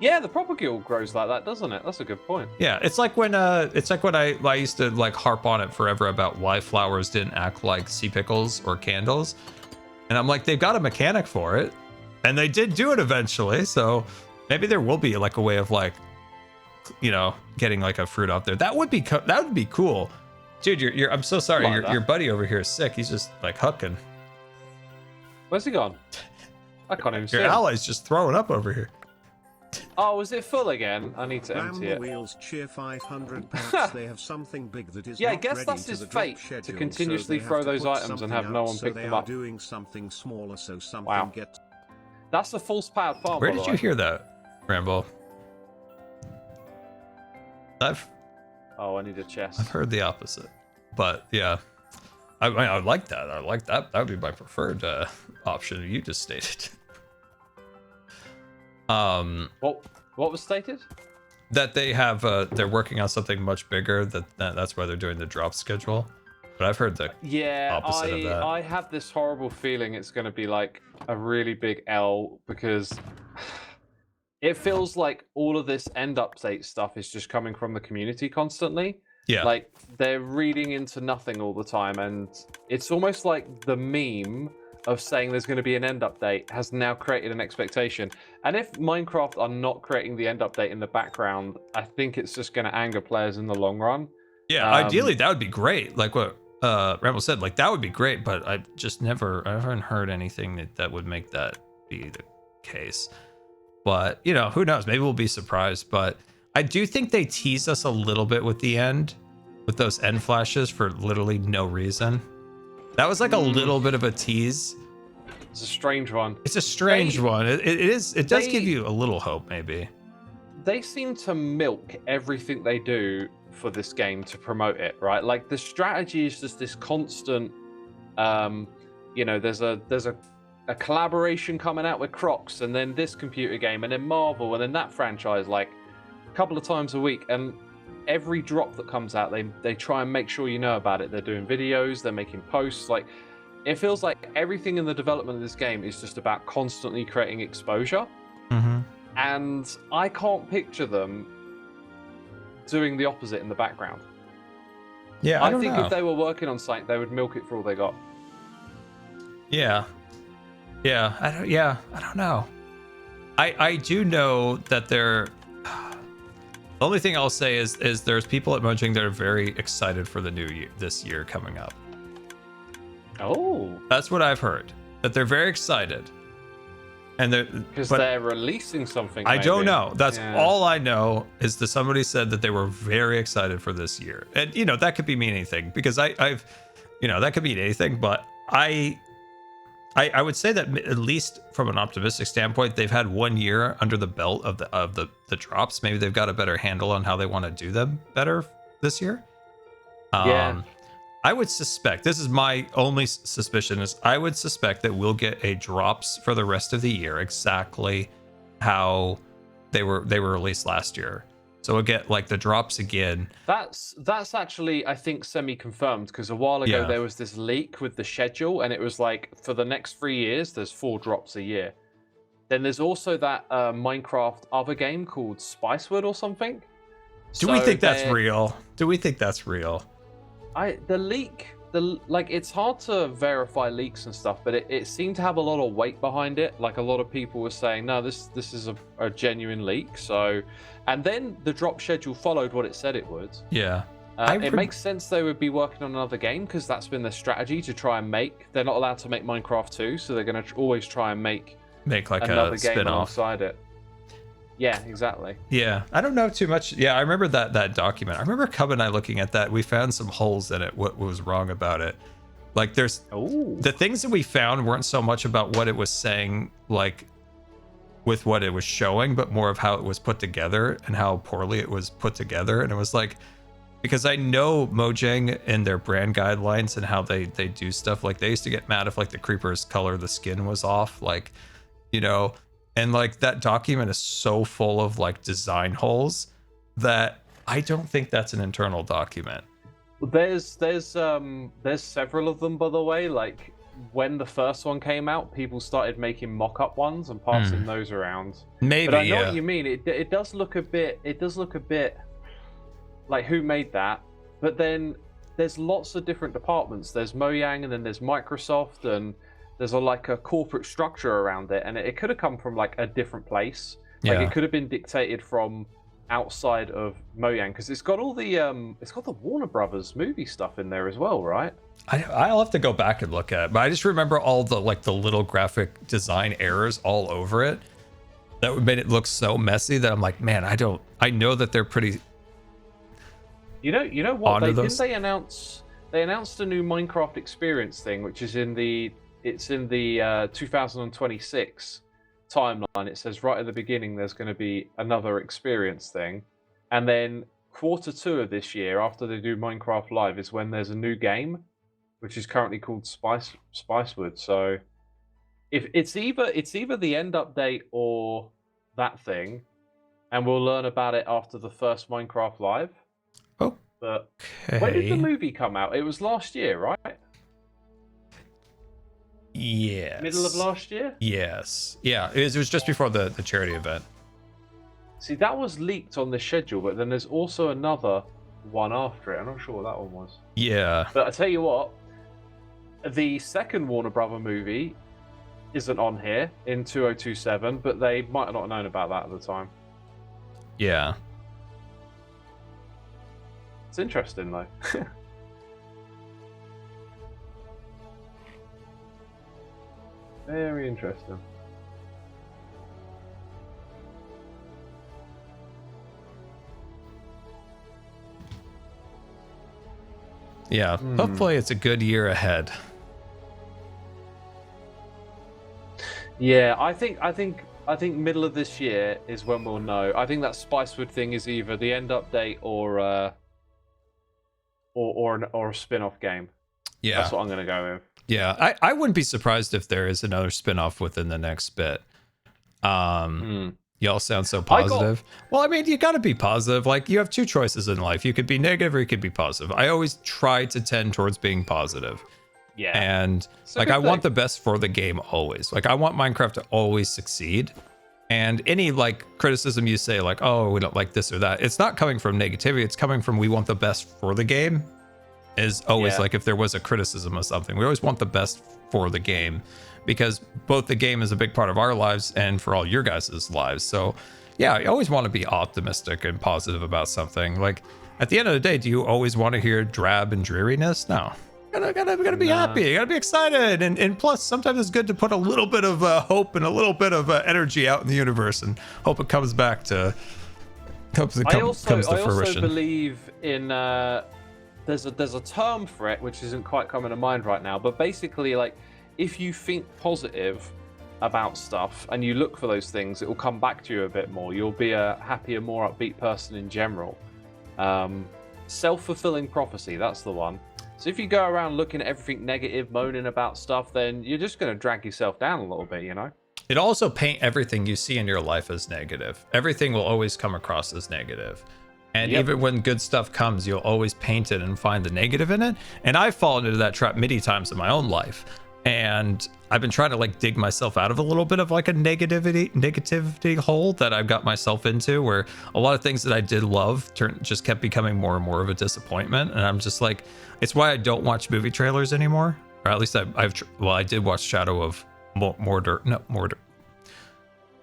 Yeah, the propagule grows like that, doesn't it? That's a good point. Yeah, it's like when I used to like harp on it forever about why flowers didn't act like sea pickles or candles. And I'm like, they've got a mechanic for it. And they did do it eventually, so maybe there will be like a way of like, getting like a fruit out there. That would be cool, dude. I'm so sorry. Your buddy over here is sick. He's just like hucking. Where's he gone? I can't even see Your him. ally's just throwing up over here. Oh, is it full again? I need to empty it. Wheels cheer 500 pounds. They have something big that is Yeah, I not guess ready that's to his the drop fate, to schedule, continuously so they throw have to those put items and something have no out, one so pick they them are up. doing something smaller so something Wow. gets. That's a false powered farm. Where by the did you way. hear that, Rambo? Oh, I need a chest. I've heard the opposite, but yeah, I like that. I like that. That would be my preferred option. You just stated. What was stated? That they have they're working on something much bigger. That's why they're doing the drop schedule. But I've heard the opposite of that. I have this horrible feeling it's going to be like a really big L because it feels like all of this end update stuff is just coming from the community constantly. Yeah. Like they're reading into nothing all the time, and it's almost like the meme of saying there's going to be an end update has now created an expectation. And if Minecraft are not creating the end update in the background, I think it's just going to anger players in the long run. Yeah, ideally that would be great. Like what Ramble said, like that would be great, but I haven't heard anything that would make that be the case. But, you know, who knows? Maybe we'll be surprised. But I do think they tease us a little bit with the end, with those end flashes for literally no reason. That was like a little bit of a tease. It's a strange one. It's a strange one. It does give you a little hope, maybe. They seem to milk everything they do for this game to promote it, right? Like the strategy is just this constant, you know, there's a collaboration coming out with Crocs, and then this computer game, and then Marvel, and then that franchise, like a couple of times a week. And every drop that comes out, they try and make sure you know about it. They're doing videos, they're making posts. Like it feels like everything in the development of this game is just about constantly creating exposure. Mm-hmm. And I can't picture them doing the opposite in the background. Yeah, I think if they were working on something, they would milk it for all they got. Yeah. I don't know. I do know that the only thing I'll say is there's people at Mojang that are very excited for the new year, this year coming up. Oh. That's what I've heard. That they're very excited. And they're releasing something. I don't know. That's Yeah. all I know is that somebody said that they were very excited for this year. And you know, that could be mean anything because I've you know, that could mean anything, but I would say that at least from an optimistic standpoint, they've had 1 year under the belt of the drops. Maybe they've got a better handle on how they want to do them better this year. Yeah. I would suspect, this is my only suspicion, is I would suspect that we'll get a drops for the rest of the year exactly how they were released last year. So we'll get like the drops again. That's actually, I think, semi-confirmed because a while ago there was this leak with the schedule, and it was like for the next 3 years, there's 4 drops a year. Then there's also that Minecraft other game called Spicewood or something. Do we think that's real? Do we think that's real? It's hard to verify leaks and stuff, but it seemed to have a lot of weight behind it. Like a lot of people were saying, no, this is a genuine leak. So, and then the drop schedule followed what it said it would. Yeah. It makes sense they would be working on another game because that's been their strategy to try and make. They're not allowed to make Minecraft 2, so they're going to always try and make like another a game spin-off alongside it. Yeah, exactly. Yeah, I don't know too much. Yeah, I remember that document. I remember Cub and I looking at that. We found some holes in it. What was wrong about it? Like, the things that we found weren't so much about what it was saying, like with what it was showing, but more of how it was put together and how poorly it was put together. And it was like, because I know Mojang and their brand guidelines and how they do stuff. Like they used to get mad if like the creeper's color, the skin was off, like, you know. And like that document is so full of like design holes that I don't think that's an internal document. There's several of them, by the way. Like when the first one came out, people started making mock-up ones and passing those around. Maybe, but I know what you mean. It does look a bit like who made that. But then there's lots of different departments. There's Mojang, and then there's Microsoft, and there's like a corporate structure around it, and it could have come from like a different place. Like it could have been dictated from outside of Mojang because it's got all the Warner Brothers movie stuff in there as well, right? I'll have to go back and look at it, but I just remember all the like the little graphic design errors all over it that made it look so messy that I'm like, man, I know that they're pretty. You know what? They announced a new Minecraft experience thing, which is in the 2026 timeline, it says right at the beginning there's going to be another experience thing, and then Q2 of this year, after they do Minecraft Live, is when there's a new game, which is currently called Spicewood. So if it's either the end update or that thing, and we'll learn about it after the first Minecraft Live. Oh, but when did the movie come out? It was last year, right? Yes. Middle of last year? Yes. Yeah, it was just before the charity event. See, that was leaked on the schedule, but then there's also another one after it. I'm not sure what that one was. Yeah. But I tell you what, the second Warner Brother movie isn't on here in 2027, but they might not have known about that at the time. Yeah. It's interesting, though. Very interesting. Yeah. Hopefully it's a good year ahead. Yeah, I think middle of this year is when we'll know. I think that Spicewood thing is either the end update or a spin-off game. Yeah. That's what I'm going to go with. Yeah, I wouldn't be surprised if there is another spin-off within the next bit. Y'all sound so positive. Well, I mean, you got to be positive. Like, you have two choices in life. You could be negative or you could be positive. I always try to tend towards being positive. Yeah. And like, I want the best for the game always. Like, I want Minecraft to always succeed. And any like criticism you say, like, oh, we don't like this or that, it's not coming from negativity. It's coming from we want the best for the game. Is always like, if there was a criticism of something, we always want the best for the game, because both the game is a big part of our lives and for all your guys' lives. So yeah, I always want to be optimistic and positive about something. Like, at the end of the day, do you always want to hear drab and dreariness? No. Gotta be happy. You gotta be excited, and plus, sometimes it's good to put a little bit of hope and a little bit of energy out in the universe, and hope it comes back to comes to fruition. I also believe in there's a term for it which isn't quite coming to mind right now, but basically, like, if you think positive about stuff and you look for those things, it will come back to you a bit more. You'll be a happier, more upbeat person in general. Self-fulfilling prophecy, that's the one. So if you go around looking at everything negative, moaning about stuff, then you're just going to drag yourself down a little bit, you know? It also paint everything you see in your life as negative. Everything will always come across as negative. And even when good stuff comes, you'll always paint it and find the negative in it. And I've fallen into that trap many times in my own life. And I've been trying to like dig myself out of a little bit of like a negativity hole that I've got myself into, where a lot of things that I did love just kept becoming more and more of a disappointment. And I'm just like, it's why I don't watch movie trailers anymore. Or at least I did watch Shadow of Mordor,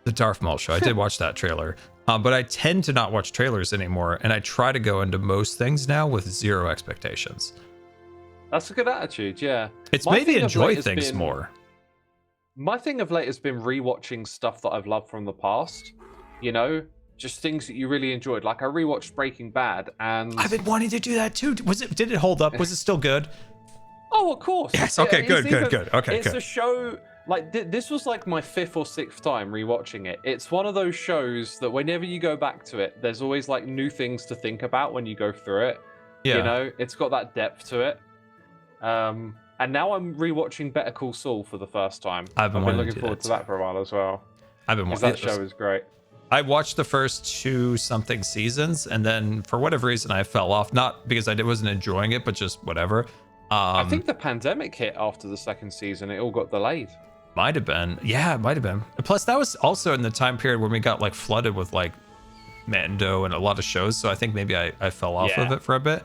the Darth Maul show. I did watch that trailer. But I tend to not watch trailers anymore. And I try to go into most things now with zero expectations. That's a good attitude, yeah. It's made me enjoy things more. My thing of late has been rewatching stuff that I've loved from the past. You know, just things that you really enjoyed. Like, I rewatched Breaking Bad, and I've been wanting to do that too. Did it hold up? Was it still good? Oh, of course. Yes. Okay. Good. Okay. It's a show. Like, this was like my 5th or 6th time rewatching it. It's one of those shows that whenever you go back to it, there's always like new things to think about when you go through it. Yeah. You know, it's got that depth to it. And now I'm rewatching Better Call Saul for the first time. I've been looking forward to that for a while as well. I've been watching that show is great. I watched the first 2 something seasons, and then for whatever reason I fell off. Not because I wasn't enjoying it, but just whatever. I think the pandemic hit after the 2nd season. It all got delayed. Might have been. Yeah, it might have been. And plus, that was also in the time period when we got like flooded with like Mando and a lot of shows. So I think maybe I fell off of it for a bit.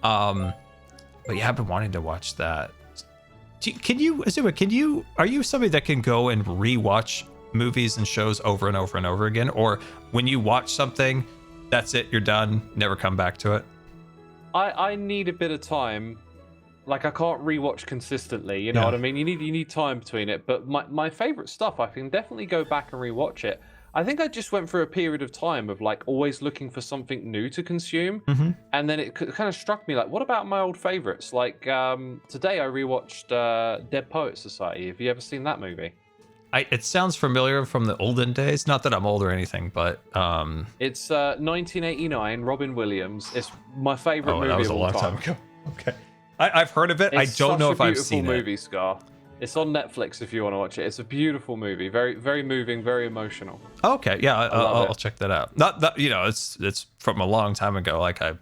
But yeah, I've been wanting to watch that. Are you somebody that can go and rewatch movies and shows over and over and over again? Or when you watch something, that's it, you're done, never come back to it? I need a bit of time. Like, I can't rewatch consistently, you know what I mean? You need time between it. But my favorite stuff, I can definitely go back and rewatch it. I think I just went through a period of time of like always looking for something new to consume. And then it kind of struck me like, what about my old favorites? Like, today I rewatched Dead Poets Society. Have you ever seen that movie? it sounds familiar from the olden days. Not that I'm old or anything, but It's 1989. Robin Williams. It's my favorite movie that was a of all long time time. ago. Okay, I've heard of it. It's I don't know such if a I've beautiful seen movie, it. Scar. It's on Netflix if you want to watch it. It's a beautiful movie, very, very moving, very emotional. Okay, yeah, love I'll it. check that out. Not that it's from a long time ago. Like I'm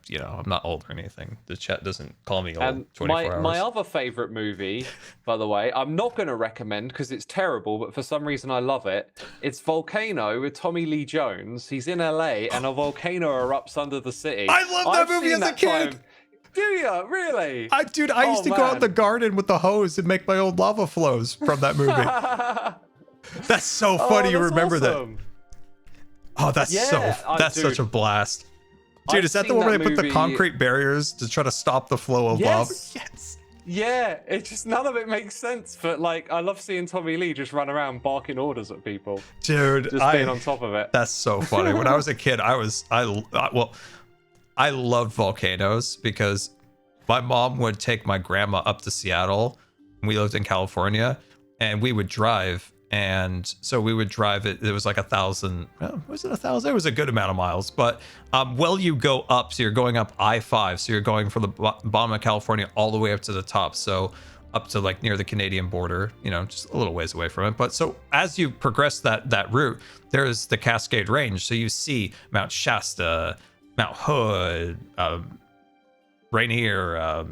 not old or anything. The chat doesn't call me old. And 24 hours. my other favorite movie, by the way, I'm not going to recommend because it's terrible, but for some reason I love it. It's Volcano with Tommy Lee Jones. He's in LA and a volcano erupts under the city. I love that movie as a kid. Do you really? I used to go out in the garden with the hose and make my own lava flows from that movie. That's so funny. You remember that? Oh, that's dude, such a blast. Dude, I've is that the seen one where that they put the movie- concrete barriers to try to stop the flow of lava? Yes. Yeah, it just none of it makes sense. But like, I love seeing Tommy Lee just run around barking orders at people. Dude, Just being on top of it. That's so funny. When I was a kid, I loved volcanoes because my mom would take my grandma up to Seattle. We lived in California, and we would drive. And so we would drive it. It was like 1,000. Was it 1,000? It was a good amount of miles. But you go up, so you're going up I-5. So you're going from the bottom of California all the way up to the top. So up to like near the Canadian border, just a little ways away from it. But so as you progress that route, there's the Cascade Range. So you see Mount Shasta, Mount Hood, Rainier,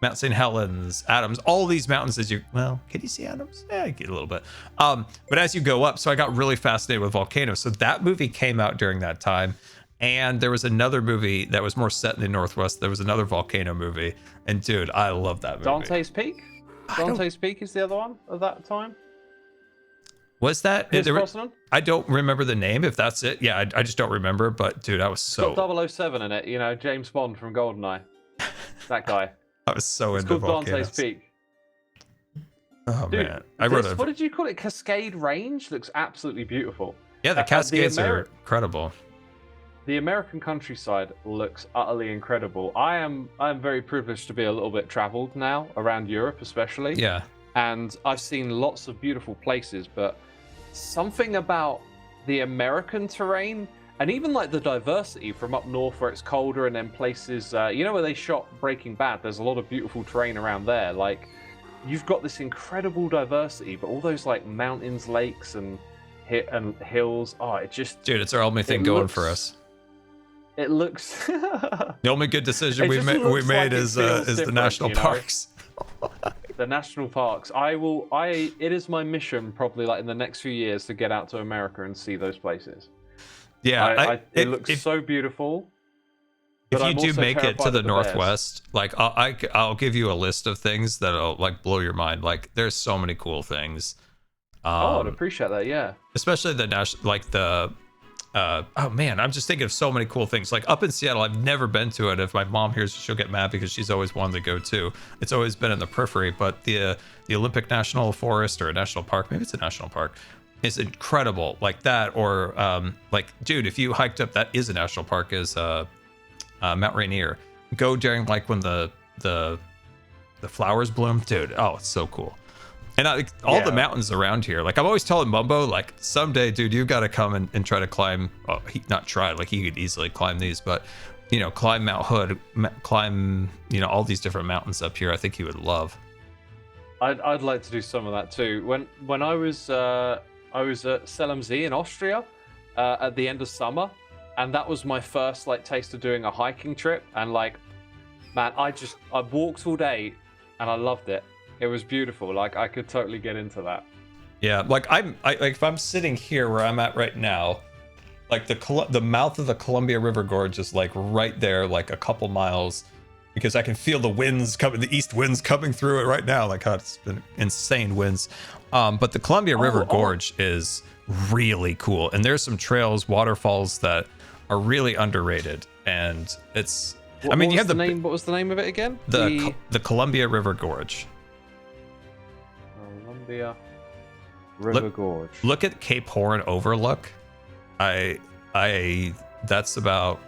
Mount St. Helens, Adams, all these mountains can you see Adams? Yeah, I get a little bit. But as you go up, so I got really fascinated with volcanoes. So that movie came out during that time. And there was another movie that was more set in the Northwest. There was another volcano movie. And dude, I love that movie. Dante's Peak? Dante's Peak is the other one of that time? Was that? Brosnan? I don't remember the name, if that's it. Yeah, I just don't remember. But dude, I was so... It's got 007 in it, James Bond from GoldenEye. That guy. I was so It's into called volcanoes. Dante's Peak. Oh, Dude, man. what did you call it? Cascade Range? Looks absolutely beautiful. Yeah, the Cascades are incredible. The American countryside looks utterly incredible. I'm very privileged to be a little bit traveled now around Europe, especially. Yeah. And I've seen lots of beautiful places, but something about the American terrain and even like the diversity from up north where it's colder and then places, where they shot Breaking Bad, there's a lot of beautiful terrain around there. Like, you've got this incredible diversity, but all those like mountains, lakes, and hills. Oh, it just... Dude, it's our only thing going for us. It looks... The only good decision we made like is the national parks. The national parks. It is my mission probably like in the next few years to get out to America and see those places. Yeah, it looks so beautiful. If you do make it to the Northwest, like I'll give you a list of things that'll like blow your mind. Like there's so many cool things. I'd appreciate that. Yeah. Especially the national, like the. Oh man, I'm just thinking of so many cool things. Like up in Seattle, I've never been to it. If my mom hears, she'll get mad because she's always wanted to go too. It's always been in the periphery, but the Olympic National Forest or a national park, maybe it's a national park, is incredible. Like that, or dude, if you hiked up, that is a national park, is Mount Rainier. Go during like when the flowers bloom, dude. Oh, it's so cool. And all the mountains around here, like I'm always telling Mumbo, like someday, dude, you got to come and try to climb. Oh, he could easily climb these, but climb Mount Hood, climb all these different mountains up here. I think he would love. I'd like to do some of that too. When I was at Selamsee in Austria at the end of summer, and that was my first like taste of doing a hiking trip. And like, man, I walked all day, and I loved it. It was beautiful. Like I could totally get into that. Yeah, like if I'm sitting here where I'm at right now, like the mouth of the Columbia River Gorge is like right there, like a couple miles, because I can feel the winds coming, the east winds coming through it right now. Like it's been insane winds. But the Columbia River Gorge is really cool, and there's some trails, waterfalls that are really underrated, and it's. What was the name of it again? The Columbia River Gorge. Columbia River Gorge. Look at Cape Horn overlook. That's about,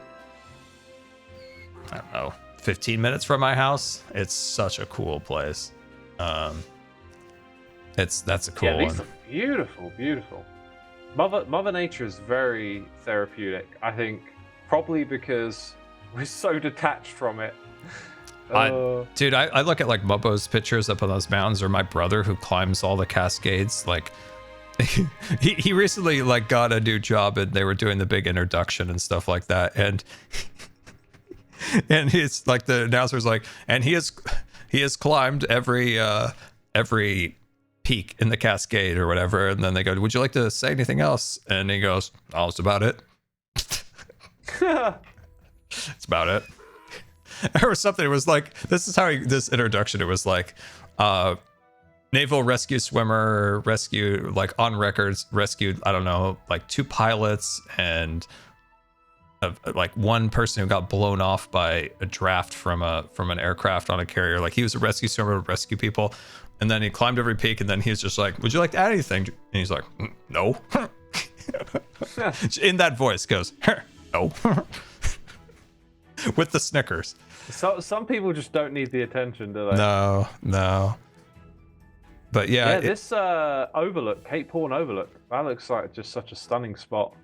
I don't know, 15 minutes from my house. It's such a cool place. That's a cool one. Beautiful, beautiful. Mother Nature is very therapeutic. I think probably because we're so detached from it. Dude, I look at like Mubbo's pictures up on those mountains, or my brother who climbs all the Cascades. Like, he recently like got a new job, and they were doing the big introduction and stuff like that. And he's like, the announcer's like, and he has climbed every peak in the Cascade or whatever. And then they go, would you like to say anything else? And he goes, oh, that's about it. That's about it. Or something. It was like, this is how this introduction, it was like, naval rescue swimmer, rescue, like on records, rescued, I don't know, like 2 pilots and like 1 person who got blown off by a draft from an aircraft on a carrier. Like, he was a rescue swimmer, rescue people. And then he climbed every peak, and then he was just like, would you like to add anything? And he's like, no. In that voice goes, no. With the snickers. So some people just don't need the attention, do they? No. But yeah, this overlook, Cape Horn Overlook, that looks like just such a stunning spot.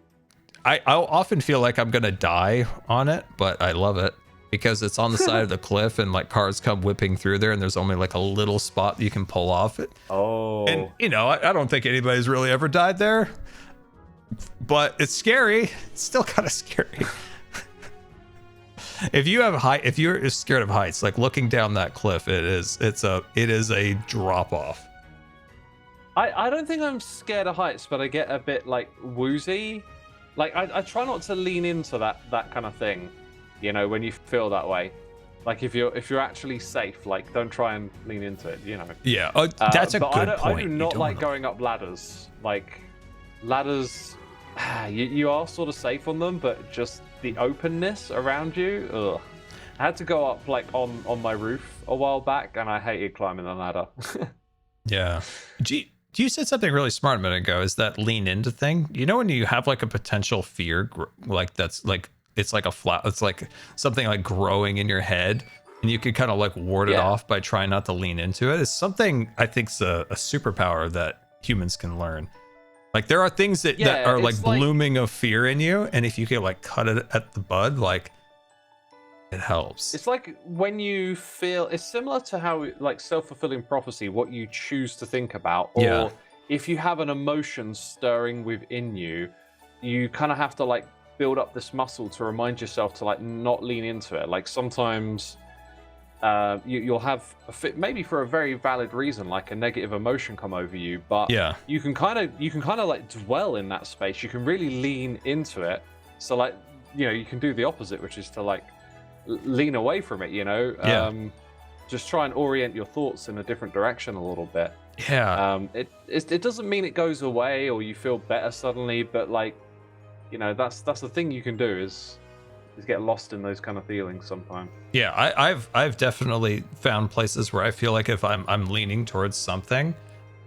I'll often feel like I'm gonna die on it, but I love it because it's on the side of the cliff, and like cars come whipping through there, and there's only like a little spot you can pull off it. Oh. And you know, I don't think anybody's really ever died there, but it's scary. It's still kind of scary. If you're scared of heights, like looking down that cliff, it is a drop off. I don't think I'm scared of heights, but I get a bit like woozy. Like I try not to lean into that kind of thing, you know, when you feel that way. Like if you're actually safe, like don't try and lean into it, you know. Yeah, that's a good point. I do not like going up ladders. Like ladders, you are sort of safe on them, but just the openness around you, ugh. I had to go up like on my roof a while back, and I hated climbing the ladder. Yeah. You said something really smart a minute ago, is that lean into thing. You know, when you have like a potential fear, like that's like, it's like it's like something like growing in your head, and you could kind of like ward it off by trying not to lean into it. It's something I think's a superpower that humans can learn. Like there are things that are like blooming of fear in you, and if you can like cut it at the bud, like it helps. It's like when you feel, it's similar to how like self-fulfilling prophecy, what you choose to think about, or if you have an emotion stirring within you, you kind of have to like build up this muscle to remind yourself to like not lean into it. Like sometimes you'll have maybe for a very valid reason, like a negative emotion come over you, but you can kind of like dwell in that space. You can really lean into it. So like, you know, you can do the opposite, which is to like lean away from it, you know. Just try and orient your thoughts in a different direction a little bit. It doesn't mean it goes away or you feel better suddenly, but like, you know, that's the thing you can do is get lost in those kind of feelings sometimes. I've definitely found places where I feel like if I'm leaning towards something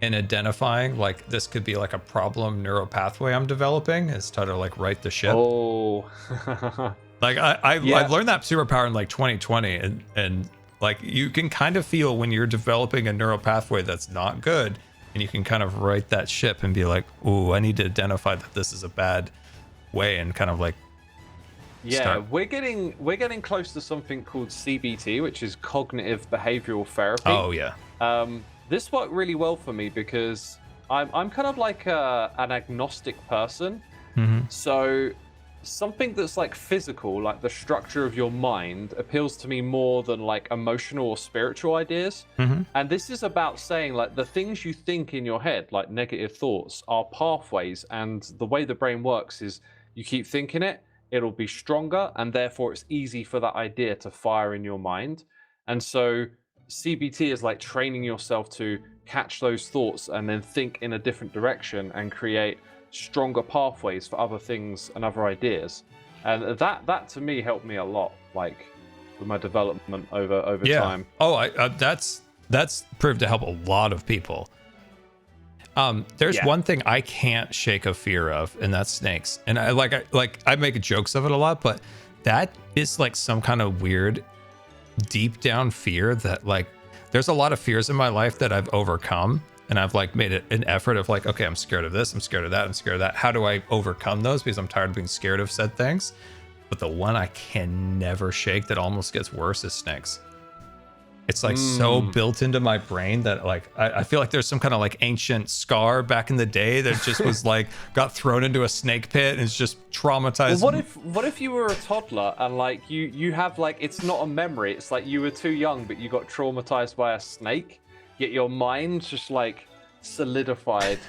and identifying like this could be like a problem neural pathway I'm developing, is try to like right the ship. Like I learned that superpower in like 2020, and like you can kind of feel when you're developing a neural pathway that's not good, and you can kind of right that ship and be like, ooh, I need to identify that this is a bad way, and kind of like we're getting close to something called CBT, which is cognitive behavioral therapy. This worked really well for me because I'm kind of like an agnostic person. So something that's like physical, like the structure of your mind, appeals to me more than like emotional or spiritual ideas. And this is about saying like the things you think in your head, like negative thoughts, are pathways, and the way the brain works is you keep thinking it, it'll be stronger, and therefore it's easy for that idea to fire in your mind. And so CBT is like training yourself to catch those thoughts and then think in a different direction and create stronger pathways for other things and other ideas. And that to me helped me a lot, like with my development over time. That's proved to help a lot of people. There's one thing I can't shake a fear of, and that's snakes. And I make jokes of it a lot, but that is like some kind of weird deep down fear that like there's a lot of fears in my life that I've overcome, and I've like made it an effort of like, okay, I'm scared of this, I'm scared of that, I'm scared of that. How do I overcome those? Because I'm tired of being scared of said things. But the one I can never shake that almost gets worse is snakes. It's like so built into my brain that like I feel like there's some kind of like ancient scar back in the day that just was like got thrown into a snake pit and it's just traumatized. Well, what if you were a toddler and like you have like, it's not a memory, it's like you were too young but you got traumatized by a snake, yet your mind's just like solidified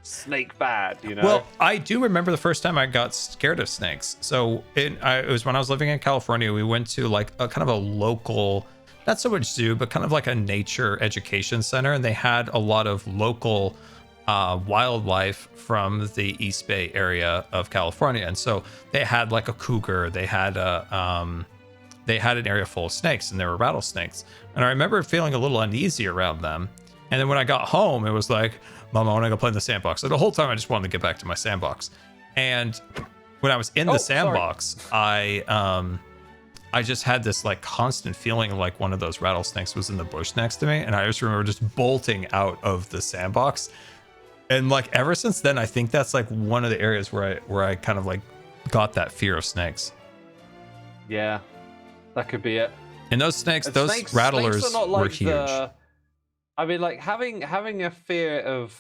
snake bad, you know? Well, I do remember the first time I got scared of snakes. So it was when I was living in California. We went to like a kind of a local, not so much zoo, but kind of like a nature education center. And they had a lot of local wildlife from the East Bay area of California. And so they had like a cougar, they had an area full of snakes, and there were rattlesnakes. And I remember feeling a little uneasy around them. And then when I got home, it was like, Mom, I want to go play in the sandbox. So the whole time I just wanted to get back to my sandbox. And when I was in the sandbox, I just had this like constant feeling like one of those rattlesnakes was in the bush next to me. And I just remember just bolting out of the sandbox. And like ever since then, I think that's like one of the areas where I kind of like got that fear of snakes. Yeah, that could be it. And those snakes, rattlers snakes are not like were huge. I mean, like having a fear of,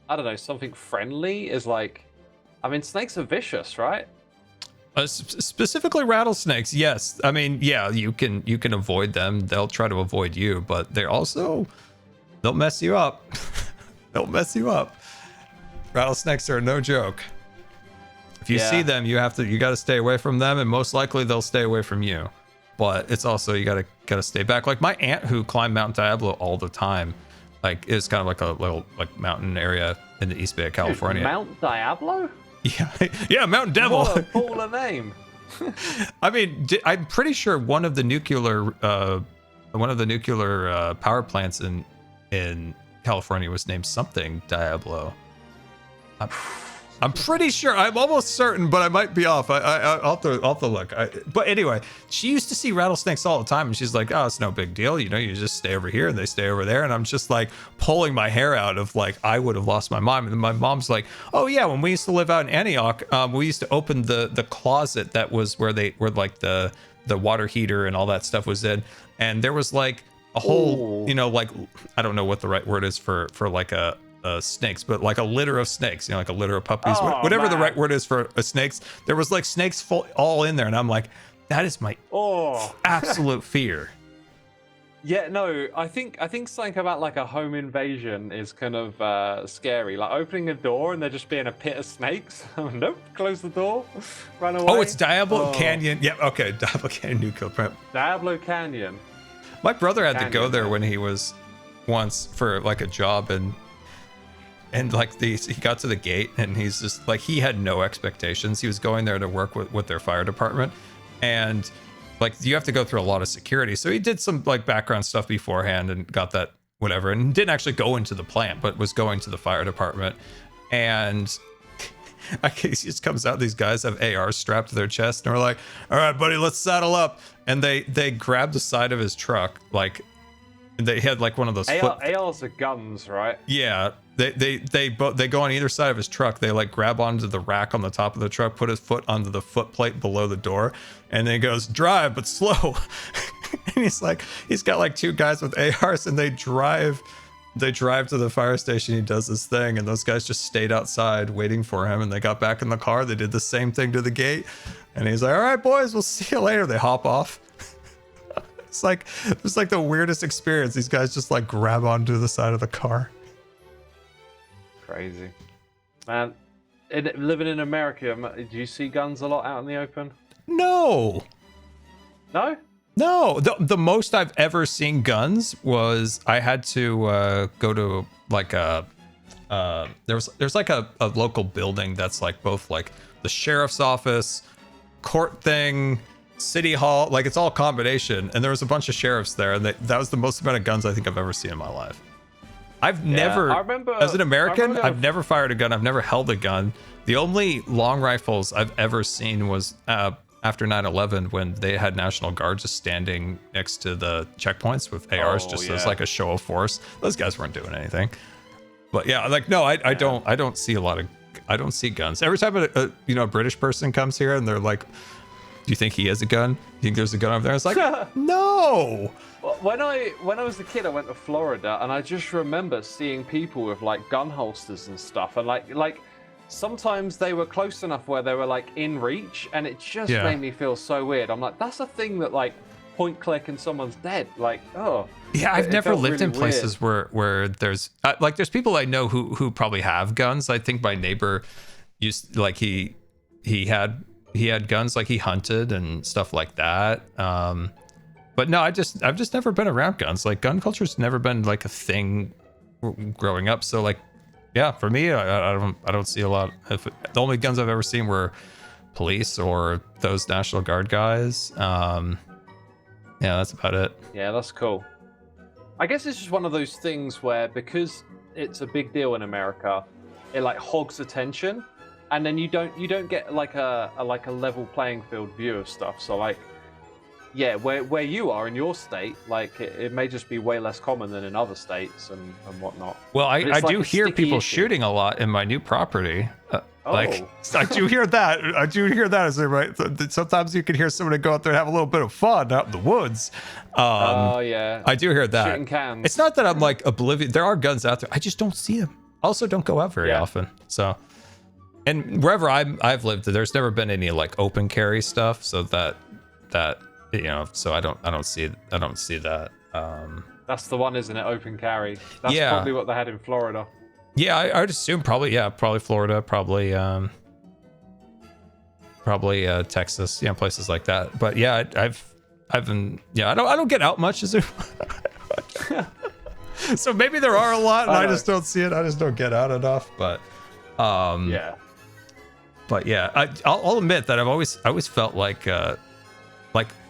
I don't know, something friendly is like, I mean, snakes are vicious, right? Specifically rattlesnakes, yes. I mean, yeah, you can avoid them. They'll try to avoid you, but they'll mess you up. They'll mess you up. Rattlesnakes are no joke. If you see them, you got to stay away from them, and most likely they'll stay away from you. But it's also, you gotta stay back. Like my aunt who climbed Mount Diablo all the time, like is kind of like a little like mountain area in the East Bay of California. Dude, Mount Diablo? Yeah, Mount Devil. What a baller name. I mean, I'm pretty sure one of the nuclear power plants in California was named something Diablo. I'm pretty sure. I'm almost certain, but I might be off. I'll have to look. But anyway, she used to see rattlesnakes all the time, and she's like, "Oh, it's no big deal. You know, you just stay over here, and they stay over there." And I'm just like pulling my hair out of like I would have lost my mind. And then my mom's like, "Oh yeah, when we used to live out in Antioch, we used to open the closet that was where like the water heater and all that stuff was in, and there was like a whole, you know, like I don't know what the right word is for like a." Snakes, but like a litter of snakes, you know, like a litter of puppies, whatever the right word is for snakes. There was like snakes all in there, and I'm like, that is my absolute fear. Yeah, no, I think something about like a home invasion is kind of scary. Like opening a door and there just being a pit of snakes. Nope, close the door, run away. Oh, it's Diablo Canyon. Yep, okay, Diablo Canyon nuclear plant. Diablo Canyon. My brother had to go there when he was once for like a job, and like he got to the gate and he's just like, he had no expectations. He was going there to work with their fire department, and like you have to go through a lot of security. So he did some like background stuff beforehand and got that whatever, and didn't actually go into the plant, but was going to the fire department. And he just comes out, these guys have ARs strapped to their chest, and we're like, all right, buddy, let's saddle up. And they grabbed the side of his truck, like they had like one of those ARs are guns, right? Yeah. They go on either side of his truck. They like grab onto the rack on the top of the truck, put his foot onto the foot plate below the door, and then he goes, drive but slow. And he's got like two guys with ARs, and they drive to the fire station. He does this thing, and those guys just stayed outside waiting for him, and they got back in the car. They did the same thing to the gate, and he's like, all right boys, we'll see you later. They hop off. It's like the weirdest experience. These guys just like grab onto the side of the car. Crazy, man. Living in America, do you see guns a lot out in the open? No. The most I've ever seen guns was I had to go to like there's like a local building that's like both like the sheriff's office, court thing, city hall, like it's all a combination. And there was a bunch of sheriffs there, and that was the most amount of guns I think I've ever seen in my life. I've never, as an American, I've never fired a gun. I've never held a gun. The only long rifles I've ever seen was after 9/11, when they had National Guard just standing next to the checkpoints with ARs, as like a show of force. Those guys weren't doing anything. But yeah, like no, I don't see a lot of, I don't see guns. Every time a British person comes here and they're like, do you think he has a gun? Do you think there's a gun over there? It's like, no. Well, when I was a kid, I went to Florida, and I just remember seeing people with like gun holsters and stuff, and like sometimes they were close enough where they were like in reach, and it just made me feel so weird. I'm like, that's a thing that like point click and someone's dead. Like, oh. Yeah, I've never lived in places where there's like there's people I know who probably have guns. I think my neighbor used like he had guns, like he hunted and stuff like that. But no, I've just never been around guns. Like gun culture's never been like a thing growing up. So like, yeah, for me, I don't see a lot. The only guns I've ever seen were police or those National Guard guys. Yeah, that's about it. Yeah, that's cool. I guess it's just one of those things where because it's a big deal in America, it like hogs attention, and then you don't get like a level playing field view of stuff. So like, yeah, where you are in your state, like it may just be way less common than in other states and whatnot. Well, I do hear people shooting a lot in my new property. Like I do hear that. I do hear that. Is it right? Sometimes you can hear somebody go out there and have a little bit of fun out in the woods. Yeah. I do hear that. Shooting cans. It's not that I'm like oblivious. There are guns out there. I just don't see them. Also, don't go out very often. So, and wherever I've lived, there's never been any like open carry stuff. So that so I don't see that. That's the one, isn't it? Open carry. That's probably what they had in Florida. Yeah, I'd assume probably Florida, probably Texas, places like that. But yeah, I don't get out much as so maybe there are a lot and I just don't see it. I just don't get out enough. But But yeah, I'll admit that I always felt like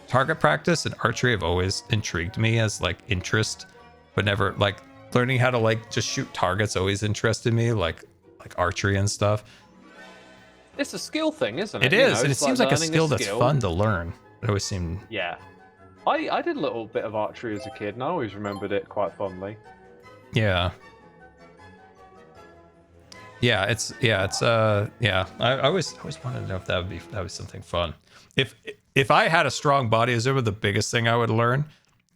target practice and archery have always intrigued me as like interest, but never like learning how to like just shoot targets always interested me, like archery and stuff. It's a skill thing, isn't it? It is, and it seems like a skill that's fun to learn. It always seemed. Yeah, I did a little bit of archery as a kid, and I always remembered it quite fondly. Yeah. I always wanted to know if that would be something fun. If I had a strong body, the biggest thing I would learn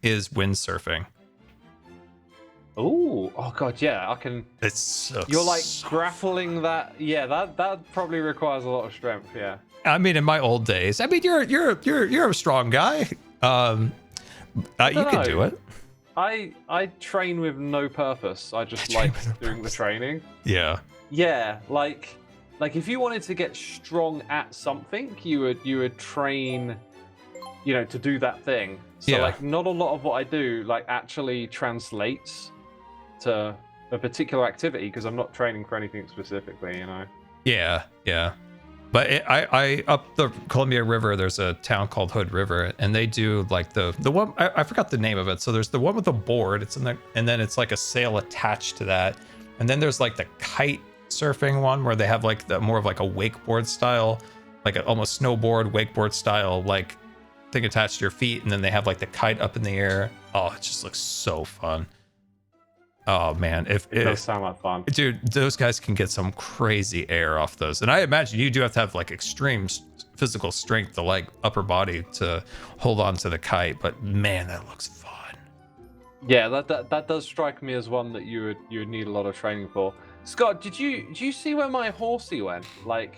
is windsurfing. Oh god, yeah, I can. It's so. You're like grappling that. Yeah, that probably requires a lot of strength. Yeah. I mean, in my old days, I mean, you're a strong guy. You can do it. I train with no purpose. I just like doing the training. Yeah. Yeah, like if you wanted to get strong at something, you would train, to do that thing. So like, not a lot of what I do like actually translates to a particular activity because I'm not training for anything specifically, Yeah. But I up the Columbia River, there's a town called Hood River, and they do like the one I forgot the name of it. So there's the one with the board, it's in there, and then it's like a sail attached to that, and then there's like the kite surfing one where they have like the more of like a wakeboard style, like almost snowboard wakeboard style like thing attached to your feet, and then they have like the kite up in the air. Oh, it just looks so fun. Oh man, it does sound like fun, dude. Those guys can get some crazy air off those, and I imagine you do have to have like extreme physical strength, to like upper body to hold on to the kite. But man, that looks fun. Yeah, that does strike me as one that you would need a lot of training for. Scott, did you see where my horsey went? Like,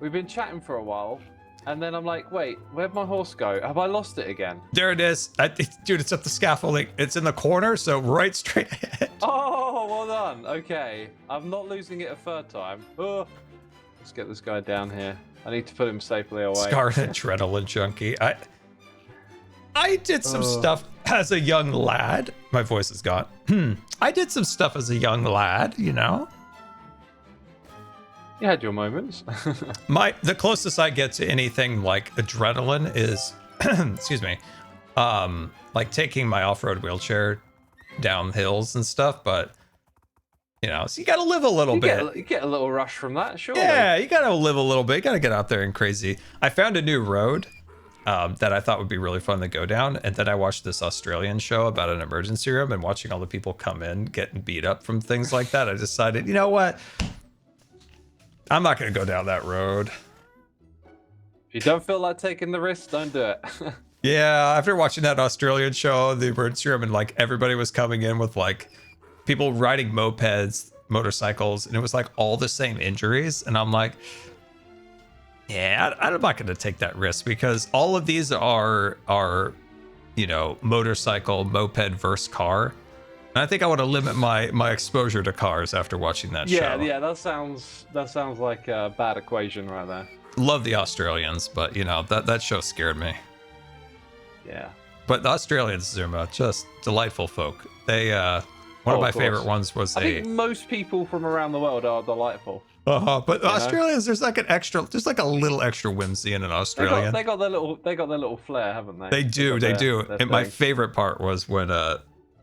we've been chatting for a while, and then I'm like, wait, where'd my horse go? Have I lost it again? There it is. Dude, it's up the scaffolding. It's in the corner, so right straight ahead. Oh, well done. Okay. I'm not losing it a third time. Oh. Let's get this guy down here. I need to put him safely away. Scarlet adrenaline junkie. I did some stuff as a young lad. My voice is gone. I did some stuff as a young lad, You had your moments. The closest I get to anything like adrenaline is, excuse me, like taking my off-road wheelchair down hills and stuff. But so you got to live a little bit. You get a little rush from that, sure. Yeah, you got to live a little bit. You got to get out there and crazy. I found a new road that I thought would be really fun to go down. And then I watched this Australian show about an emergency room, and watching all the people come in getting beat up from things like that, I decided, you know what? I'm not going to go down that road. If you don't feel like taking the risk, don't do it. Yeah, after watching that Australian show, the emergency room, and like everybody was coming in with like people riding mopeds, motorcycles, and it was like all the same injuries. And I'm like, yeah, I'm not going to take that risk, because all of these are, you know, motorcycle, moped versus car. And I think I want to limit my exposure to cars after watching that show. Yeah, that sounds like a bad equation right there. Love the Australians, but you know, that show scared me. Yeah. But the Australians, Zuma, just delightful folk. They one of my favorite ones was I think most people from around the world are delightful. But the Australians, there's like there's like a little extra whimsy in an Australian. They got their little flair, haven't they? They do. Their And my favorite part was when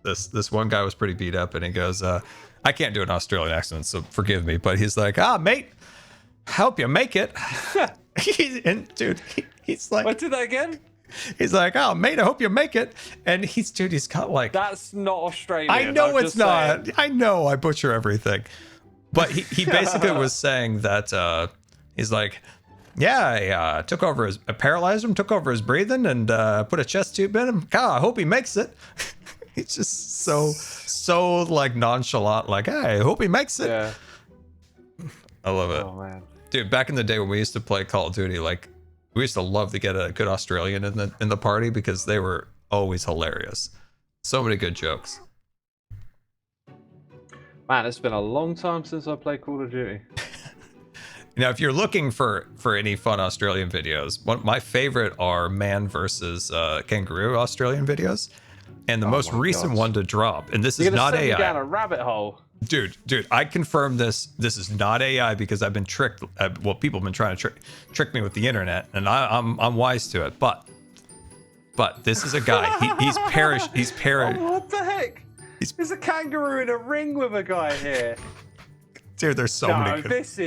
this one guy was pretty beat up, and he goes, I can't do an Australian accent, so forgive me, but he's like, mate, help you make it. He's like, what did that again? He's like, oh, mate, I hope you make it. And he's got like... That's not Australian. I know it's not. Saying. I know I butcher everything. But he basically was saying that he's like, yeah, I paralyzed him, took over his breathing, and put a chest tube in him. God, I hope he makes it. He's just so like nonchalant, like, hey, I hope he makes it. Yeah. I love it. Oh, man. Dude, back in the day when we used to play Call of Duty, like, we used to love to get a good Australian in the party, because they were always hilarious. So many good jokes. Man, it's been a long time since I played Call of Duty. Now, if you're looking for any fun Australian videos, my favorite are man versus kangaroo Australian videos, and the most recent one to drop. And this is not AI. You're gonna send me down a rabbit hole. Dude, I confirm this. This is not AI, because I've been tricked. Well, people have been trying to trick me with the internet, and I'm wise to it. But this is a guy. He's perished. Oh, what the heck? There's a kangaroo in a ring with a guy here. Dude, there's so many. This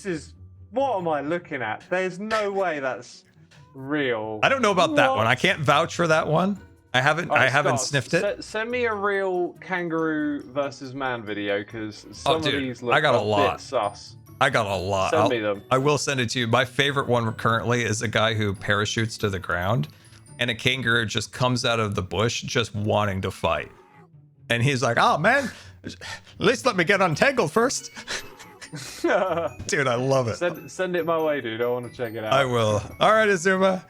is. What am I looking at? There's no way that's real. I don't know about that one. I can't vouch for that one. I haven't sniffed it. Send me a real kangaroo versus man video, because some of these look a lot. Bit sus. I got a lot. Send me them. I will send it to you. My favorite one currently is a guy who parachutes to the ground, and a kangaroo just comes out of the bush just wanting to fight. And he's like, oh man, at least let me get untangled first. Dude, I love it. Send it my way, dude. I want to check it out. I will. All right, Azuma.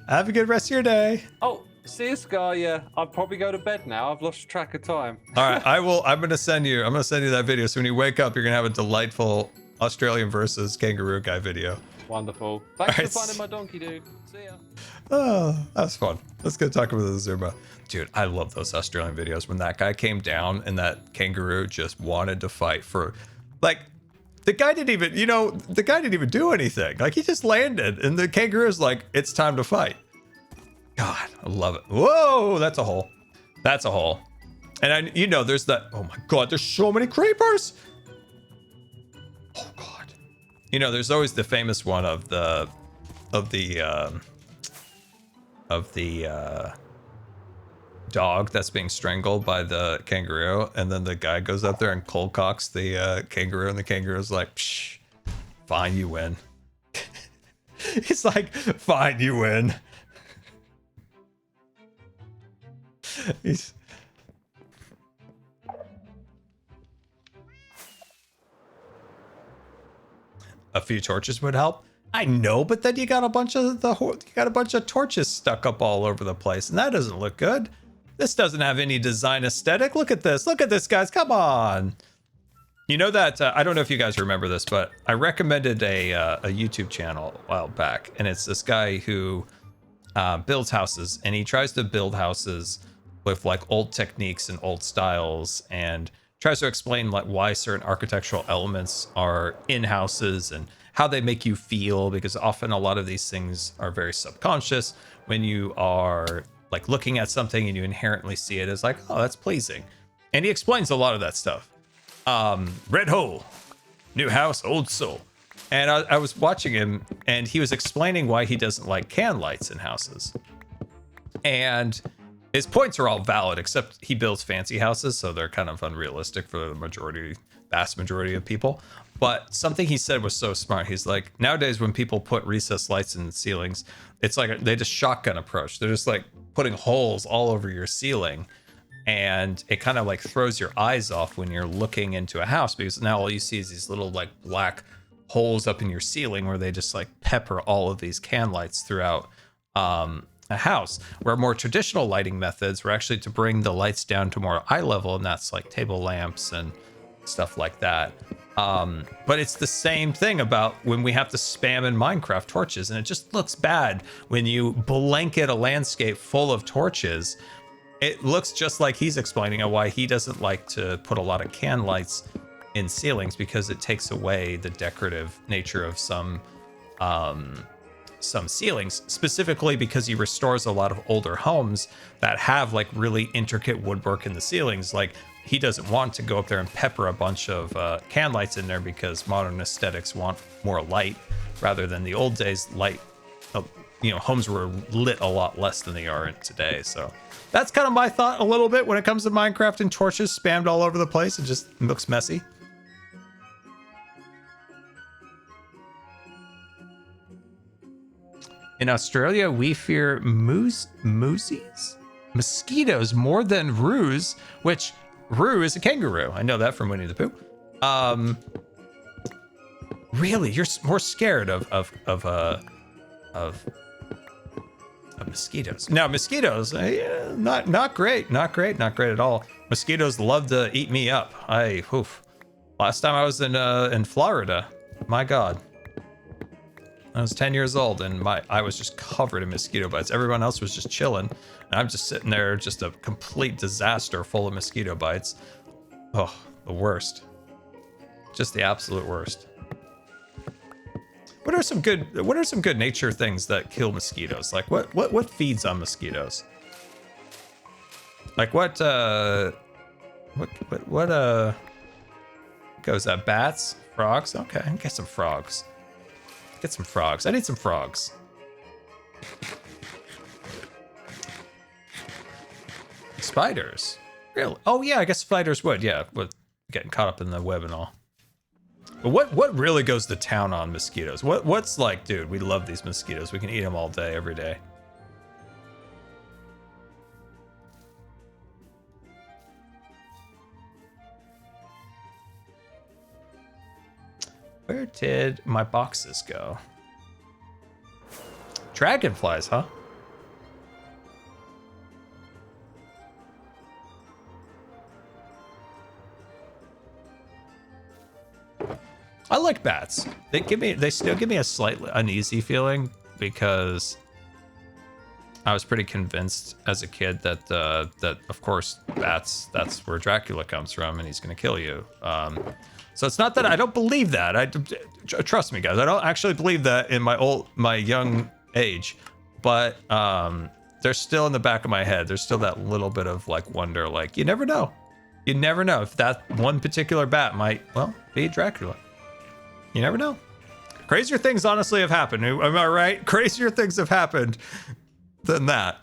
Have a good rest of your day. Oh, see you, Scar. Yeah, I'll probably go to bed now. I've lost track of time. All right, I will. I'm gonna send you that video. So when you wake up, you're gonna have a delightful Australian versus kangaroo guy video. Wonderful. Thanks for finding my donkey, dude. See ya. Oh, that was fun. Let's go talk with Azuma. Dude, I love those Australian videos when that guy came down and that kangaroo just wanted to fight for, like, the guy didn't even do anything. Like, he just landed, and the kangaroo's like, it's time to fight. God, I love it. Whoa, that's a hole. That's a hole. And there's that. Oh my God, there's so many creepers. Oh God. There's always the famous one of the dog that's being strangled by the kangaroo, and then the guy goes up there and cold cocks the kangaroo, and the kangaroo's like, psh, fine, you win. He's like, fine, you win. He's... A few torches would help. I know, but then you got a bunch of torches stuck up all over the place, and that doesn't look good. This doesn't have any design aesthetic. Look at this. Look at this, guys. Come on. You know that I don't know if you guys remember this, but I recommended a YouTube channel a while back, and it's this guy who builds houses, and he tries to build houses with like old techniques and old styles, and tries to explain like why certain architectural elements are in houses and how they make you feel, because often a lot of these things are very subconscious when you are like looking at something and you inherently see it as like, oh, that's pleasing. And he explains a lot of that stuff. Red hole, new house, old soul. And I was watching him, and he was explaining why he doesn't like can lights in houses. And his points are all valid, except he builds fancy houses, so they're kind of unrealistic for the vast majority of people. But something he said was so smart. He's like, nowadays when people put recessed lights in the ceilings, it's like they just shotgun approach. They're just like putting holes all over your ceiling. And it kind of like throws your eyes off when you're looking into a house, because now all you see is these little like black holes up in your ceiling where they just like pepper all of these can lights throughout a house. Where more traditional lighting methods were actually to bring the lights down to more eye level, and that's like table lamps and stuff like that. But it's the same thing about when we have to spam in Minecraft torches, and it just looks bad when you blanket a landscape full of torches. It looks just like he's explaining why he doesn't like to put a lot of can lights in ceilings, because it takes away the decorative nature of some ceilings, specifically because he restores a lot of older homes that have like really intricate woodwork in the ceilings. Like, he doesn't want to go up there and pepper a bunch of can lights in there, because modern aesthetics want more light rather than the old days light. Homes were lit a lot less than they are today. So that's kind of my thought a little bit when it comes to Minecraft and torches spammed all over the place. It just looks messy. In Australia, we fear mosquitoes more than roos, which roo is a kangaroo. I know that from Winnie the Pooh. Really, you're more scared of mosquitoes. Now, mosquitoes, not great at all. Mosquitoes love to eat me up. Last time I was in Florida, my God, I was 10 years old, and I was just covered in mosquito bites. Everyone else was just chilling, and I'm just sitting there, just a complete disaster full of mosquito bites. Oh, the worst. Just the absolute worst. What are some good nature things that kill mosquitoes? Like what feeds on mosquitoes? Like what goes that? Bats? Frogs? Okay, get some frogs. Get some frogs. I need some frogs. Spiders? Really? Oh yeah, I guess spiders would. Yeah, with getting caught up in the web and all. But what really goes to town on mosquitoes? What's like, dude, we love these mosquitoes. We can eat them all day, every day. Where did my boxes go? Dragonflies, huh? I like bats. They still give me a slightly uneasy feeling, because I was pretty convinced as a kid that that of course bats, that's where Dracula comes from, and he's gonna kill you. So it's not that I don't believe that. Trust me, guys, I don't actually believe that in my young age, but they're still in the back of my head. There's still that little bit of like wonder, like you never know. You never know if that one particular bat might, well, be Dracula. You never know. Crazier things honestly have happened. Am I right? Crazier things have happened than that.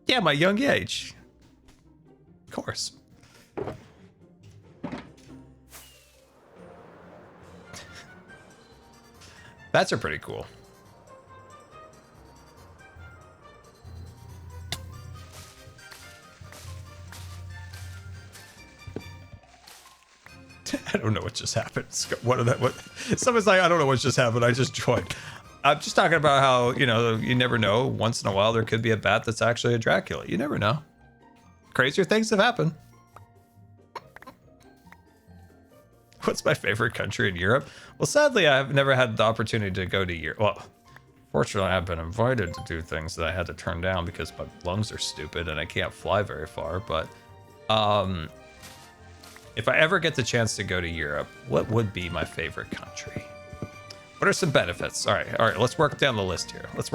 Yeah, my young age. Of course. Bats are pretty cool. I don't know what just happened. Someone's like, I don't know what just happened. I just joined. I'm just talking about how, you never know. Once in a while, there could be a bat that's actually a Dracula. You never know. Crazier things have happened. What's my favorite country in Europe? Well, sadly, I've never had the opportunity to go to Europe. Well, fortunately, I've been invited to do things that I had to turn down because my lungs are stupid and I can't fly very far. But if I ever get the chance to go to Europe, what would be my favorite country? What are some benefits? All right, let's work down the list here. Let's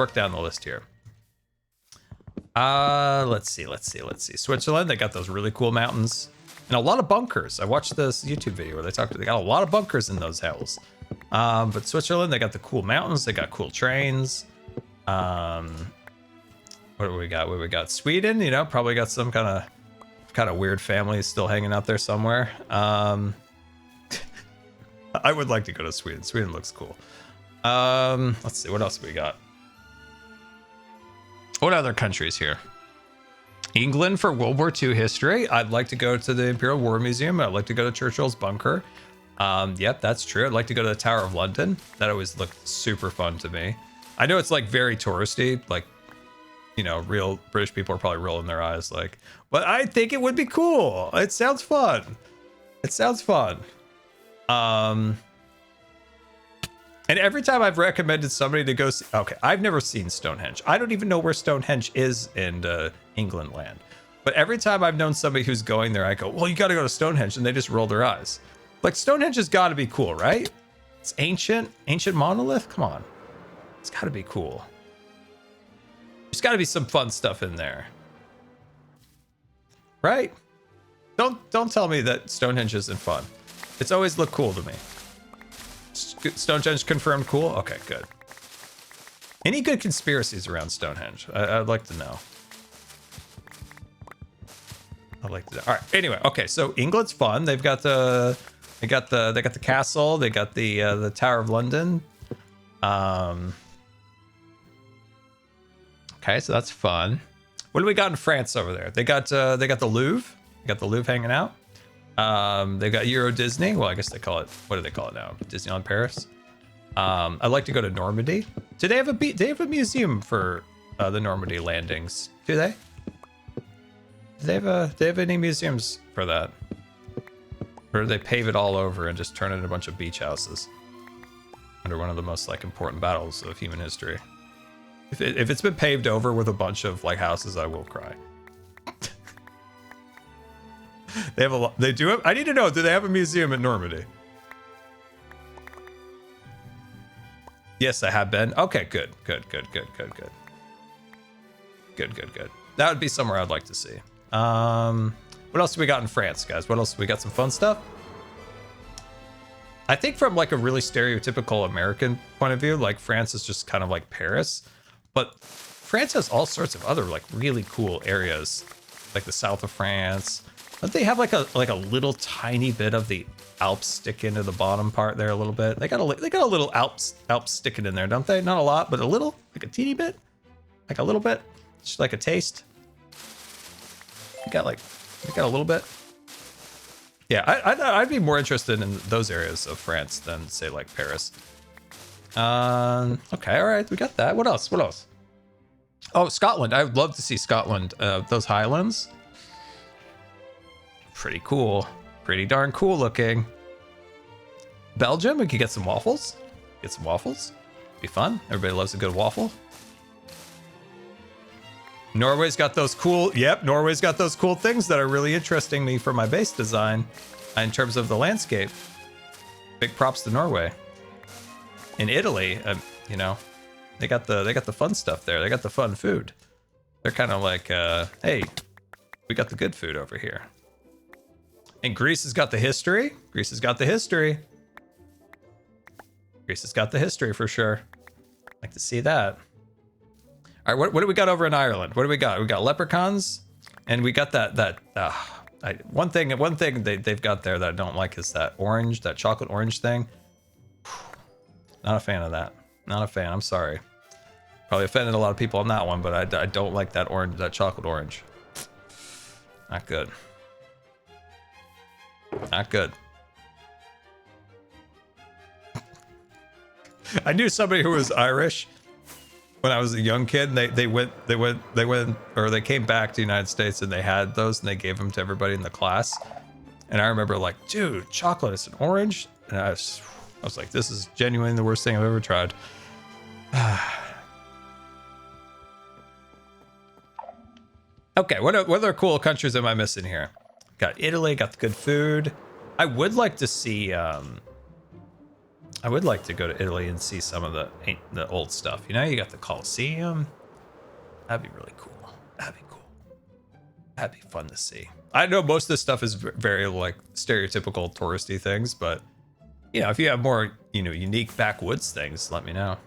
see. Switzerland, they got those really cool mountains. And a lot of bunkers. I watched this YouTube video where they got a lot of bunkers in those hills. But Switzerland, they got the cool mountains, they got cool trains. What do we got? What we got? Sweden, you know, probably got some kind of weird families still hanging out there somewhere. I would like to go to Sweden. Sweden looks cool. Let's see, what else we got? What other countries here? England for World War II history. I'd like to go to the Imperial War Museum. I'd like to go to Churchill's bunker. Yep, that's true. I'd like to go to the Tower of London. That always looked super fun to me. I know it's like very touristy, like, you know, real British people are probably rolling their eyes like, but I think it would be cool. It sounds fun. It sounds fun. And every time I've recommended somebody to go see, okay, I've never seen Stonehenge. I don't even know where Stonehenge is in England land. But every time I've known somebody who's going there, I go, well, you got to go to Stonehenge. And they just roll their eyes. Like, Stonehenge has got to be cool, right? It's ancient monolith. Come on. It's got to be cool. There's got to be some fun stuff in there. Right? Don't tell me that Stonehenge isn't fun. It's always looked cool to me. Stonehenge confirmed cool? Okay, good. Any good conspiracies around Stonehenge? I'd like to know. I'd like to know. All right. Anyway, okay. So England's fun. They've got they got the castle. They got the Tower of London. Okay, so that's fun. What do we got in France over there? They got the Louvre. They got the Louvre hanging out. They've got Euro Disney. Well, I guess they call it, what do they call it now? Disneyland Paris. I'd like to go to Normandy. Do they have a museum for the Normandy landings? Do they? Do they have any museums for that? Or do they pave it all over and just turn it into a bunch of beach houses under one of the most like important battles of human history? If it's been paved over with a bunch of like houses, I will cry. They have a lot. They do have. I need to know. Do they have a museum in Normandy? Yes, I have been. Okay, good. Good. That would be somewhere I'd like to see. What else do we got in France, guys? What else? We got some fun stuff. I think from like a really stereotypical American point of view, like France is just kind of like Paris, but France has all sorts of other like really cool areas, like the south of France. Don't they have like a little tiny bit of the Alps stick into the bottom part there a little bit? They got a little Alps sticking in there, don't they? Not a lot, but a little, like a teeny bit, like a little bit, just like a taste. You got a little bit. Yeah, I'd be more interested in those areas of France than say like Paris. Okay, all right, we got that. What else? Oh, Scotland. I would love to see Scotland. Those Highlands. Pretty cool. Pretty darn cool looking. Belgium, we could get some waffles. Be fun. Everybody loves a good waffle. Norway's got those cool, Norway's got those cool things that are really interesting me for my base design in terms of the landscape. Big props to Norway. In Italy, you know, they got the fun stuff there. They got the fun food. They're kind of like, hey, we got the good food over here. And Greece has got the history. Greece has got the history for sure. Like to see that. All right, what do we got over in Ireland? What do we got? We got leprechauns, and we got one thing they've got there that I don't like is that chocolate orange thing. Not a fan of that. Not a fan. I'm sorry. Probably offended a lot of people on that one, but I don't like that chocolate orange. Not good. Not good. I knew somebody who was Irish when I was a young kid. And they came back to the United States and they had those and they gave them to everybody in the class. And I remember like, dude, chocolate is an orange. And I was like, this is genuinely the worst thing I've ever tried. Okay, what other cool countries am I missing here? Got Italy, got the good food. I would like to see, I would like to go to Italy and see some of the old stuff. You know, you got the Colosseum. That'd be really cool. That'd be cool. That'd be fun to see. I know most of this stuff is very like stereotypical touristy things, but you know, if you have more, you know, unique backwoods things, let me know.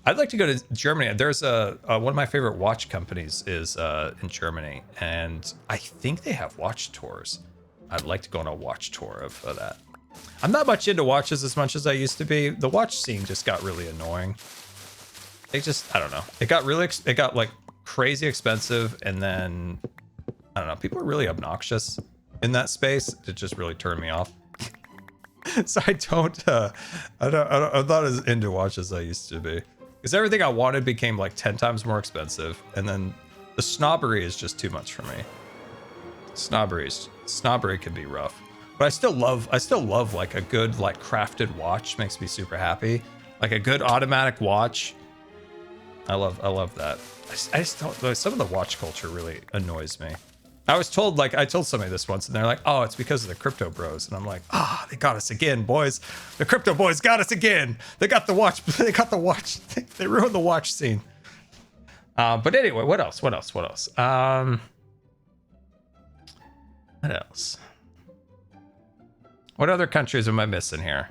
I'd like to go to Germany. There's one of my favorite watch companies is in Germany, and I think they have watch tours. I'd like to go on a watch tour of that. I'm not much into watches as much as I used to be. The watch scene just got really annoying. It just, I don't know. It got like crazy expensive, and then I don't know. People are really obnoxious in that space. It just really turned me off. So I'm not as into watches as I used to be. Because everything I wanted became like 10 times more expensive, and then the snobbery is just too much for me. Snobbery can be rough, but I still love like a good like crafted watch. Makes me super happy. Like a good automatic watch. I love that. I just don't. Like, some of the watch culture really annoys me. I told somebody this once, and they're like, "Oh, it's because of the crypto bros," and I'm like, "Ah, they got us again, boys. The crypto boys got us again. They got the watch. They got the watch. They ruined the watch scene." But anyway, what else? What else? What other countries am I missing here?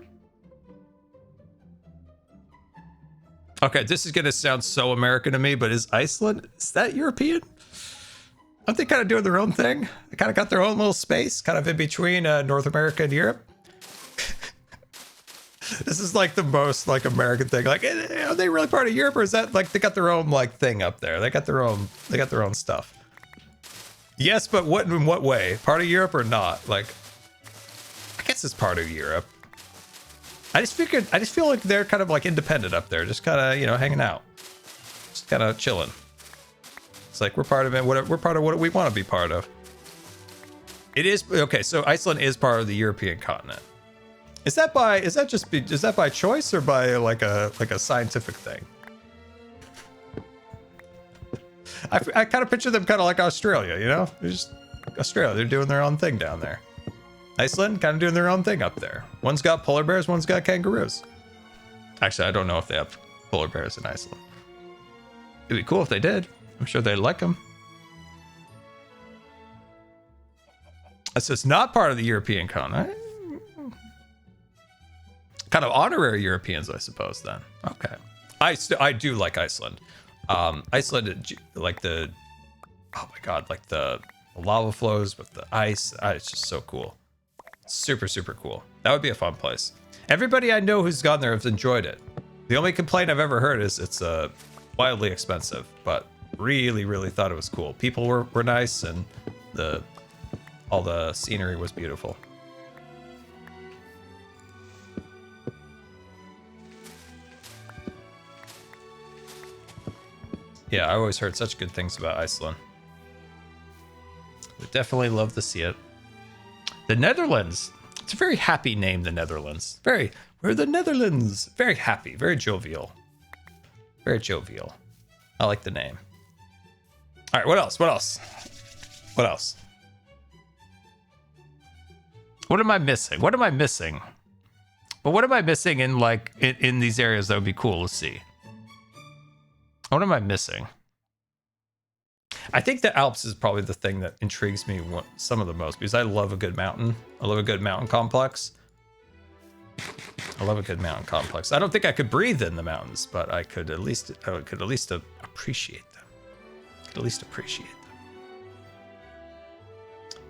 Okay, this is gonna sound so American to me, but is Iceland, is that European? Aren't they kind of doing their own thing? They kind of got their own little space, kind of in between North America and Europe. This is like the most like American thing. Like, are they really part of Europe, or is that like they got their own like thing up there? They got their own stuff. Yes, but in what way? Part of Europe or not? Like, I guess it's part of Europe. I just feel like they're kind of like independent up there, just kind of, you know, hanging out, just kind of chilling. It's like we're part of it. We're part of what we want to be part of. It is okay. So Iceland is part of the European continent. Is that by choice or by like a scientific thing? I kind of picture them kind of like Australia, you know? They're just Australia. They're doing their own thing down there. Iceland kind of doing their own thing up there. One's got polar bears, one's got kangaroos. Actually, I don't know if they have polar bears in Iceland. It'd be cool if they did. I'm sure they'd like them. So it's not part of the European continent. Kind of honorary Europeans, I suppose, then. Okay. I do like Iceland. Iceland, like the, oh my God, like the lava flows with the ice. It's just so cool. Super, super cool. That would be a fun place. Everybody I know who's gone there has enjoyed it. The only complaint I've ever heard is it's wildly expensive, but really, really thought it was cool. People were nice, and all the scenery was beautiful. Yeah, I always heard such good things about Iceland. Would definitely love to see it. The Netherlands. It's a very happy name, the Netherlands. We're the Netherlands. Very happy, very jovial. Very jovial. I like the name. All right, what else? What else? What else? What am I missing? What am I missing? But what am I missing in like in these areas that would be cool to see? What am I missing? I think the Alps is probably the thing that intrigues me some of the most, because I love a good mountain. I love a good mountain complex. I love a good mountain complex. I don't think I could breathe in the mountains, but I could at least appreciate them. At least appreciate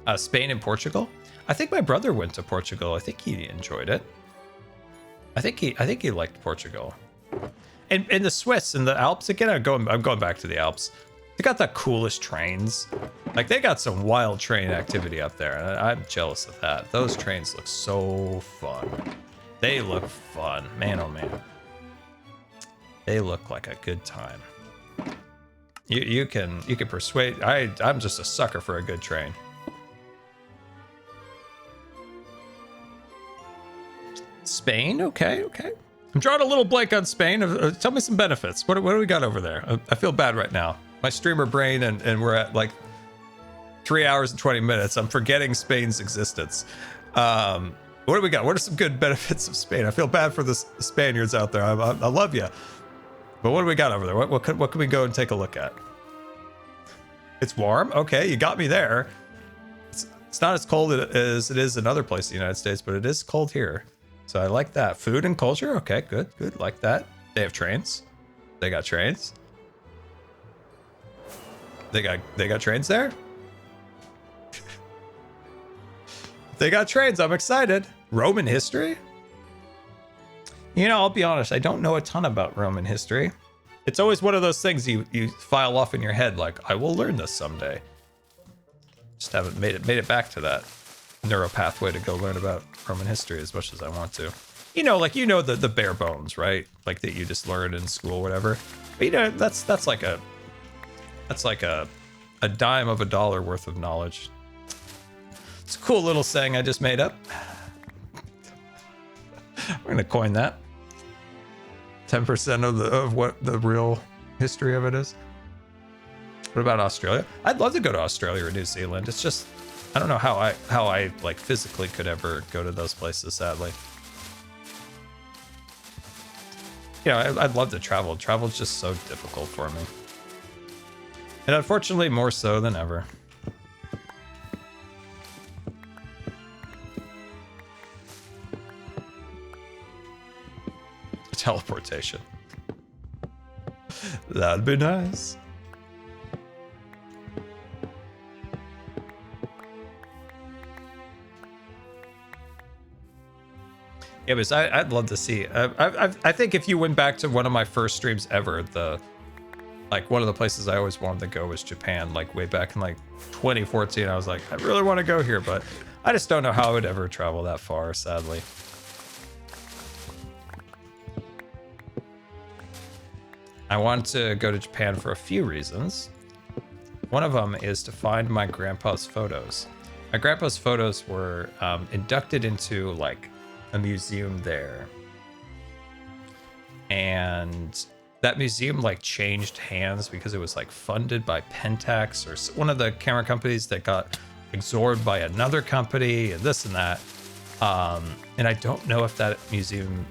them. Spain and Portugal. I think my brother went to Portugal. I think he enjoyed it. I think he liked Portugal. And the Swiss and the Alps again. I'm going back to the Alps. They got the coolest trains. Like, they got some wild train activity up there, and I'm jealous of that. Those trains look so fun. They look fun, man. Oh man, they look like a good time. You can persuade. I'm just a sucker for a good train. Spain, okay. I'm drawing a little blank on Spain. Tell me some benefits. What do we got over there? I feel bad right now. My streamer brain, and we're at like 3 hours and 20 minutes. I'm forgetting Spain's existence. What do we got? What are some good benefits of Spain? I feel bad for the Spaniards out there. I love you. But what do we got over there? What can we go and take a look at? It's warm. Okay, you got me there. It's not as cold as it is in other places in the United States, but it is cold here. So I like that. Food and culture. Okay, good, good. Like that. They have trains. They got trains. They got trains there. They got trains. I'm excited. Roman history. You know, I'll be honest. I don't know a ton about Roman history. It's always one of those things you file off in your head, like I will learn this someday. Just haven't made it back to that neuro pathway to go learn about Roman history as much as I want to. You know, like the bare bones, right? Like that you just learn in school, whatever. But you know, that's like a dime of a dollar worth of knowledge. It's a cool little saying I just made up. We're gonna coin that. 10% of what the real history of it is. What about Australia? I'd love to go to Australia or New Zealand. It's just I don't know how I like physically could ever go to those places, sadly. You know, I'd love to travel. Travel's just so difficult for me. And unfortunately, more so than ever. Teleportation. That'd be nice. Yeah, but I'd love to see. I think if you went back to one of my first streams ever, one of the places I always wanted to go was Japan. Like way back in like 2014, I was like, I really want to go here, but I just don't know how I would ever travel that far, sadly. I want to go to Japan for a few reasons. One of them is to find my grandpa's photos. My grandpa's photos were inducted into like a museum there, and that museum like changed hands because it was like funded by Pentax or one of the camera companies that got absorbed by another company and this and that. And I don't know if that museum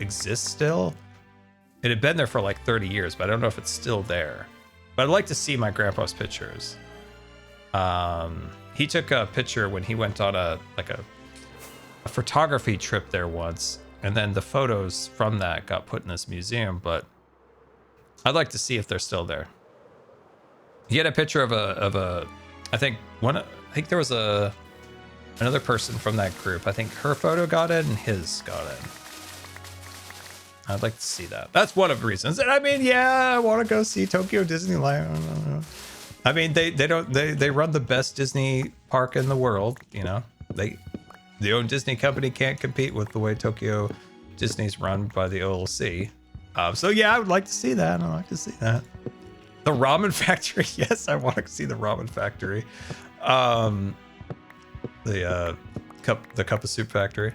exists still. It had been there for like 30 years, but I don't know if it's still there. But I'd like to see my grandpa's pictures. He took a picture when he went on a photography trip there once, and then the photos from that got put in this museum, but I'd like to see if they're still there. He had a picture of a I think there was another person from that group. I think her photo got in and his got in. I'd like to see that. That's one of the reasons. And I mean, yeah, I want to go see Tokyo Disneyland. I mean, they run the best Disney park in the world, you know. The own Disney company can't compete with the way Tokyo Disney's run by the OLC. So yeah, I would like to see that. I'd like to see that. The ramen factory. Yes, I want to see the ramen factory. The cup of soup factory.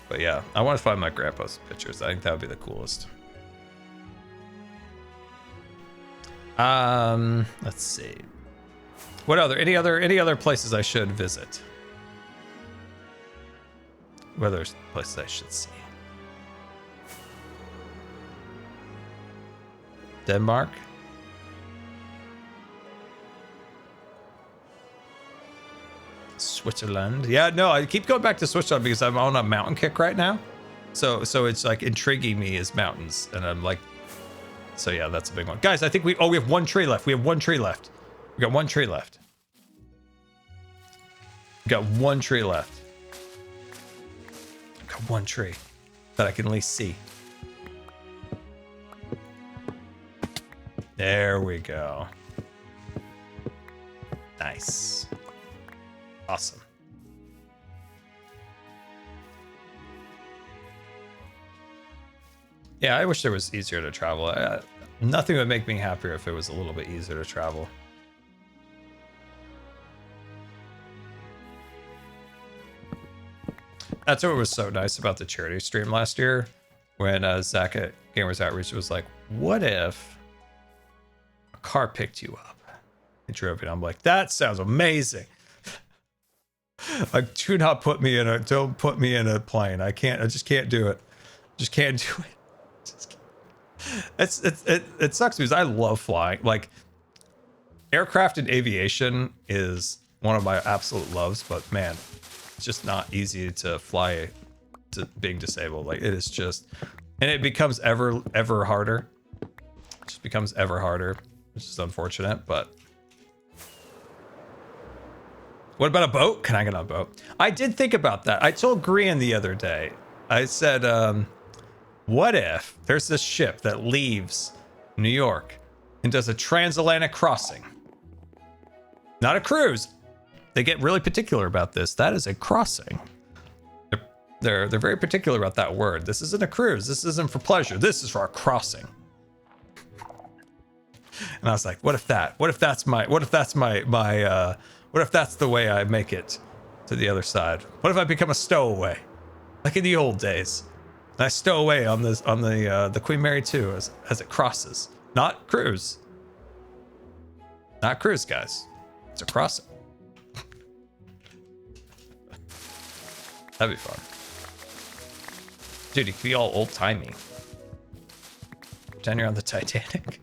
But yeah, I want to find my grandpa's pictures. I think that would be the coolest. Let's see. What any other places I should visit? What other places I should see? Denmark. Switzerland. Yeah, no, I keep going back to Switzerland because I'm on a mountain kick right now. So it's like intriguing me is mountains, and I'm like, so yeah, that's a big one. Guys, I think we have one tree left. We have one tree left. We got one tree left. We got one tree left. I got one tree that I can at least see. There we go. Nice. Awesome. Yeah, I wish there was easier to travel. Nothing would make me happier if it was a little bit easier to travel. That's what was so nice about the charity stream last year, when Zach at Gamers Outreach was like, what if a car picked you up and drove you? I'm like, that sounds amazing. Like, don't put me in a plane. I just can't do it. Just can't do it. It sucks because I love flying. Like, aircraft and aviation is one of my absolute loves, but man, it's just not easy to fly to being disabled. Like, it is just, and it becomes ever harder. It just becomes ever harder, which is unfortunate. But what about a boat? Can I get on a boat? I did think about that. I told Grian the other day. I said, what if there's this ship that leaves New York and does a transatlantic crossing? Not a cruise. They get really particular about this. That is a crossing. They're very particular about that word. This isn't a cruise. This isn't for pleasure. This is for a crossing. And I was like, what if that's the way I make it to the other side? What if I become a stowaway, like in the old days? And I stow away on the Queen Mary 2 as it crosses. Not cruise. Not cruise, guys. It's a crossing. That'd be fun. Dude, you could be all old timey. Pretend you're on the Titanic.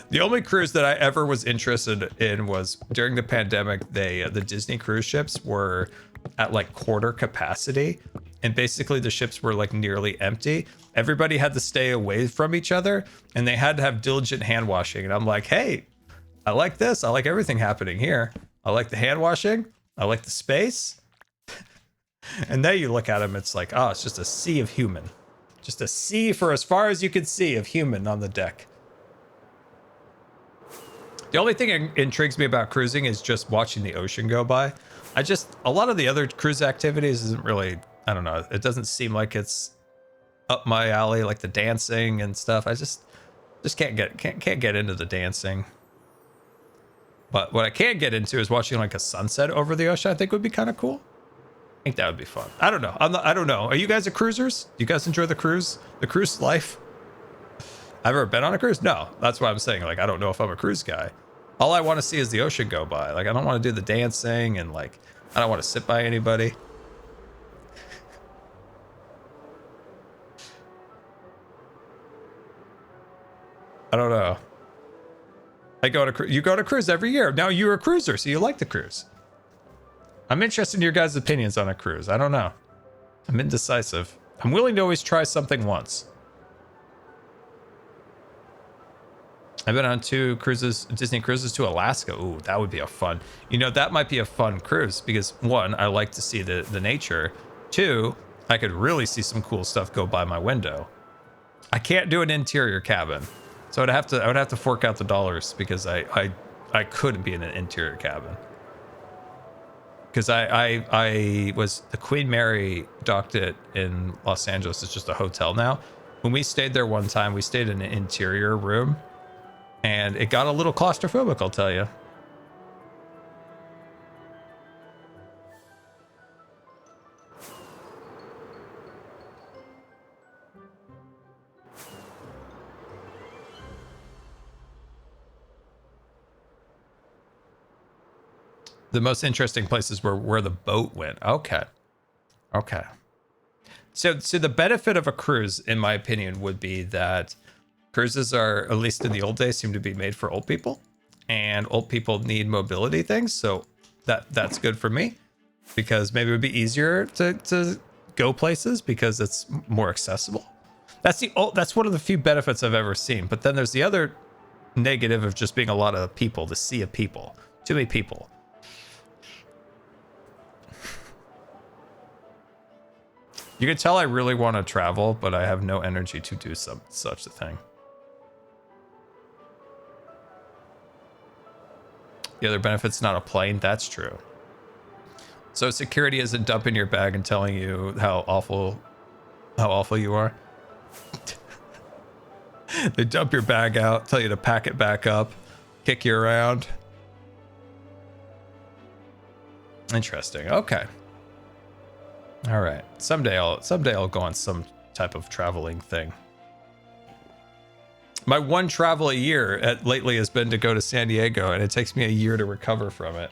The only cruise that I ever was interested in was during the pandemic. The Disney cruise ships were at like quarter capacity, and basically the ships were like nearly empty. Everybody had to stay away from each other, and they had to have diligent hand washing. And I'm like, hey, I like this. I like everything happening here. I like the hand washing. I like the space. And then you look at them, it's like, oh, it's just a sea of human. Just a sea for as far as you can see of human on the deck. The only thing that intrigues me about cruising is just watching the ocean go by. A lot of the other cruise activities isn't really, I don't know, it doesn't seem like it's up my alley, like the dancing and stuff. I just can't get into the dancing. But what I can get into is watching like a sunset over the ocean. I think would be kind of cool. I think that would be fun. I don't know. I don't know. Are you guys cruisers? Do you guys enjoy the cruise life? I've ever been on a cruise? No. That's why I'm saying, like, I don't know if I'm a cruise guy. All I want to see is the ocean go by. Like, I don't want to do the dancing, and like, I don't want to sit by anybody. I don't know. You go to cruise every year. Now you're a cruiser, so you like the cruise. I'm interested in your guys' opinions on a cruise. I don't know. I'm indecisive. I'm willing to always try something once. I've been on 2 cruises, Disney cruises to Alaska. Ooh, that would be a fun. You know, that might be a fun cruise because 1, I like to see the nature. 2, I could really see some cool stuff go by my window. I can't do an interior cabin. So I would have to fork out the dollars because I couldn't be in an interior cabin. Because the Queen Mary docked it in Los Angeles. It's just a hotel now. When we stayed there one time, we stayed in an interior room, and it got a little claustrophobic, I'll tell you. The most interesting places were where the boat went. Okay. So the benefit of a cruise, in my opinion, would be that cruises are, at least in the old days, seem to be made for old people, and old people need mobility things. So that's good for me because maybe it would be easier to go places because it's more accessible. That's one of the few benefits I've ever seen. But then there's the other negative of just being a lot of people, the sea of people, too many people. You can tell I really want to travel, but I have no energy to do such a thing. The other benefit's not a plane. That's true. So security isn't dumping your bag and telling you how awful you are. They dump your bag out, tell you to pack it back up, kick you around. Interesting. Okay. All right. Someday I'll go on some type of traveling thing. My one travel a year lately has been to go to San Diego, and it takes me a year to recover from it.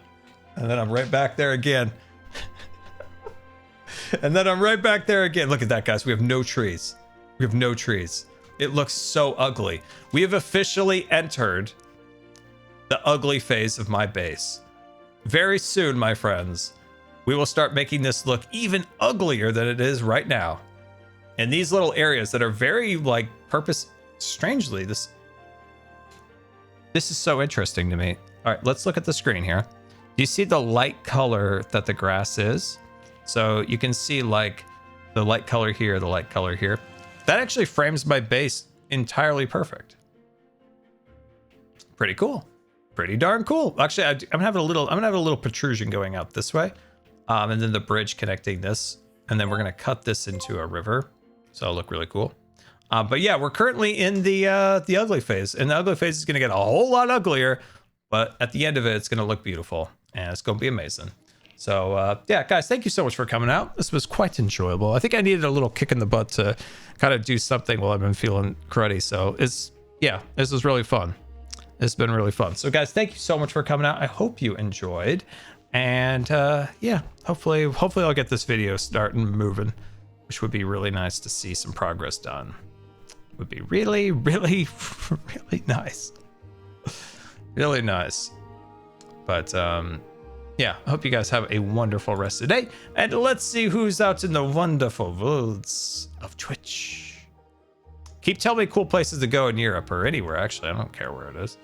And then I'm right back there again. Look at that, guys. We have no trees. We have no trees. It looks so ugly. We have officially entered the ugly phase of my base. Very soon, my friends, we will start making this look even uglier than it is right now. And these little areas that are very like strangely, this is so interesting to me. All right, let's look at the screen here. Do you see the light color that the grass is? So you can see like the light color here, the light color here. That actually frames my base entirely perfect. Pretty cool. Pretty darn cool. Actually, I'm having a little protrusion going out this way. And then the bridge connecting this. And then we're going to cut this into a river. So it'll look really cool. But yeah, we're currently in the ugly phase. And the ugly phase is going to get a whole lot uglier. But at the end of it, it's going to look beautiful. And it's going to be amazing. So yeah, guys, thank you so much for coming out. This was quite enjoyable. I think I needed a little kick in the butt to kind of do something while I've been feeling cruddy. So this was really fun. It's been really fun. So guys, thank you so much for coming out. I hope you enjoyed. And yeah, hopefully I'll get this video starting moving, which would be really nice to see some progress done. Would be really, really, really nice. Really nice. But yeah, I hope you guys have a wonderful rest of the day. And let's see who's out in the wonderful woods of Twitch. Keep telling me cool places to go in Europe or anywhere, actually. I don't care where it is.